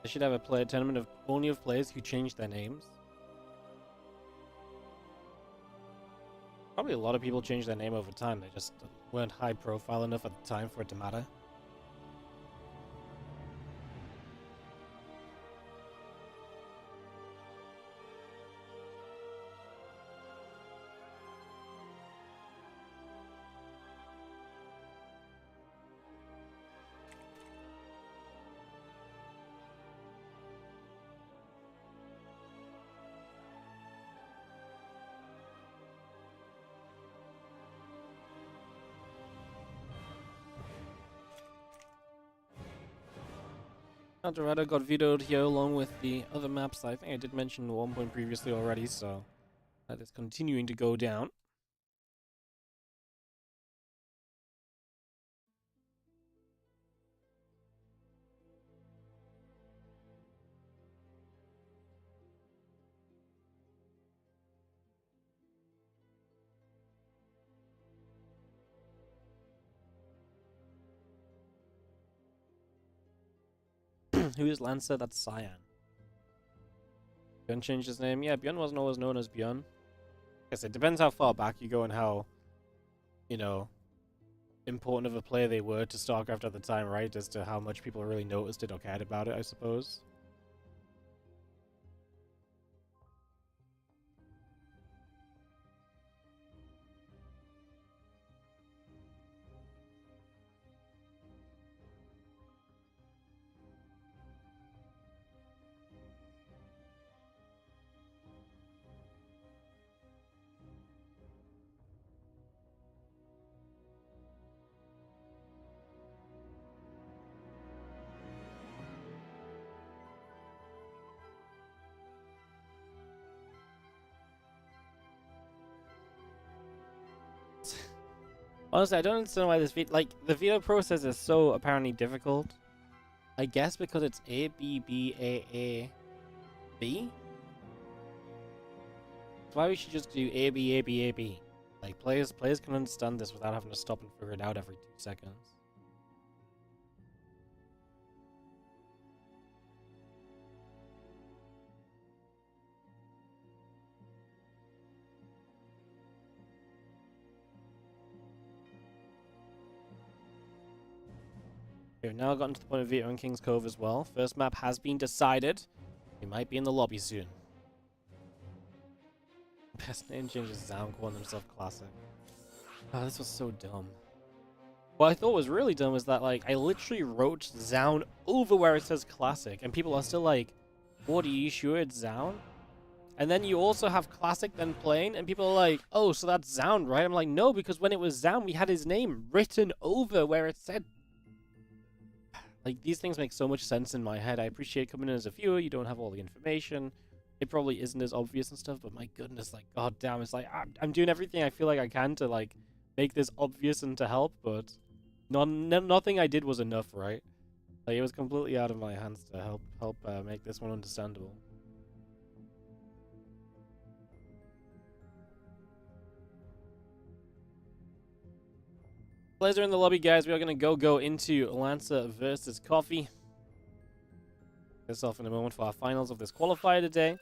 I should have a tournament of only of players who changed their names. Probably a lot of people changed their name over time. They just weren't high profile enough at the time for it to matter. Dorado got vetoed here along with the other maps. I think I did mention at one point previously already, so that is continuing to go down. Who is Lancer? That's Cyan. Bjorn changed his name. Yeah, Bjorn wasn't always known as Bjorn. I guess it depends how far back you go and how, you know, important of a player they were to StarCraft at the time, right? As to how much people really noticed it or cared about it, I suppose. Honestly, I don't understand why this like the veto process is so apparently difficult. I guess because it's A B B A A B. That's why we should just do A B A B A B. Like players can understand this without having to stop and figure it out every 2 seconds. We've now gotten to the point of vetoing King's Cove as well. First map has been decided. We might be in the lobby soon. Best name changes Zound calling himself Classic. Oh, this was so dumb. What I thought was really dumb is that, like, I literally wrote Zound over where it says Classic, and people are still like, what, are you sure it's Zound? And then you also have Classic then playing, and people are like, oh, so that's Zound, right? I'm like, no, because when it was Zound, we had his name written over where it said. Like, these things make so much sense in my head. I appreciate coming in as a viewer, you don't have all the information. It probably isn't as obvious and stuff, but my goodness, like, god damn, it's like, I'm doing everything I feel like I can to, like, make this obvious and to help, but nothing I did was enough, right? Like, it was completely out of my hands to help make this one understandable. Players are in the lobby, guys. We are going to go into Lancer versus Coffee. This off in a moment for our finals of this qualifier today.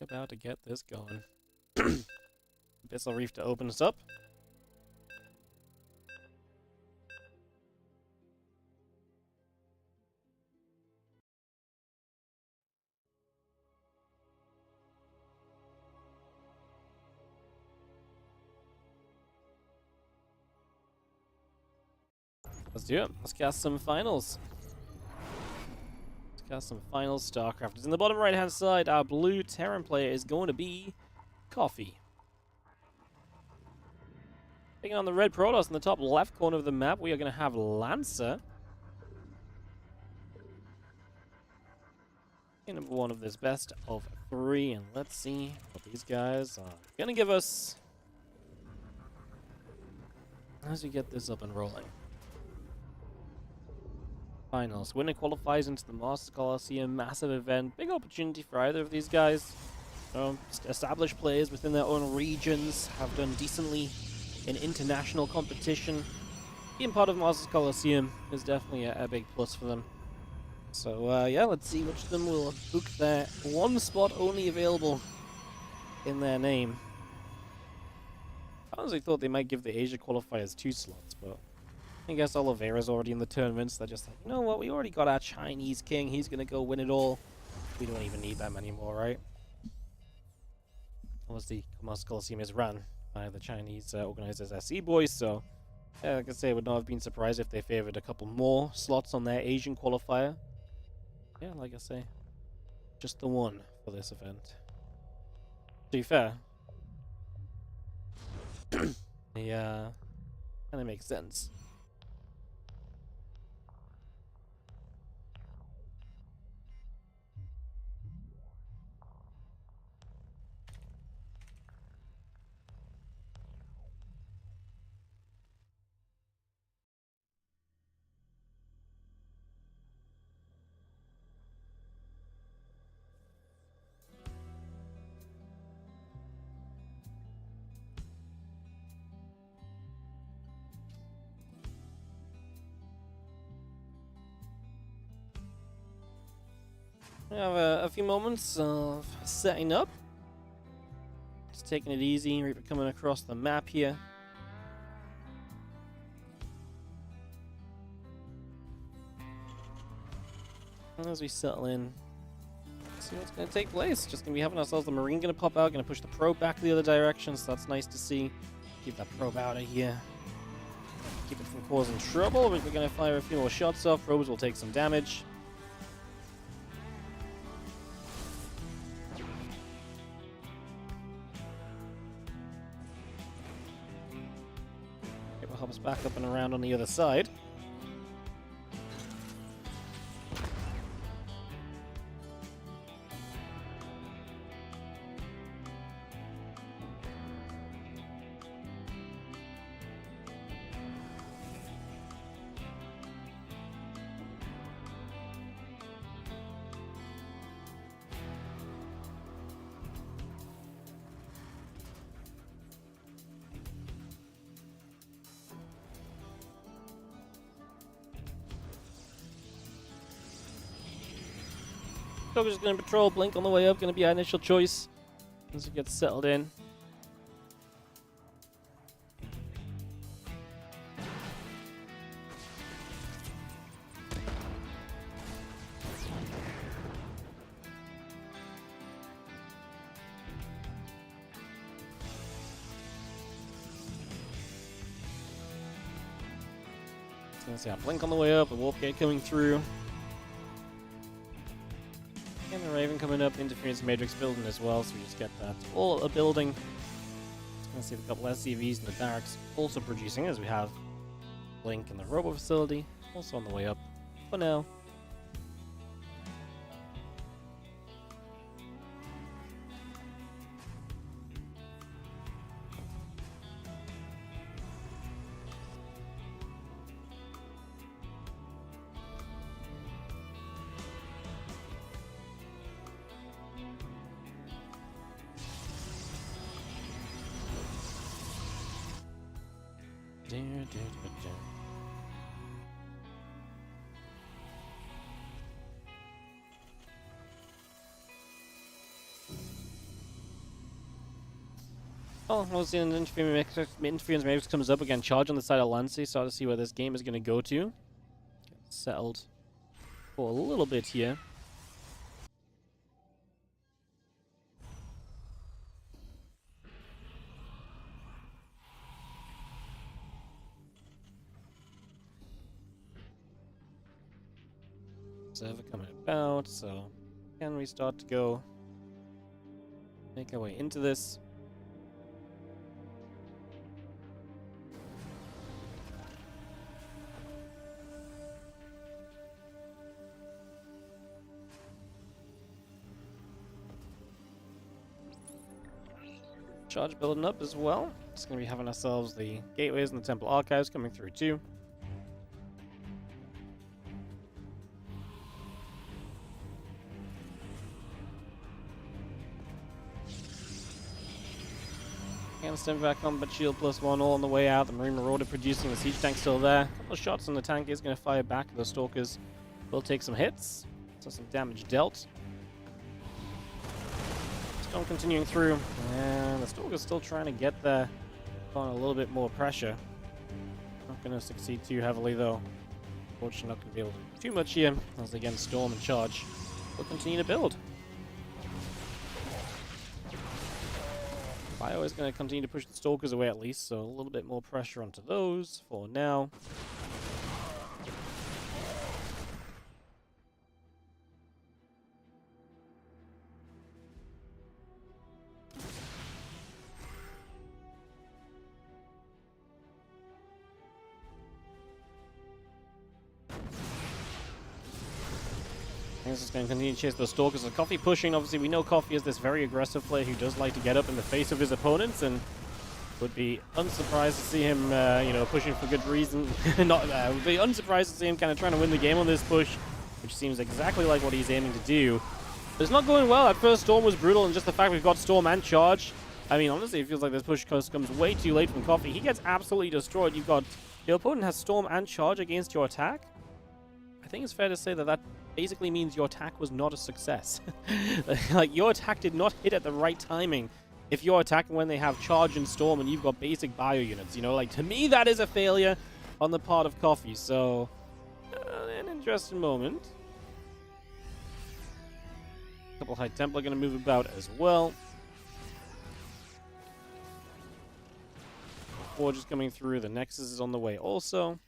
About to get this going. Abyssal Reef to open us up. Let's do it. Let's cast some finals. Let's cast some finals. StarCraft is in the bottom right-hand side. Our blue Terran player is going to be Coffee. Taking on the red Protoss in the top left corner of the map, we are going to have Lancer. Number one of this best of 3, and let's see what these guys are going to give us as we get this up and rolling. Finals. Winner qualifies into the Masters Coliseum, massive event. Big opportunity for either of these guys. Established players within their own regions have done decently in international competition. Being part of Masters Coliseum is definitely a big plus for them. So, yeah, let's see which of them will book their one spot only available in their name. I honestly thought they might give the Asia qualifiers 2 slots, but I guess Oliveira's already in the tournaments. They're just like, you know what, we already got our Chinese king. He's going to go win it all. We don't even need them anymore, right? Obviously, Masters Coliseum is run by the Chinese organizers SC boys, so yeah, like I say, I would not have been surprised if they favored a couple more slots on their Asian qualifier. Yeah, like I say, just the one for this event. To be fair, yeah, kind of makes sense. We have a few moments of setting up. Just taking it easy. Reaper coming across the map here. And as we settle in, see what's going to take place. Just going to be having ourselves the Marine going to pop out. Going to push the probe back the other direction, so that's nice to see. Keep that probe out of here. Keep it from causing trouble. We're going to fire a few more shots off. Probes will take some damage. Hops back up and around on the other side. Stalker's just going to patrol. Blink on the way up. Going to be our initial choice once it gets settled in. Let's see, Blink on the way up, the Warp Gate coming through. And the Raven coming up, Interference Matrix building as well, so we just get that all a building. Let's see a couple SCVs in the barracks also producing, as we have Blink in the Robo facility, also on the way up for now. Oh, we'll see an interference matrix comes up again. Charge on the side of Lancy. Start to see where this game is going to go to. Get settled for a little bit here. Server coming about, so can we start to go make our way into this? Charge building up as well. Just going to be having ourselves the gateways and the temple archives coming through too. And stand back on, but shield +1 all on the way out. The Marine Marauder producing, the siege tank still there. A couple of shots on the tank is going to fire back. The Stalkers will take some hits, so some damage dealt. Storm continuing through, and the Stalker's still trying to get there on a little bit more pressure. Not going to succeed too heavily though. Unfortunately, not going to be able to do too much here as again Storm and Charge will continue to build. Bio is going to continue to push the Stalkers away at least, so a little bit more pressure onto those for now. This is going to continue to chase those Stalkers. And Coffee pushing. Obviously, we know Coffee is this very aggressive player who does like to get up in the face of his opponents, and would be unsurprised to see him, pushing for good reason. Would be unsurprised to see him kind of trying to win the game on this push, which seems exactly like what he's aiming to do. But it's not going well. At first, Storm was brutal, and just the fact we've got Storm and Charge. I mean, honestly, it feels like this push comes way too late from Coffee. He gets absolutely destroyed. You've got your opponent has Storm and Charge against your attack. I think it's fair to say that that basically means your attack was not a success. Like, your attack did not hit at the right timing if you're attacking when they have Charge and Storm and you've got basic bio units. You know, like, to me, that is a failure on the part of Coffee. So, an interesting moment. A couple High Templar going to move about as well. Forge is coming through. The Nexus is on the way also.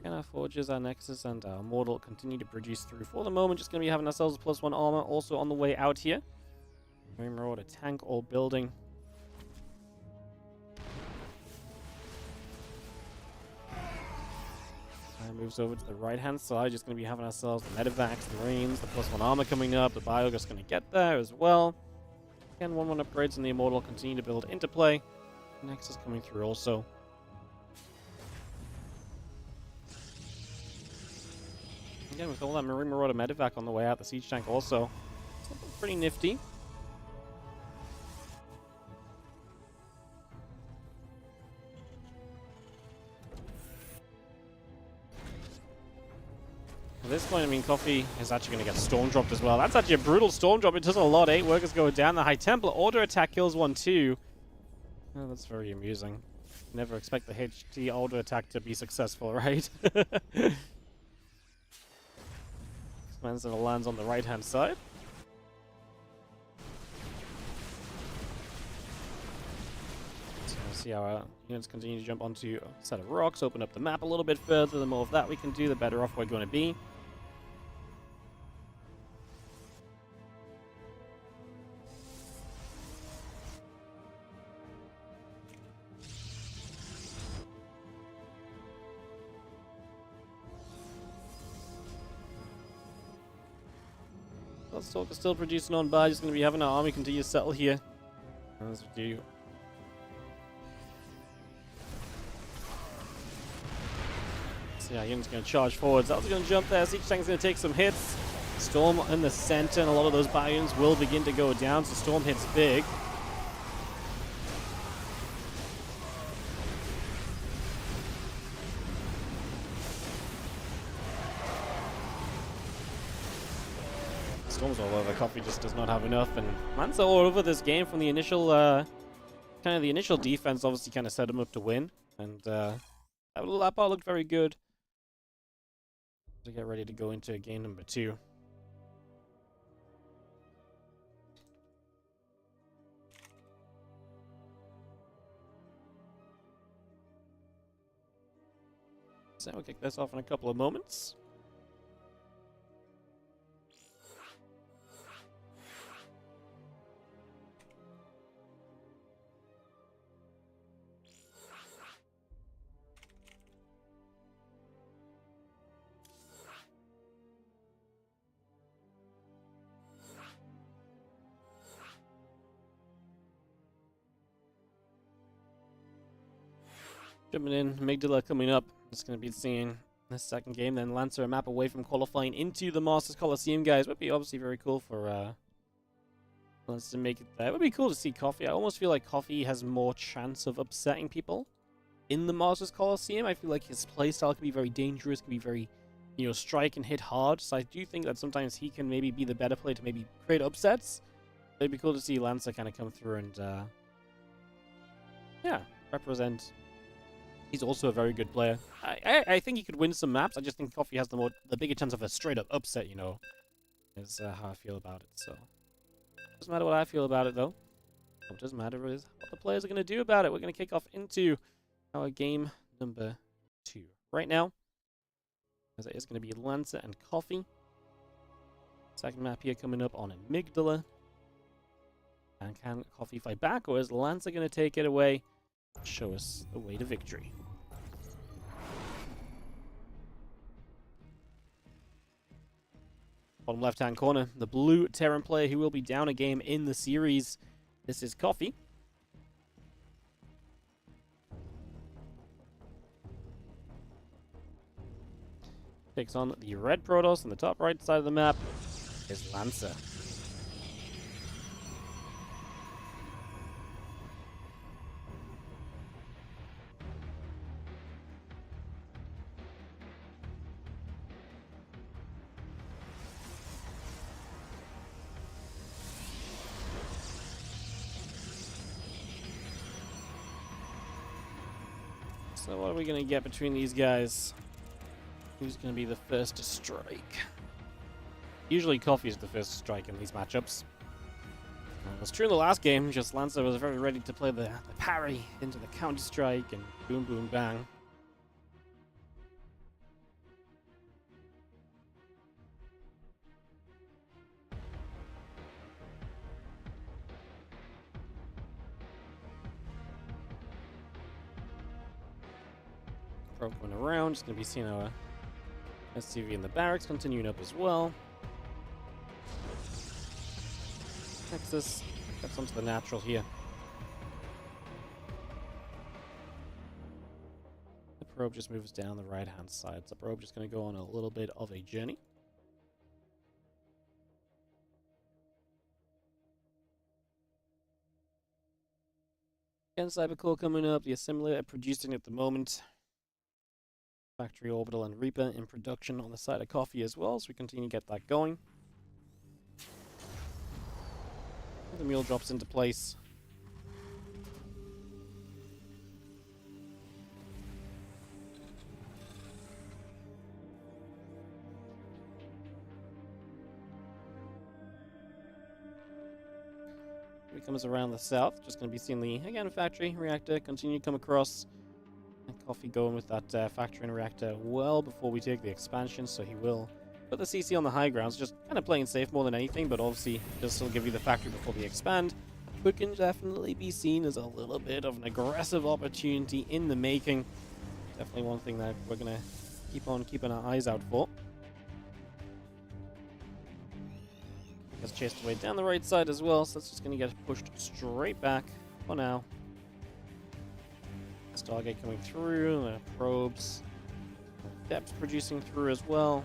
And our Forges, our Nexus, and our Immortal continue to produce through. For the moment, just going to be having ourselves a +1 armor also on the way out here. Marine Marauder tank all building. And moves over to the right-hand side. Just going to be having ourselves the Medivacs, the Marines, the +1 armor coming up. The Bio just going to get there as well. Again, 1-1 upgrades and the Immortal continue to build into play. Nexus coming through also. Again, with all that Marine Marauder Medivac on the way out, the Siege Tank also. Something pretty nifty. At this point, I mean, Coffee is actually going to get storm dropped as well. That's actually a brutal storm drop. It does a lot. 8 workers go down. The High Templar auto attack kills 1 too. Oh, that's very amusing. Never expect the HT auto attack to be successful, right? Man's lands on the right hand side. So we'll see how our units continue to jump onto a set of rocks, open up the map a little bit further. The more of that we can do, the better off we're going to be. Stalk is still producing on by, just going to be having our army continue to settle here. As we do. So yeah, Young's going to charge forwards. Zelda's going to jump there. Siege Tank's going to take some hits. Storm in the center, and a lot of those biomes will begin to go down, so Storm hits big. Storm's all over. Coffee just does not have enough, and Man's all over this game from the initial, kind of the initial defense. Obviously, kind of set him up to win, and that part looked very good. To get ready to go into game number 2. So we'll kick this off in a couple of moments. Jumping in, Amygdala coming up. Just going to be seeing this second game. Then Lancer a map away from qualifying into the Masters Coliseum, guys. Would be obviously very cool for Lancer to make it there. It would be cool to see Coffee. I almost feel like Coffee has more chance of upsetting people in the Masters Coliseum. I feel like his playstyle can be very dangerous, can be very, you know, strike and hit hard. So I do think that sometimes he can maybe be the better player to maybe create upsets. It'd be cool to see Lancer kind of come through and, yeah, represent. He's also a very good player. I think he could win some maps. I just think Coffee has the bigger chance of a straight up upset, you know. Is how I feel about it. So doesn't matter what I feel about it though. What does matter is what the players are going to do about it. We're going to kick off into our game number 2 right now. As it is going to be Lancer and Coffee. Second map here coming up on Amygdala. And can Coffee fight back, or is Lancer going to take it away? Show us the way to victory. Bottom left-hand corner, the blue Terran player who will be down a game in the series. This is Coffee. Takes on the red Protoss on the top right side of the map is Lancer. So what are we going to get between these guys? Who's going to be the first to strike? Usually Coffee is the first to strike in these matchups. It was true in the last game, just Lancer was very ready to play the parry into the counter-strike and boom, boom, bang. Going around, just going to be seeing our SCV in the barracks continuing up as well. Texas gets onto the natural here. The probe just moves down the right hand side. So the probe just going to go on a little bit of a journey. Again, Cybercore coming up, the assimilator producing at the moment. Factory Orbital and Reaper in production on the side of Coffee as well, so we continue to get that going. The mule drops into place. He comes around the south, just going to be seeing the, again, factory reactor continue to come across. And Coffee going with that factory and reactor well before we take the expansion, so he will put the CC on the high grounds, just kind of playing safe more than anything, but obviously he'll still give you the factory before the expand. But can definitely be seen as a little bit of an aggressive opportunity in the making. Definitely one thing that we're going to keep on keeping our eyes out for. Gets chased away down the right side as well, so that's just going to get pushed straight back for now. Stargate coming through, probes, depths producing through as well.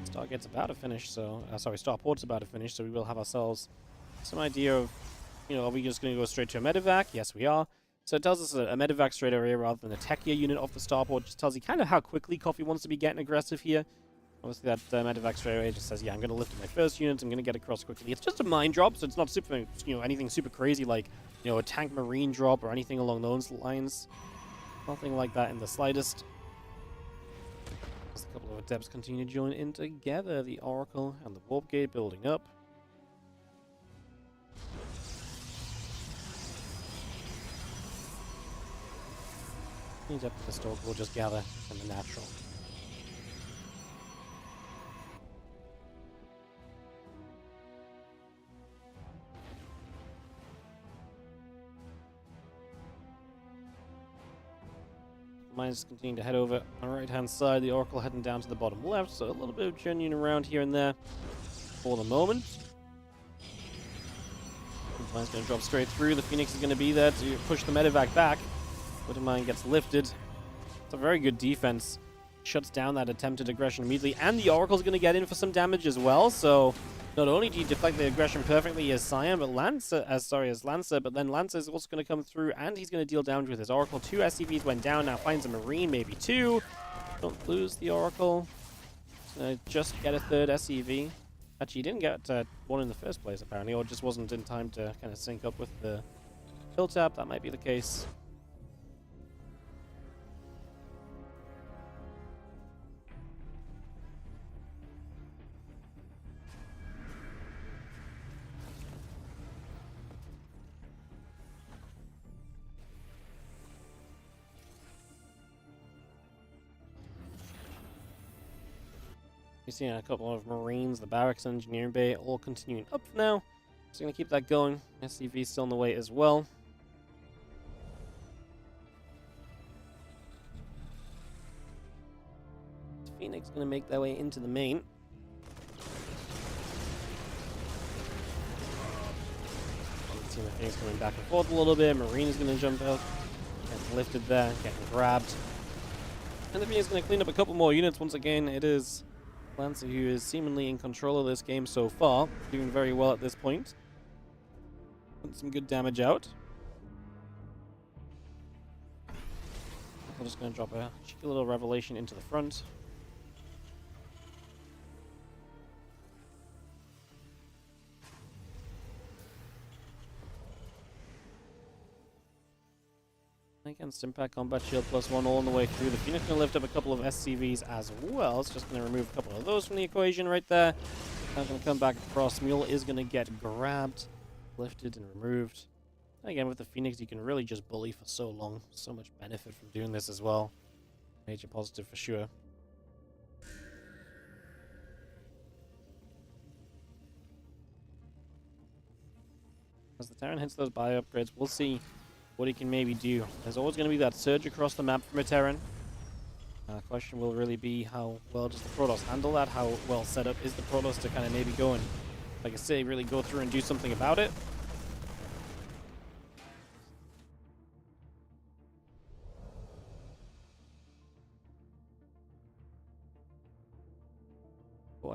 Stargate's about to finish, so Starport's about to finish, so we will have ourselves some idea of, you know, are we just going to go straight to a medevac? Yes, we are. So it tells us a medevac straight away rather than a techier unit off the starport. Just tells you kind of how quickly Coffee wants to be getting aggressive here. Obviously, that medevac straight away just says, yeah, I'm going to lift my first unit. I'm going to get across quickly. It's just a mine drop, so it's not super, you know, anything super crazy like, you know, a tank marine drop or anything along those lines. Nothing like that in the slightest. Just a couple of adepts continue to join in together. The Oracle and the Warp Gate building up. The adept of the Stalker will just gather from the natural. Mines continue to head over on the right-hand side. The Oracle heading down to the bottom left, so a little bit of journeying around here and there for the moment. Mine's going to drop straight through. The Phoenix is going to be there to push the medevac back. Mine gets lifted. It's a very good defense. Shuts down that attempted aggression immediately, and the Oracle's going to get in for some damage as well. So not only do you deflect the aggression perfectly as Scion, but as Lancer, but then Lancer is also going to come through, and he's going to deal damage with his Oracle. 2 SCVs went down. Now finds a Marine, maybe 2. Don't lose the Oracle. Just get a 3rd SCV. Actually, he didn't get one in the first place, apparently, or just wasn't in time to kind of sync up with the kill tap. That might be the case. You're seeing a couple of Marines, the barracks, engineering bay, all continuing up for now. Just going to keep that going. SCV still in the way as well. Phoenix going to make their way into the main. Seeing the Phoenix coming back and forth a little bit. Marine is going to jump out. Getting lifted there, getting grabbed. And the Phoenix is going to clean up a couple more units. Once again, it is Lancer who is seemingly in control of this game so far. Doing very well at this point. Putting some good damage out. I'm just going to drop a cheeky little revelation into the front. Against Impact Combat Shield +1 all on the way through. The Phoenix going to lift up a couple of SCVs as well. It's just going to remove a couple of those from the equation right there. Now going to come back across. Mule is going to get grabbed, lifted, and removed. And again, with the Phoenix, you can really just bully for so long. So much benefit from doing this as well. Major positive for sure. As the Terran hits those bio upgrades, we'll see what he can maybe do. There's always going to be that surge across the map from a Terran. Question will really be how well does the Protoss handle that? How well set up is the Protoss to kind of maybe go and, like I say, really go through and do something about it?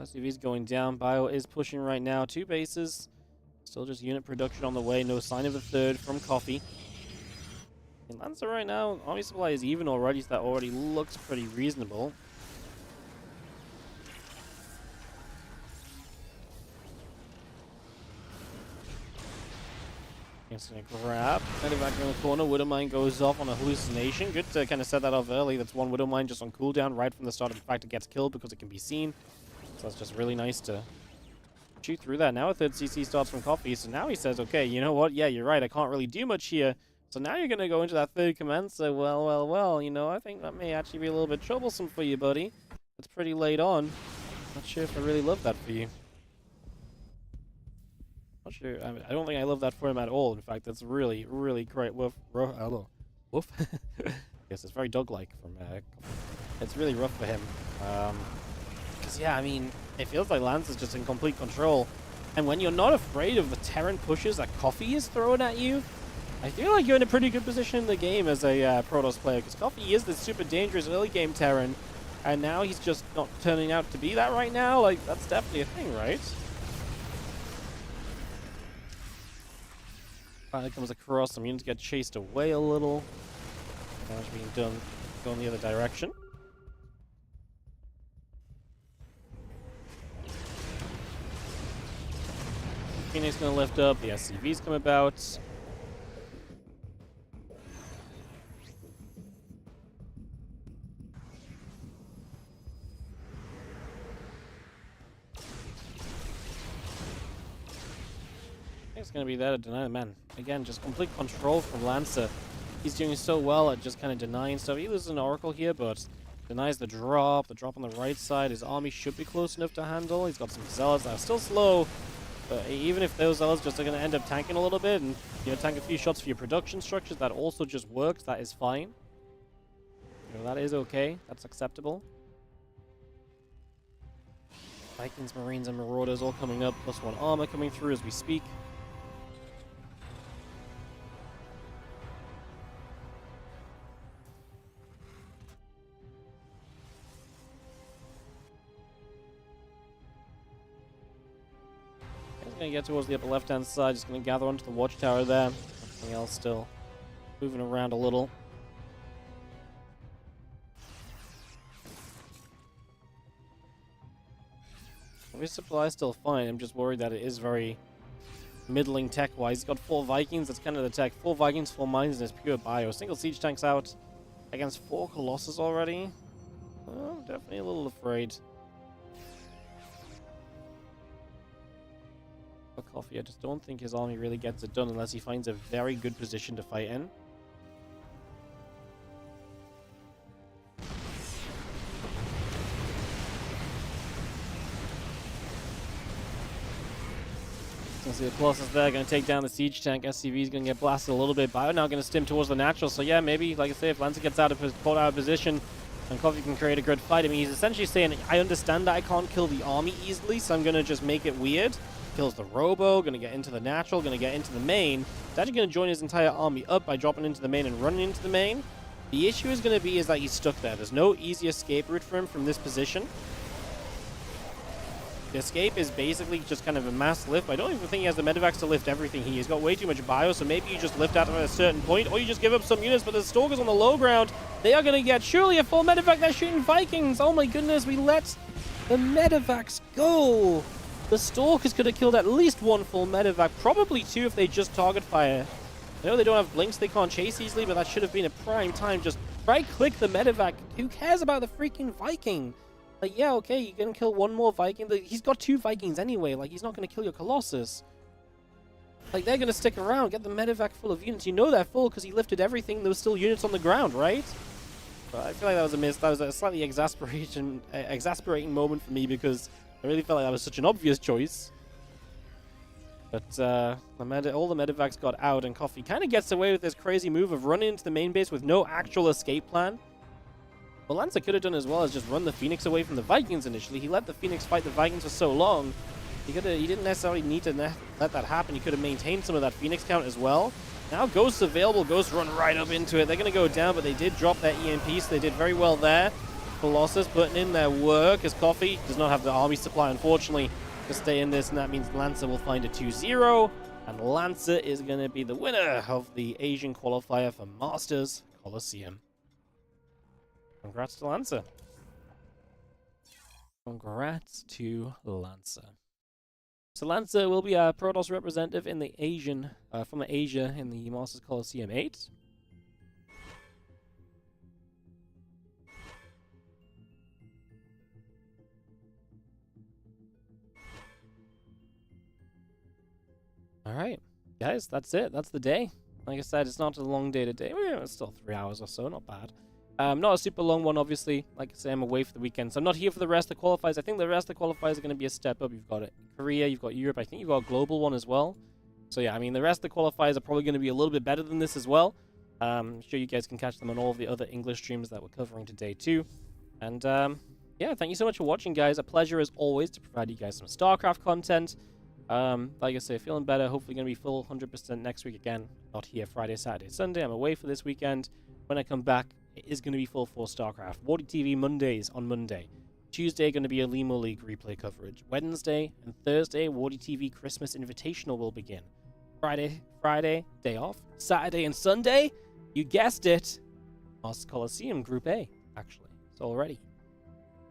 SUV's going down. Bio is pushing right now. 2 bases. Still just unit production on the way. No sign of a third from Coffee. In Lancer right now, army supply is even already, so that already looks pretty reasonable. Instant grab. Medevac in the corner. Widowmine goes off on a hallucination. Good to kind of set that off early. That's one Widowmine just on cooldown right from the start. In fact, it gets killed because it can be seen. So that's just really nice to shoot through that. Now a third CC starts from Coffee. So now he says, okay, you know what? Yeah, you're right. I can't really do much here. So now you're going to go into that third command. So, well, you know, I think that may actually be a little bit troublesome for you, buddy. It's pretty late on. Not sure if I really love that for you. Not sure. I mean, I don't think I love that for him at all. In fact, that's really, really great. Woof. Woof. Yes, it's very dog-like from. It's really rough for him. Because yeah, I mean, it feels like Lance is just in complete control, and when you're not afraid of the Terran pushes that Coffee is throwing at you, I feel like you're in a pretty good position in the game as a Protoss player. Because Coffee is this super dangerous early game Terran, and now he's just not turning out to be that right now. Like that's definitely a thing, right? Finally comes across, some units get chased away a little. Damage being done, going the other direction. Phoenix gonna lift up, the SCV's come about. It's gonna be there to deny the man. Again, just complete control from Lancer. He's doing so well at just kind of denying stuff. He loses an Oracle here, but denies the drop. The drop on the right side. His army should be close enough to handle. He's got some Zealots that are still slow, but even if those Zealots just are gonna end up tanking a little bit and tank a few shots for your production structures, that also just works. That is fine. That is okay. That's acceptable. Vikings, Marines, and Marauders all coming up. +1 armor coming through as we speak. Going to get towards the upper left-hand side, just going to gather onto the watchtower there. Everything else still moving around a little. His supply is still fine. I'm just worried that it is very middling tech-wise. He's got 4 Vikings, that's kind of the tech. 4 Vikings, 4 mines, and it's pure bio. Single siege tanks out against 4 Colossus already. Well, definitely a little afraid. Coffee. I just don't think his army really gets it done unless he finds a very good position to fight in. So see the Colossus there, going to take down the siege tank. SCV is going to get blasted a little bit. Bio now going to stim towards the natural. So yeah, maybe, like I say, if Lancer gets out of position and Coffee can create a good fight. I mean, he's essentially saying, I understand that I can't kill the army easily, so I'm going to just make it weird. Kills the Robo, going to get into the natural, going to get into the main. He's actually going to join his entire army up by dropping into the main and running into the main. The issue is going to be is that he's stuck there. There's no easy escape route for him from this position. The escape is basically just kind of a mass lift. I don't even think he has the medevacs to lift everything. He's got way too much bio, so maybe you just lift out at a certain point, or you just give up some units, but the Stalkers on the low ground, they are going to get surely a full medevac. They're shooting Vikings. Oh my goodness, we let the medevacs go. The Stalkers could have killed at least 1 full medevac, probably 2 if they just target fire. I know they don't have blinks, they can't chase easily, but that should have been a prime time. Just right-click the medevac. Who cares about the freaking Viking? Like, yeah, okay, you're going to kill 1 more Viking. He's got 2 Vikings anyway. Like, he's not going to kill your Colossus. Like, they're going to stick around, get the medevac full of units. You know they're full because he lifted everything. There was still units on the ground, right? But I feel like that was a miss. That was a slightly exasperating moment for me because I really felt like that was such an obvious choice. But all the medevacs got out, and Coffee kind of gets away with this crazy move of running into the main base with no actual escape plan. What Lancer could have done as well is just run the Phoenix away from the Vikings initially. He let the Phoenix fight the Vikings for so long. He didn't necessarily need to let that happen. He could have maintained some of that Phoenix count as well. Now Ghosts available. Ghosts run right up into it. They're going to go down, but they did drop their EMP, so they did very well there. Colossus putting in their work as Coffee does not have the army supply, unfortunately, to stay in this, and that means Lancer will find a 2-0, and Lancer is going to be the winner of the Asian qualifier for Masters Coliseum. Congrats to Lancer. Congrats to Lancer. So Lancer will be a Protoss representative in the Asian, from Asia in the Masters Coliseum 8. Alright, guys, that's it. That's the day. Like I said, it's not a long day today. Well, it's still 3 hours or so, not bad. Not a super long one, obviously. Like I say, I'm away for the weekend, so I'm not here for the rest of the qualifiers. I think the rest of the qualifiers are going to be a step up. You've got Korea, you've got Europe, I think you've got a global one as well. So yeah, I mean, the rest of the qualifiers are probably going to be a little bit better than this as well. I'm sure you guys can catch them on all of the other English streams that we're covering today too. And yeah, thank you so much for watching, guys. A pleasure as always to provide you guys some StarCraft content. Like I say, feeling better. Hopefully going to be full 100% next week again. Not here Friday, Saturday, Sunday. I'm away for this weekend. When I come back, it is going to be full for StarCraft. WardiTV Mondays on Monday. Tuesday, going to be a Limo League replay coverage. Wednesday and Thursday, WardiTV Christmas Invitational will begin. Friday, day off. Saturday and Sunday, you guessed it, Masters Coliseum Group A, actually. It's already.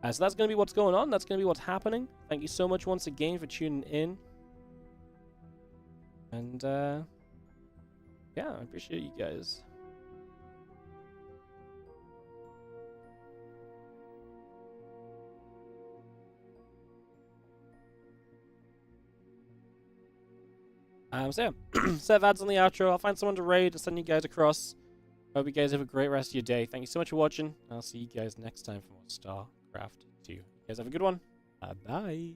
So that's going to be what's going on. That's going to be what's happening. Thank you so much once again for tuning in. And, yeah, I appreciate you guys. So yeah, set of ads on the outro. I'll find someone to raid and send you guys across. Hope you guys have a great rest of your day. Thank you so much for watching. I'll see you guys next time for more StarCraft 2. You guys have a good one. Bye.